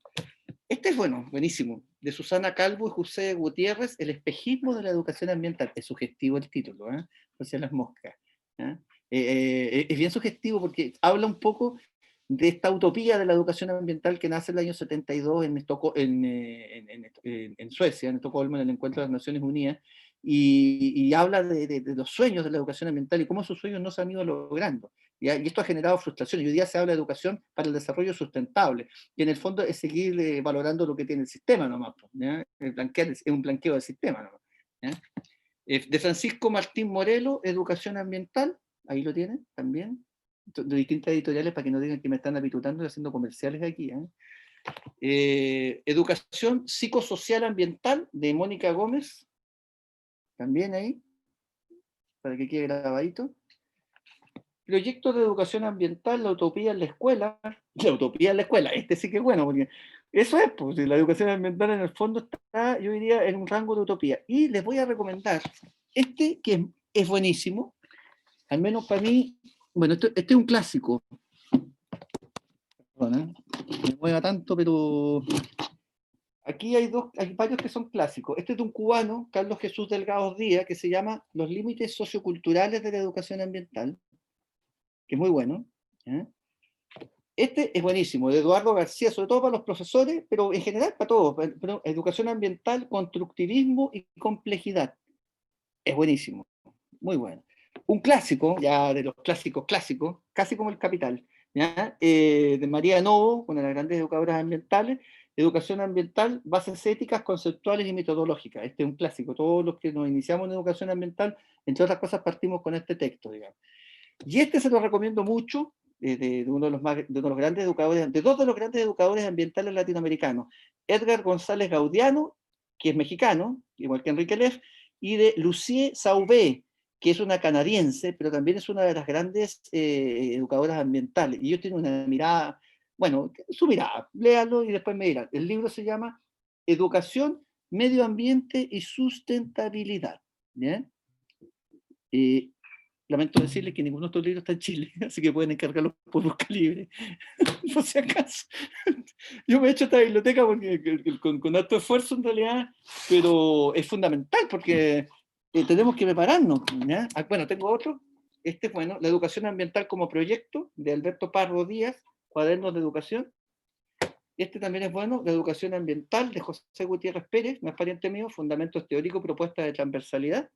Este es bueno, buenísimo, de Susana Calvo y José Gutiérrez, El espejismo de la educación ambiental. Es sugestivo el título, ¿eh? No sean las moscas. ¿Eh? Es bien sugestivo porque habla un poco de esta utopía de la educación ambiental que nace en el año 72 en Suecia, en Estocolmo, en el Encuentro de las Naciones Unidas, y habla de los sueños de la educación ambiental y cómo esos sueños no se han ido logrando. ¿Ya? Y esto ha generado frustración. Y hoy día se habla de educación para el desarrollo sustentable. Y en el fondo es seguir valorando lo que tiene el sistema nomás. ¿Ya? Es un blanqueo del sistema nomás. ¿Ya? De Francisco Martín Morelo, Educación Ambiental, ahí lo tienen también, de distintas editoriales para que no digan que me están apitutando y haciendo comerciales aquí. Educación Psicosocial Ambiental, de Mónica Gómez, también ahí, para que quede grabadito. Proyecto de educación ambiental, la utopía en la escuela. La utopía en la escuela, este sí que es bueno, porque eso es, pues, la educación ambiental en el fondo está, yo diría, en un rango de utopía. Y les voy a recomendar este que es buenísimo, al menos para mí. Bueno, este es un clásico. Perdón, me mueva tanto, pero aquí hay varios que son clásicos. Este es de un cubano, Carlos Jesús Delgado Díaz, que se llama Los límites socioculturales de la educación ambiental, que es muy bueno. ¿Eh? Este es buenísimo, de Eduardo García, sobre todo para los profesores, pero en general para todos. Pero educación ambiental, constructivismo y complejidad. Es buenísimo, muy bueno. Un clásico, ya de los clásicos clásicos, casi como El Capital, ¿ya? De María Novo, una de las grandes educadoras ambientales, Educación ambiental, bases éticas, conceptuales y metodológicas. Este es un clásico. Todos los que nos iniciamos en educación ambiental, entre otras cosas, partimos con este texto, digamos. Y este se lo recomiendo mucho, de uno de los más, de uno de los grandes educadores, de dos de los grandes educadores ambientales latinoamericanos, Edgar González Gaudiano, que es mexicano, igual que Enrique Leff, y de Lucie Saubé, que es una canadiense, pero también es una de las grandes educadoras ambientales. Y ellos tienen una mirada, bueno, su mirada, léalo y después me dirán. El libro se llama Educación, Medio Ambiente y Sustentabilidad. ¿Bien? Lamento decirles que ninguno de estos libros está en Chile, así que pueden encargarlos por busca libre, por si acaso. Yo me he hecho esta biblioteca porque, con alto esfuerzo en realidad, pero es fundamental porque tenemos que prepararnos. ¿Ya? Bueno, tengo otro. Este es bueno, La educación ambiental como proyecto, de Alberto Parro Díaz, Cuadernos de Educación. Este también es bueno, La educación ambiental, de José Gutiérrez Pérez, no es pariente mío, Fundamentos Teóricos, Propuestas de Transversalidad.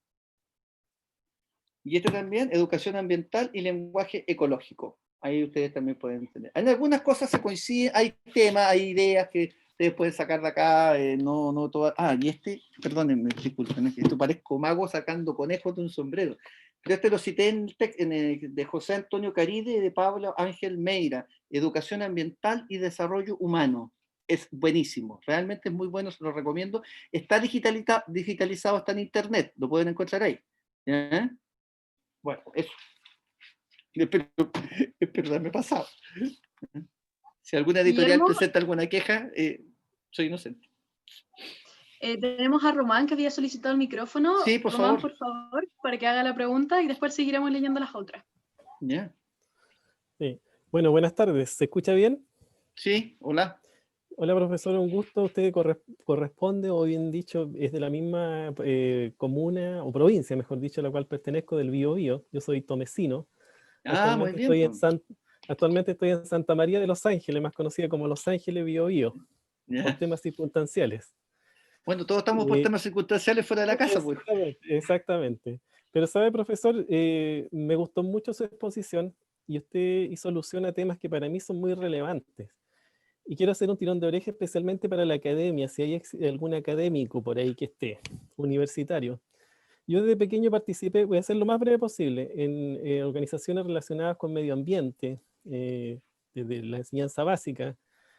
Y este también, Educación Ambiental y Lenguaje Ecológico. Ahí ustedes también pueden entender. En algunas cosas se coinciden, hay temas, hay ideas que ustedes pueden sacar de acá, no todas. Ah, y este, perdónenme, disculpen, es que esto parezco mago sacando conejos de un sombrero. Pero este lo cité de José Antonio Caride y de Pablo Ángel Meira, Educación Ambiental y Desarrollo Humano. Es buenísimo, realmente es muy bueno, se lo recomiendo. Está digitalizado, está en internet, lo pueden encontrar ahí. ¿Ya? Bueno, eso. Espero haberme pasado. Si alguna editorial Guillermo, presenta alguna queja, soy inocente. tenemos a Román que había solicitado el micrófono. Sí, por Román, favor. por favor, para que haga la pregunta y después seguiremos leyendo las otras. ¿Ya? Sí. Bueno, buenas tardes. ¿Se escucha bien? Sí, hola. Hola, profesor, un gusto. Usted corresponde, o bien dicho, es de la misma comuna o provincia, mejor dicho, a la cual pertenezco, del Biobío. Yo soy tomecino. Ah, muy bien. Actualmente estoy en Santa María de Los Ángeles, más conocida como Los Ángeles Biobío, por ¿Ya? temas circunstanciales. Bueno, todos estamos por temas circunstanciales fuera de la casa, pues. Exactamente, exactamente. Pero sabe, profesor, me gustó mucho su exposición y usted hizo alusión a temas que para mí son muy relevantes. Y quiero hacer un tirón de oreja especialmente para la academia, si hay algún académico por ahí que esté, universitario. Yo desde pequeño participé, voy a hacer lo más breve posible, en organizaciones relacionadas con medio ambiente, desde la enseñanza básica.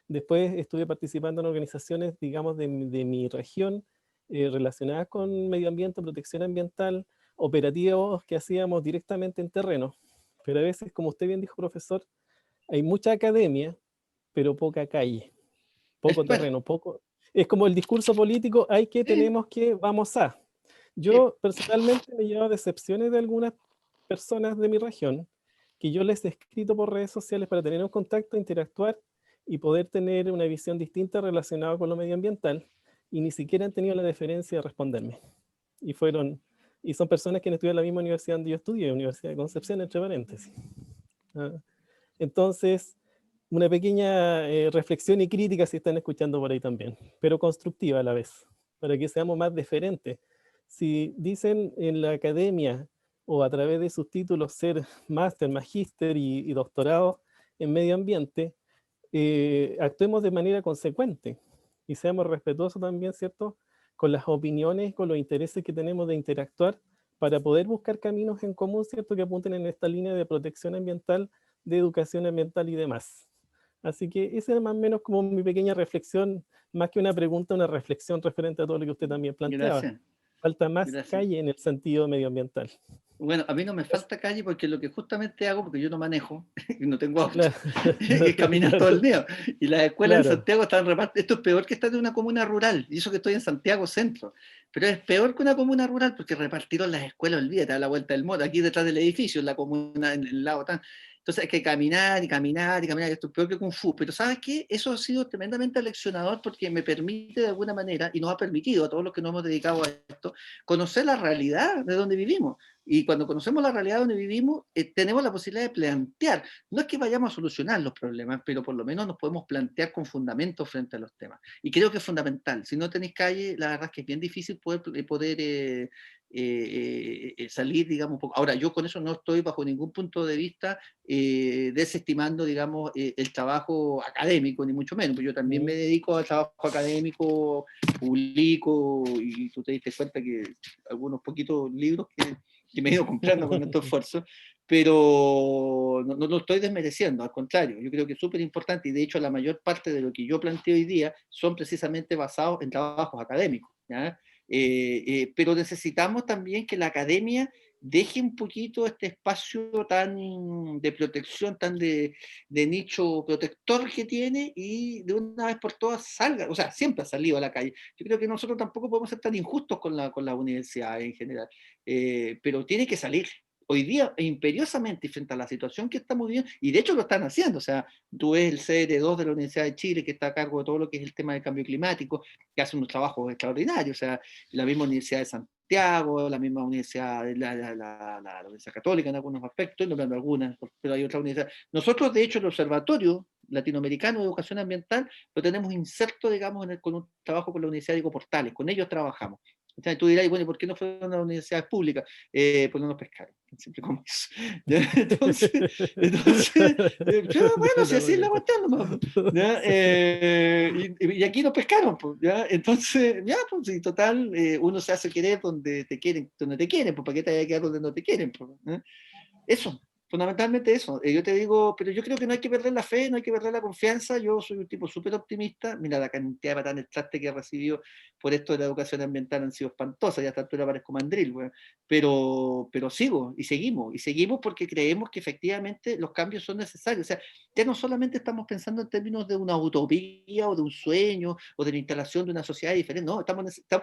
Después estuve participando en organizaciones, digamos, de mi región, relacionadas con medio ambiente, protección ambiental, operativos que hacíamos directamente en terreno. Pero a veces, como usted bien dijo, profesor, hay mucha academia, pero poca calle, poco Bueno, terreno, poco. Es como el discurso político, hay que, sí, tenemos que, vamos a. sí. Yo personalmente me he llevado decepciones de algunas personas de mi región, que yo les he escrito por redes sociales para tener un contacto, interactuar y poder tener una visión distinta relacionada con lo medioambiental, y ni siquiera han tenido la deferencia de responderme. Y son personas que no estudian en la misma universidad donde yo estudié, Universidad de Concepción, entre paréntesis. Ah, Entonces, una pequeña reflexión y crítica si están escuchando por ahí también, pero constructiva a la vez, para que seamos más deferentes. Si dicen en la academia o a través de sus títulos ser máster, magíster y doctorado en medio ambiente, actuemos de manera consecuente y seamos respetuosos también, ¿cierto?, con las opiniones, con los intereses que tenemos de interactuar para poder buscar caminos en común, ¿cierto?, que apunten en esta línea de protección ambiental, de educación ambiental y demás. Así que esa es más o menos como mi pequeña reflexión, más que una pregunta, una reflexión referente a todo lo que usted también planteaba. Gracias, Falta más gracias. calle en el sentido medioambiental. Bueno, a mí no me falta calle porque lo que justamente hago, porque yo no manejo y no tengo auto, Claro, es caminar todo el claro, día. Y las escuelas en claro. Santiago están repartidas. Esto es peor que estar en una comuna rural. Y eso que estoy en Santiago Centro. Pero es peor que una comuna rural porque repartieron las escuelas, olvídate, a la vuelta del moto, aquí detrás del edificio, en la comuna, en el lado tan. Entonces hay que caminar y caminar y caminar. Esto es peor que Kung Fu. Pero ¿sabes qué? Eso ha sido tremendamente aleccionador porque me permite de alguna manera, y nos ha permitido a todos los que nos hemos dedicado a esto, conocer la realidad de donde vivimos. Y cuando conocemos la realidad donde vivimos, tenemos la posibilidad de plantear. No es que vayamos a solucionar los problemas, pero por lo menos nos podemos plantear con fundamentos frente a los temas. Y creo que es fundamental. Si no tenéis calle, la verdad es que es bien difícil poder salir, digamos, un poco. Ahora, yo con eso no estoy bajo ningún punto de vista desestimando, digamos, el trabajo académico, ni mucho menos, porque yo también me dedico al trabajo académico, publico, y tú te diste cuenta que algunos poquitos libros que me he ido comprando con estos esfuerzos, pero no lo estoy desmereciendo, al contrario, yo creo que es súper importante y de hecho la mayor parte de lo que yo planteo hoy día son precisamente basados en trabajos académicos, ¿ya? Pero necesitamos también que la academia deje un poquito este espacio tan de protección, tan de nicho protector que tiene y de una vez por todas salga, o sea, siempre ha salido a la calle. Yo creo que nosotros tampoco podemos ser tan injustos con la universidad en general, pero tiene que salir. Hoy día, imperiosamente, frente a la situación que estamos viviendo, y de hecho lo están haciendo, o sea, tú ves el CR2 de la Universidad de Chile, que está a cargo de todo lo que es el tema del cambio climático, que hace unos trabajos extraordinarios, o sea, la misma Universidad de Santiago, la misma Universidad, la Universidad Católica en algunos aspectos, no en algunas, pero hay otras universidades. Nosotros, de hecho, el Observatorio Latinoamericano de Educación Ambiental lo tenemos inserto, digamos, con un trabajo con la Universidad de Portales, con ellos trabajamos. O sea, tú dirás, bueno, ¿y por qué no fueron a las universidades públicas? Pues no nos pescaron, siempre como eso. ¿Ya? Bueno, si así es la cuestión nomás, ¿ya? Y aquí nos pescaron, pues, ¿ya? Entonces, ya, pues, y total, uno se hace querer donde te quieren, pues, ¿para qué te vaya a quedar donde no te quieren? Pues, ¿eh? Eso, fundamentalmente eso. Yo te digo, pero yo creo que no hay que perder la fe, no hay que perder la confianza. Yo soy un tipo súper optimista. Mira, la cantidad de patanes traste que he recibido por esto de la educación ambiental han sido espantosas. Ya a esta altura parezco mandril, güey. Pero sigo y seguimos porque creemos que efectivamente los cambios son necesarios. O sea, ya no solamente estamos pensando en términos de una utopía o de un sueño o de la instalación de una sociedad diferente. No,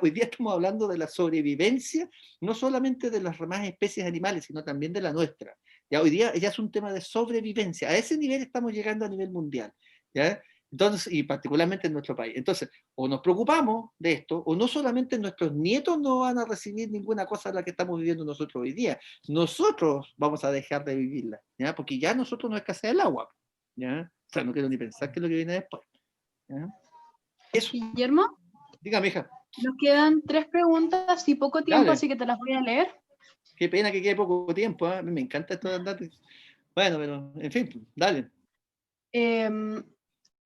hoy día estamos hablando de la sobrevivencia, no solamente de las demás especies animales, sino también de la nuestra. Ya hoy día ya es un tema de sobrevivencia. A ese nivel estamos llegando a nivel mundial. ¿Ya? Entonces, y particularmente en nuestro país. Entonces, o nos preocupamos de esto, o no solamente nuestros nietos no van a recibir ninguna cosa de la que estamos viviendo nosotros hoy día. Nosotros vamos a dejar de vivirla, ¿ya? Porque ya nosotros nos escasea el agua. ¿Ya? O sea, no quiero ni pensar qué es lo que viene después. ¿Ya? Eso. Guillermo, Dígame, hija. nos quedan 3 preguntas y poco tiempo, Dale. así que te las voy a leer. Qué pena que quede poco tiempo. ¿Eh? A mí me encanta esto de andar. Bueno, pero en fin, dale.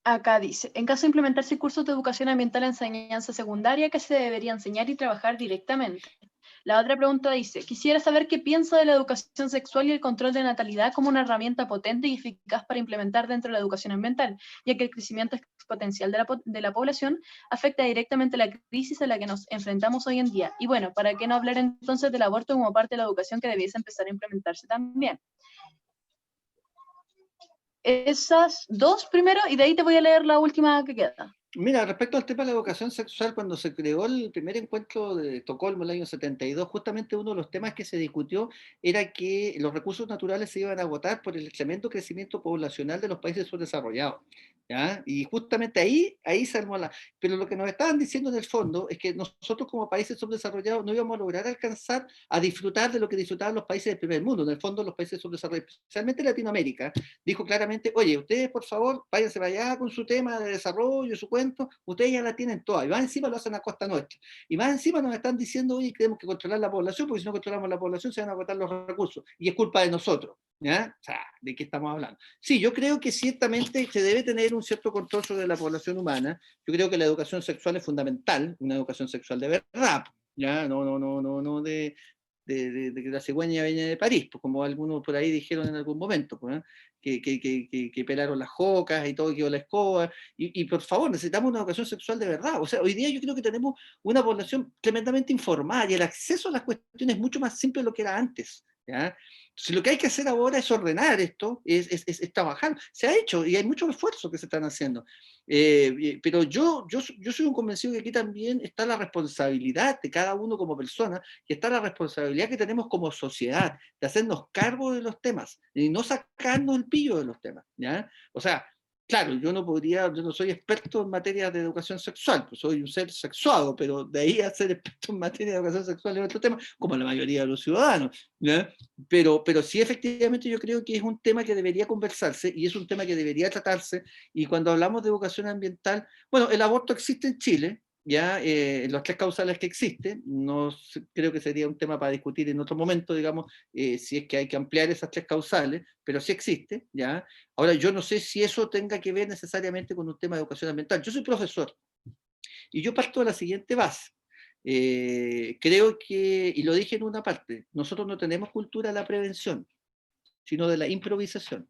Acá dice, en caso de implementarse cursos de educación ambiental en enseñanza secundaria, ¿qué se debería enseñar y trabajar directamente? La otra pregunta dice, quisiera saber qué piensa de la educación sexual y el control de natalidad como una herramienta potente y eficaz para implementar dentro de la educación ambiental, ya que el crecimiento exponencial de la población afecta directamente la crisis a la que nos enfrentamos hoy en día. Y bueno, ¿para qué no hablar entonces del aborto como parte de la educación que debiese empezar a implementarse también? Esas dos primero y de ahí te voy a leer la última que queda. Mira, respecto al tema de la educación sexual, cuando se creó el primer encuentro de Estocolmo en el año 72, justamente uno de los temas que se discutió era que los recursos naturales se iban a agotar por el tremendo crecimiento poblacional de los países subdesarrollados. ¿ya? Y justamente ahí se armó la... Pero lo que nos estaban diciendo en el fondo es que nosotros como países subdesarrollados no íbamos a lograr alcanzar a disfrutar de lo que disfrutaban los países del primer mundo. En el fondo los países subdesarrollados, especialmente Latinoamérica, dijo claramente, oye, ustedes por favor váyanse para allá con su tema de desarrollo, su cuento, ustedes ya la tienen toda, y más encima lo hacen a costa nuestra. Y más encima nos están diciendo, oye, tenemos que controlar la población, porque si no controlamos la población se van a agotar los recursos, y es culpa de nosotros. ¿Ya? O sea, ¿de qué estamos hablando? Sí, yo creo que ciertamente se debe tener un cierto control sobre la población humana. Yo creo que la educación sexual es fundamental, una educación sexual de verdad, ¿ya? No de que la cigüeña viene de París, pues como algunos por ahí dijeron en algún momento, pues, ¿eh? Que pelaron las jocas y todo, quedó la escoba, y por favor, necesitamos una educación sexual de verdad. O sea, hoy día yo creo que tenemos una población tremendamente informada y el acceso a las cuestiones es mucho más simple de lo que era antes, ¿ya? Si lo que hay que hacer ahora es ordenar esto, es trabajar. Se ha hecho y hay muchos esfuerzos que se están haciendo. Pero yo soy un convencido que aquí también está la responsabilidad de cada uno como persona y está la responsabilidad que tenemos como sociedad de hacernos cargo de los temas y no sacarnos el pillo de los temas, ¿ya? O sea, claro, yo no soy experto en materia de educación sexual, pues soy un ser sexuado, pero de ahí a ser experto en materia de educación sexual es otro tema, como la mayoría de los ciudadanos, ¿ya? Pero sí, efectivamente, yo creo que es un tema que debería conversarse y es un tema que debería tratarse. Y cuando hablamos de educación ambiental, bueno, el aborto existe en Chile, ya, las tres causales que existen, no creo que sería un tema para discutir en otro momento, digamos, si es que hay que ampliar esas tres causales, pero sí existe, ya. Ahora, yo no sé si eso tenga que ver necesariamente con un tema de educación ambiental. Yo soy profesor y yo parto de la siguiente base. Creo que, y lo dije en una parte, nosotros no tenemos cultura de la prevención, sino de la improvisación.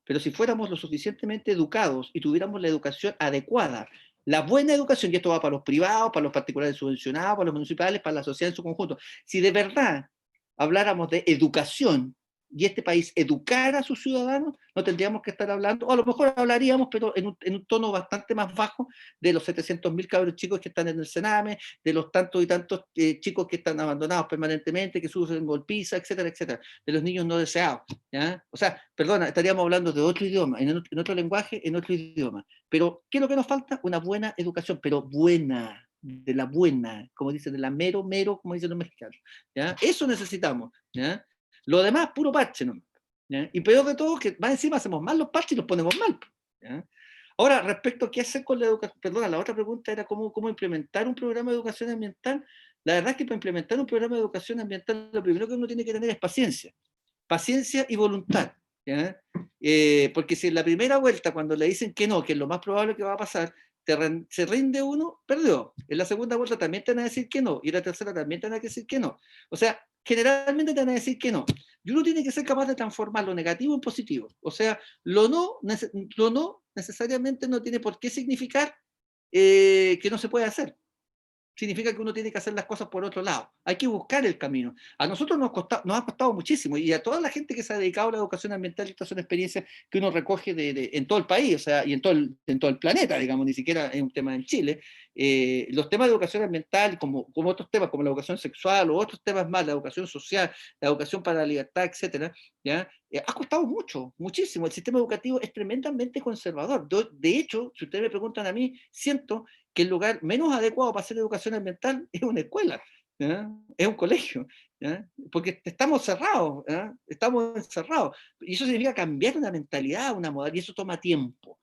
Pero si fuéramos lo suficientemente educados y tuviéramos la educación adecuada, la buena educación, y esto va para los privados, para los particulares subvencionados, para los municipales, para la sociedad en su conjunto, si de verdad habláramos de educación y este país educara a sus ciudadanos, no tendríamos que estar hablando, o a lo mejor hablaríamos, pero en un tono bastante más bajo, de los 700.000 cabros chicos que están en el Sename, de los tantos y tantos chicos que están abandonados permanentemente, que sufren golpiza, etcétera, etcétera, de los niños no deseados, ¿ya? O sea, perdona, estaríamos hablando de otro idioma, en otro lenguaje, en otro idioma. Pero, ¿qué es lo que nos falta? Una buena educación, pero buena, de la buena, como dicen, de la mero, como dicen los mexicanos, ¿ya? Eso necesitamos, ¿ya? Lo demás, puro parche, ¿no? ¿Ya? Y peor de todo, que más encima hacemos mal los parches y los ponemos mal, ¿ya? Ahora, respecto a qué hacer con la educación, perdona, la otra pregunta era cómo implementar un programa de educación ambiental. La verdad es que para implementar un programa de educación ambiental, lo primero que uno tiene que tener es paciencia y voluntad, ¿ya? Porque si en la primera vuelta, cuando le dicen que no, que es lo más probable que va a pasar, se rinde uno, perdió. En la segunda vuelta también te van a decir que no, y en la tercera también te van a decir que no. O sea, generalmente te van a decir que no. Y uno tiene que ser capaz de transformar lo negativo en positivo. O sea, lo no necesariamente no tiene por qué significar que no se puede hacer. Significa que uno tiene que hacer las cosas por otro lado. Hay que buscar el camino. A nosotros nos ha costado muchísimo, y a toda la gente que se ha dedicado a la educación ambiental, estas son experiencias que uno recoge en todo el país, o sea, y en todo el planeta, digamos, ni siquiera es un tema en Chile. Los temas de educación ambiental, como otros temas, como la educación sexual o otros temas más, la educación social, la educación para la libertad, etcétera, ¿ya? Ha costado mucho, muchísimo. El sistema educativo es tremendamente conservador. De hecho, si ustedes me preguntan a mí, siento que el lugar menos adecuado para hacer educación ambiental es una escuela, ¿ya? Es un colegio, ¿ya? Porque estamos cerrados, ¿ya? Estamos encerrados. Y eso significa cambiar una mentalidad, una modalidad, y eso toma tiempo.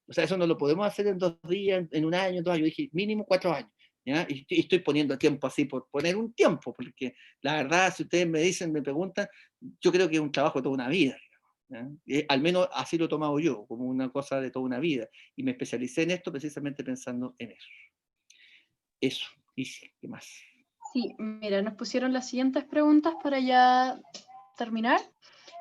O sea, eso no lo podemos hacer en 2 días, en un año, en 2 años. Yo dije, mínimo 4 años. ¿Ya? Y estoy poniendo tiempo así por poner un tiempo, porque la verdad, si ustedes me dicen, me preguntan, yo creo que es un trabajo de toda una vida. ¿Ya? Al menos así lo he tomado yo, como una cosa de toda una vida. Y me especialicé en esto precisamente pensando en eso. Eso, y sí, ¿qué más? Sí, mira, nos pusieron las siguientes preguntas para ya terminar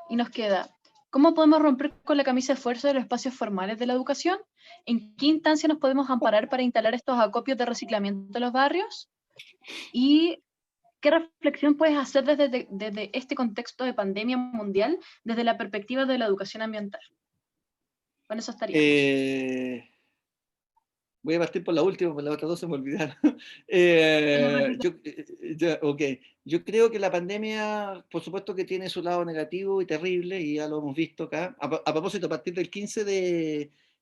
y nos queda, ¿cómo podemos romper con la camisa de fuerza de los espacios formales de la educación? ¿En qué instancia nos podemos amparar para instalar estos acopios de reciclamiento en los barrios? ¿Y qué reflexión puedes hacer desde este contexto de pandemia mundial desde la perspectiva de la educación ambiental? Con eso estaríamos. Voy a partir por la última, porque las otras dos se me olvidaron. Ok. Yo creo que la pandemia, por supuesto que tiene su lado negativo y terrible, y ya lo hemos visto acá. A propósito, a partir del 15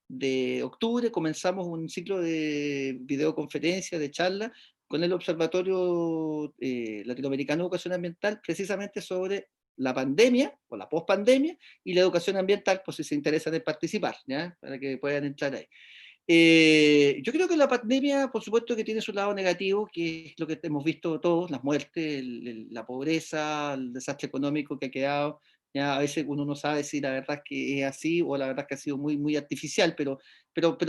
de octubre comenzamos un ciclo de videoconferencias, de charlas, con el Observatorio Latinoamericano de Educación Ambiental, precisamente sobre la pandemia o la pospandemia y la educación ambiental, por si se interesan en participar, ¿ya? Para que puedan entrar ahí. Yo creo que la pandemia, por supuesto, que tiene su lado negativo, que es lo que hemos visto todos, las muertes, la pobreza, el desastre económico que ha quedado. Ya a veces uno no sabe si la verdad es que es así o la verdad es que ha sido muy, muy artificial, pero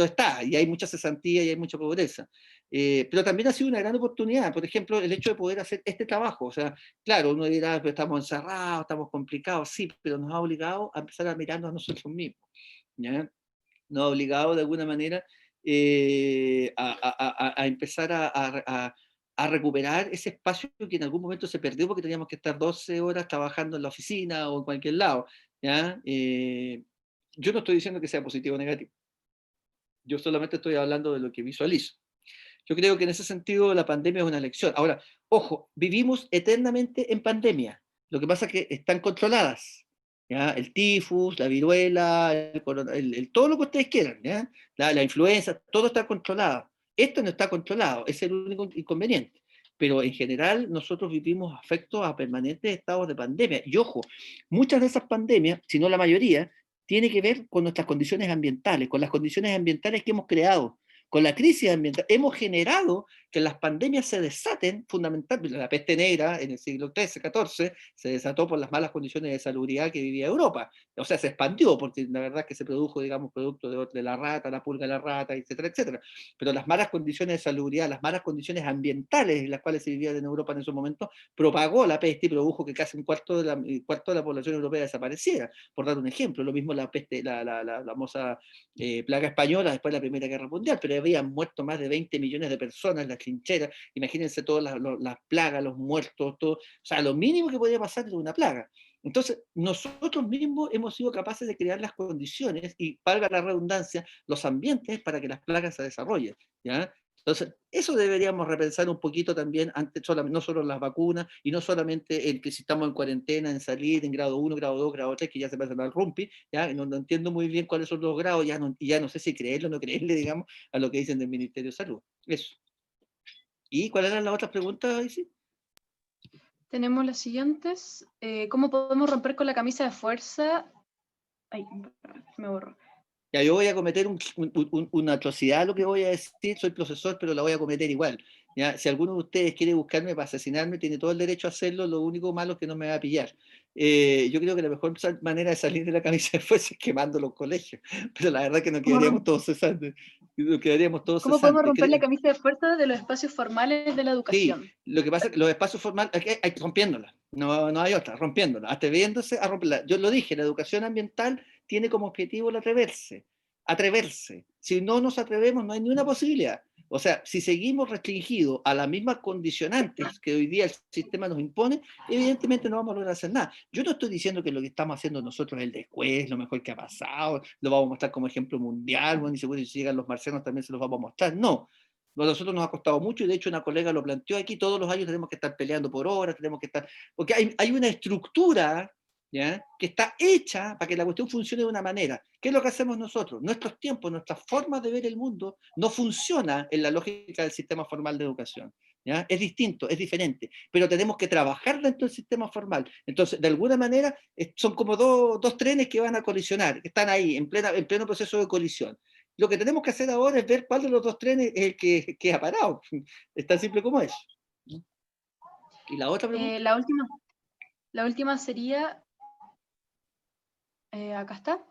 está, y hay mucha cesantía y hay mucha pobreza. Pero también ha sido una gran oportunidad, por ejemplo, el hecho de poder hacer este trabajo. O sea, claro, uno dirá, "Pero estamos encerrados, estamos complicados", sí, pero nos ha obligado a empezar a mirarnos a nosotros mismos. ¿Ya? Nos ha obligado de alguna manera a empezar a recuperar ese espacio que en algún momento se perdió porque teníamos que estar 12 horas trabajando en la oficina o en cualquier lado. ¿Ya? Yo no estoy diciendo que sea positivo o negativo, yo solamente estoy hablando de lo que visualizo. Yo creo que en ese sentido la pandemia es una lección. Ahora, ojo, vivimos eternamente en pandemia. Lo que pasa es que están controladas. ¿Ya? El tifus, la viruela, todo lo que ustedes quieran, ¿ya? La influenza, todo está controlado. Esto no está controlado, es el único inconveniente. Pero en general nosotros vivimos afectos a permanentes estados de pandemia. Y ojo, muchas de esas pandemias, si no la mayoría, tiene que ver con nuestras condiciones ambientales, con las condiciones ambientales que hemos creado, con la crisis ambiental. Hemos generado que las pandemias se desaten, fundamentalmente la peste negra en el siglo XIII, XIV, se desató por las malas condiciones de salubridad que vivía Europa. O sea, se expandió, porque la verdad es que se produjo, digamos, producto de la rata, la pulga de la rata, etcétera, etcétera. Pero las malas condiciones de salubridad, las malas condiciones ambientales en las cuales se vivía en Europa en ese momento, propagó la peste y produjo que casi un cuarto de la población europea desapareciera, por dar un ejemplo. Lo mismo la peste, la famosa plaga española después de la Primera Guerra Mundial, pero habían muerto más de 20 millones de personas en las trincheras. Imagínense todas las plagas, los muertos, todo. O sea, lo mínimo que podía pasar era una plaga. Entonces, nosotros mismos hemos sido capaces de crear las condiciones y, valga la redundancia, los ambientes para que las plagas se desarrollen. ¿Ya? Entonces, eso deberíamos repensar un poquito también, antes, no solo las vacunas, y no solamente el que si estamos en cuarentena, en salir, en grado 1, grado 2, grado 3, que ya se pasa al rumpi, ¿ya? No entiendo muy bien cuáles son los grados, ya no sé si creerle o no creerle, digamos, a lo que dicen del Ministerio de Salud. Eso. ¿Y cuáles eran las otras preguntas, Isi? Tenemos las siguientes. ¿Cómo podemos romper con la camisa de fuerza? Ay, me borro. Ya, yo voy a cometer una atrocidad lo que voy a decir, soy profesor, pero la voy a cometer igual. ¿Ya? Si alguno de ustedes quiere buscarme para asesinarme, tiene todo el derecho a hacerlo, lo único malo es que no me va a pillar. Yo creo que la mejor manera de salir de la camisa de fuerza es quemando los colegios, pero la verdad es que nos quedaríamos todos cesantes. Nos quedaríamos todos ¿Cómo podemos cesantes. romper la camisa de fuerza de los espacios formales de la Sí, educación? lo que pasa es que los espacios formales, hay que rompiéndola, no hay otra, rompiéndola, atreviéndose a romperla. Yo lo dije, la educación ambiental tiene como objetivo el atreverse. Si no nos atrevemos, no hay ni una posibilidad. O sea, si seguimos restringidos a las mismas condicionantes que hoy día el sistema nos impone, evidentemente no vamos a lograr hacer nada. Yo no estoy diciendo que lo que estamos haciendo nosotros es el después, lo mejor que ha pasado, lo vamos a mostrar como ejemplo mundial, bueno, y seguro si llegan los marcianos también se los vamos a mostrar. No, a nosotros nos ha costado mucho y de hecho una colega lo planteó aquí, todos los años tenemos que estar peleando por horas, tenemos que estar, porque hay una estructura, ¿ya? Que está hecha para que la cuestión funcione de una manera. ¿Qué es lo que hacemos nosotros? Nuestros tiempos, nuestras formas de ver el mundo no funciona en la lógica del sistema formal de educación. ¿Ya? Es distinto, es diferente, pero tenemos que trabajar dentro del sistema formal. Entonces, de alguna manera, son como dos trenes que van a colisionar, que están ahí, en pleno proceso de colisión. Lo que tenemos que hacer ahora es ver cuál de los dos trenes es el que ha parado. Es tan simple como eso. ¿Y la otra pregunta? La última sería, acá está.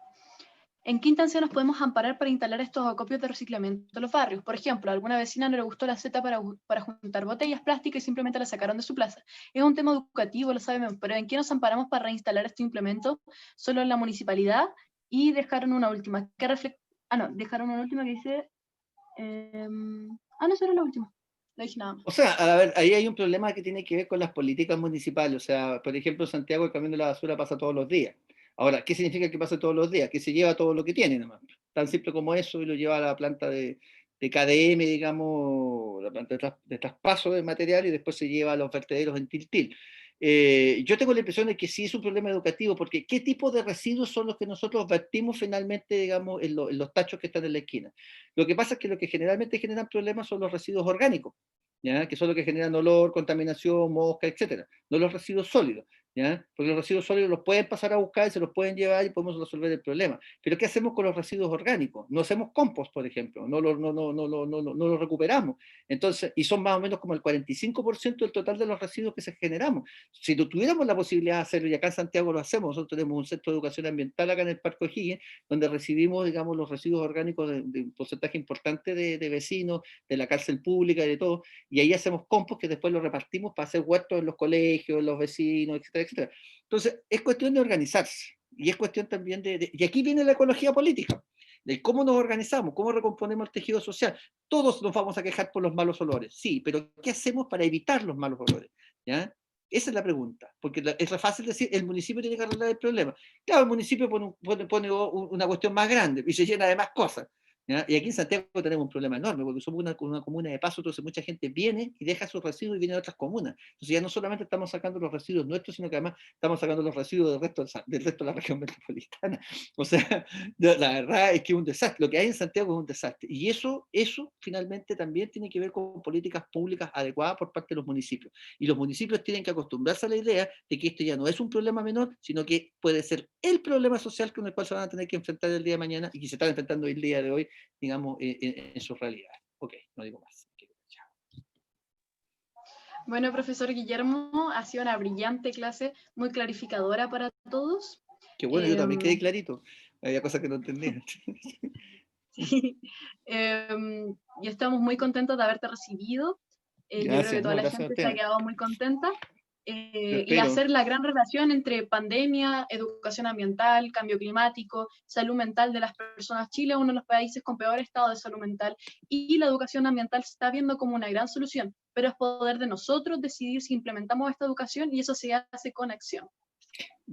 ¿En qué instancia nos podemos amparar para instalar estos acopios de reciclamiento en los barrios? Por ejemplo, a alguna vecina no le gustó la seta para juntar botellas plásticas y simplemente la sacaron de su plaza. Es un tema educativo, lo sabemos, pero ¿en qué nos amparamos para reinstalar este implemento? Solo en la municipalidad. Y dejaron una última. Dejaron una última que dice... no, esa era la última. No dije nada más. O sea, a ver, ahí hay un problema que tiene que ver con las políticas municipales. O sea, por ejemplo, en Santiago el camión de la basura pasa todos los días. Ahora, ¿qué significa que pase todos los días? Que se lleva todo lo que tiene, nomás. Tan simple como eso, y lo lleva a la planta de KDM, digamos, la planta de traspaso de material, y después se lleva a los vertederos en Tiltil. Yo tengo la impresión de que sí es un problema educativo, porque ¿qué tipo de residuos son los que nosotros vertimos finalmente, digamos, en los tachos que están en la esquina? Lo que pasa es que lo que generalmente generan problemas son los residuos orgánicos, ¿ya? Que son los que generan olor, contaminación, mosca, etcétera, no los residuos sólidos, ¿ya? Porque los residuos sólidos los pueden pasar a buscar y se los pueden llevar y podemos resolver el problema. Pero ¿qué hacemos con los residuos orgánicos? No hacemos compost, por ejemplo, no los recuperamos. Entonces, y son más o menos como el 45% del total de los residuos que se generamos. Si tuviéramos la posibilidad de hacerlo, y acá en Santiago lo hacemos, nosotros tenemos un centro de educación ambiental acá en el Parque O'Higgins, donde recibimos, digamos, los residuos orgánicos de un porcentaje importante de vecinos, de la cárcel pública y de todo, y ahí hacemos compost que después lo repartimos para hacer huertos en los colegios, en los vecinos, etcétera, etcétera. Entonces, es cuestión de organizarse, y es cuestión también y aquí viene la ecología política, de cómo nos organizamos, cómo recomponemos el tejido social. Todos nos vamos a quejar por los malos olores, sí, pero ¿qué hacemos para evitar los malos olores? ¿Ya? Esa es la pregunta, porque es fácil decir, el municipio tiene que arreglar el problema. Claro, el municipio pone una cuestión más grande y se llena de más cosas. ¿Ya? Y aquí en Santiago tenemos un problema enorme, porque somos una comuna de paso, entonces mucha gente viene y deja sus residuos y viene de otras comunas. Entonces ya no solamente estamos sacando los residuos nuestros, sino que además estamos sacando los residuos del resto de la región metropolitana. O sea, la verdad es que es un desastre. Lo que hay en Santiago es un desastre. Y eso finalmente también tiene que ver con políticas públicas adecuadas por parte de los municipios. Y los municipios tienen que acostumbrarse a la idea de que esto ya no es un problema menor, sino que puede ser el problema social con el cual se van a tener que enfrentar el día de mañana y que se están enfrentando el día de hoy, digamos, en su realidad. Ok, no digo más. Bueno, profesor Guillermo, ha sido una brillante clase, muy clarificadora para todos. Qué bueno, yo también quedé clarito. Había cosas que no entendía. Sí. Y estamos muy contentos de haberte recibido. Yo creo que toda la gente se ha quedado muy contenta. Y hacer la gran relación entre pandemia, educación ambiental, cambio climático, salud mental de las personas. Chile es uno de los países con peor estado de salud mental y la educación ambiental se está viendo como una gran solución, pero es poder de nosotros decidir si implementamos esta educación y eso se hace con acción.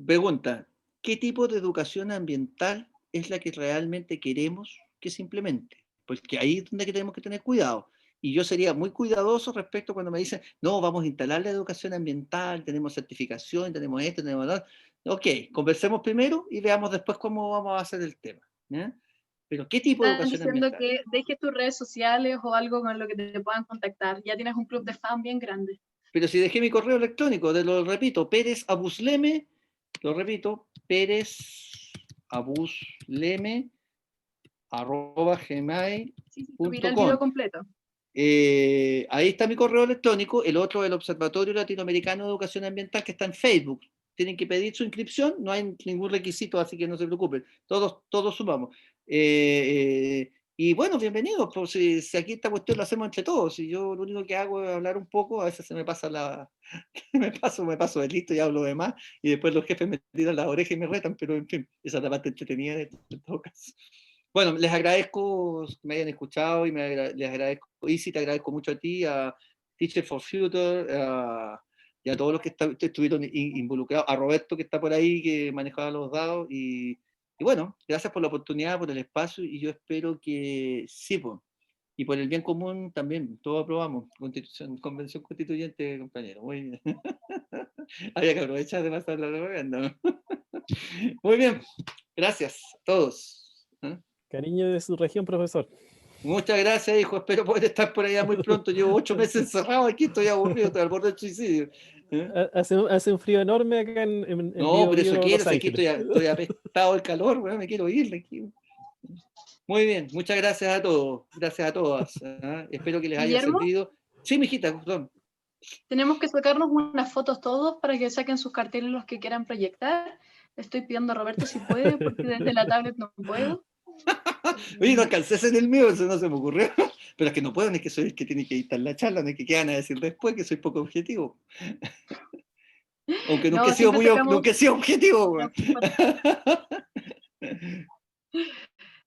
Pregunta, ¿qué tipo de educación ambiental es la que realmente queremos que se implemente? Porque ahí es donde tenemos que tener cuidado. Y yo sería muy cuidadoso respecto cuando me dicen, no, vamos a instalar la educación ambiental, tenemos certificación, tenemos esto, tenemos lo otro. Ok, conversemos primero y veamos después cómo vamos a hacer el tema. ¿Ya? Pero ¿qué tipo de Están educación diciendo ambiental? que dejes tus redes sociales o algo con lo que te puedan contactar. Ya tienes un club de fan bien grande. Pero si dejé mi correo electrónico, lo repito, Pérez Abusleme, lo repito, Pérez Abusleme @gmail.com. Sí, subiré el video completo. Ahí está mi correo electrónico, el otro el Observatorio Latinoamericano de Educación Ambiental, que está en Facebook. Tienen que pedir su inscripción, no hay ningún requisito, así que no se preocupen, todos sumamos. Y bueno, bienvenidos, pues, si aquí esta cuestión la hacemos entre todos, y yo lo único que hago es hablar un poco, a veces se me pasa me paso de listo y hablo de más, y después los jefes me tiran las orejas y me retan, pero en fin, esa es la parte entretenida en todo caso. Bueno, les agradezco que me hayan escuchado y les agradezco, Isi, te agradezco mucho a ti, a Teacher for Future, y a todos los que estuvieron involucrados, a Roberto que está por ahí, que manejaba los dados, y bueno, gracias por la oportunidad, por el espacio, y yo espero que sí, pues, y por el bien común también, todos aprobamos, convención constituyente, compañero, muy bien. Había que aprovechar de pasar la propaganda. Muy bien, gracias a todos. Cariño de su región, profesor. Muchas gracias, hijo. Espero poder estar por allá muy pronto. Llevo 8 meses encerrado aquí, estoy aburrido, estoy al borde del suicidio. Hace un frío enorme acá en No, pero eso quiero, Los si aquí Ángeles. estoy apestado del calor, bueno, me quiero ir de aquí. Muy bien, muchas gracias a todos, gracias a todas. Espero que les haya Guillermo, servido. Sí, mijita, perdón. tenemos que sacarnos unas fotos todos para que saquen sus carteles los que quieran proyectar. Le estoy pidiendo a Roberto si puede, porque desde la tablet no puedo. Oye, no alcancé a hacer el mío, eso no se me ocurrió. Pero es que no puedo, ni que soy el que tiene que editar la charla, ni que qué van a decir después, que soy poco objetivo. Aunque nunca No, he sido siempre sacamos nunca he sido objetivo, güey.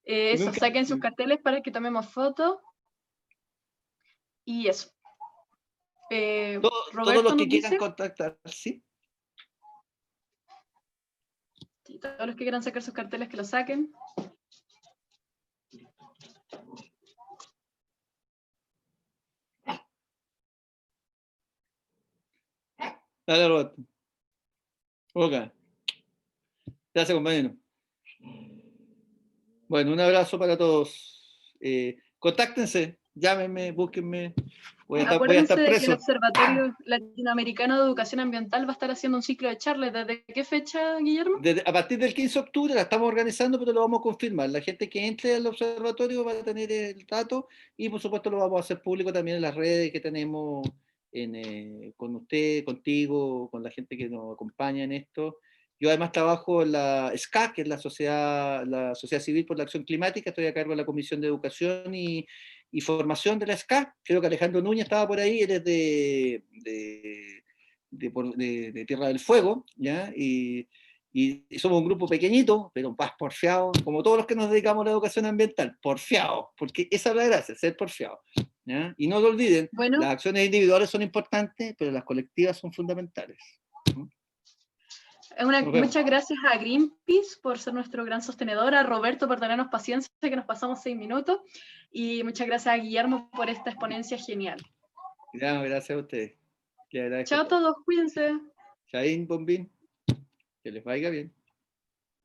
eso, Nunca. saquen sus carteles para que tomemos fotos. Y eso. Todos los Roberto que nos quieran dice, contactar, ¿sí? sí, todos los que quieran sacar sus carteles que los saquen. Dale, Roberto. Ok. Gracias, compañero. Bueno, un abrazo para todos. Contáctense, llámenme, búsquenme. Voy a estar Acuérdense de que el preso. Observatorio Latinoamericano de Educación Ambiental va a estar haciendo un ciclo de charlas. ¿Desde qué fecha, Guillermo? A partir del 15 de octubre la estamos organizando, pero lo vamos a confirmar. La gente que entre al observatorio va a tener el dato y por supuesto lo vamos a hacer público también en las redes que tenemos con usted, contigo, con la gente que nos acompaña en esto. Yo además trabajo en la SCA, que es la Sociedad Civil por la Acción Climática. Estoy a cargo de la Comisión de Educación y Formación de la SCA. Creo que Alejandro Núñez estaba por ahí, él es de Tierra del Fuego, ¿ya? Y somos un grupo pequeñito, pero más porfiado, como todos los que nos dedicamos a la educación ambiental, porfiado, porque esa es la gracia, ser porfiado, ¿ya? Y no lo olviden, Bueno, las acciones individuales son importantes, pero las colectivas son fundamentales. muchas gracias a Greenpeace por ser nuestro gran sostenedor, a Roberto por tenernos paciencia, que nos pasamos 6 minutos, y muchas gracias a Guillermo por esta exponencia genial. Gracias a ustedes. Chao a todos, cuídense. Chaín, bombín, que les vaya bien.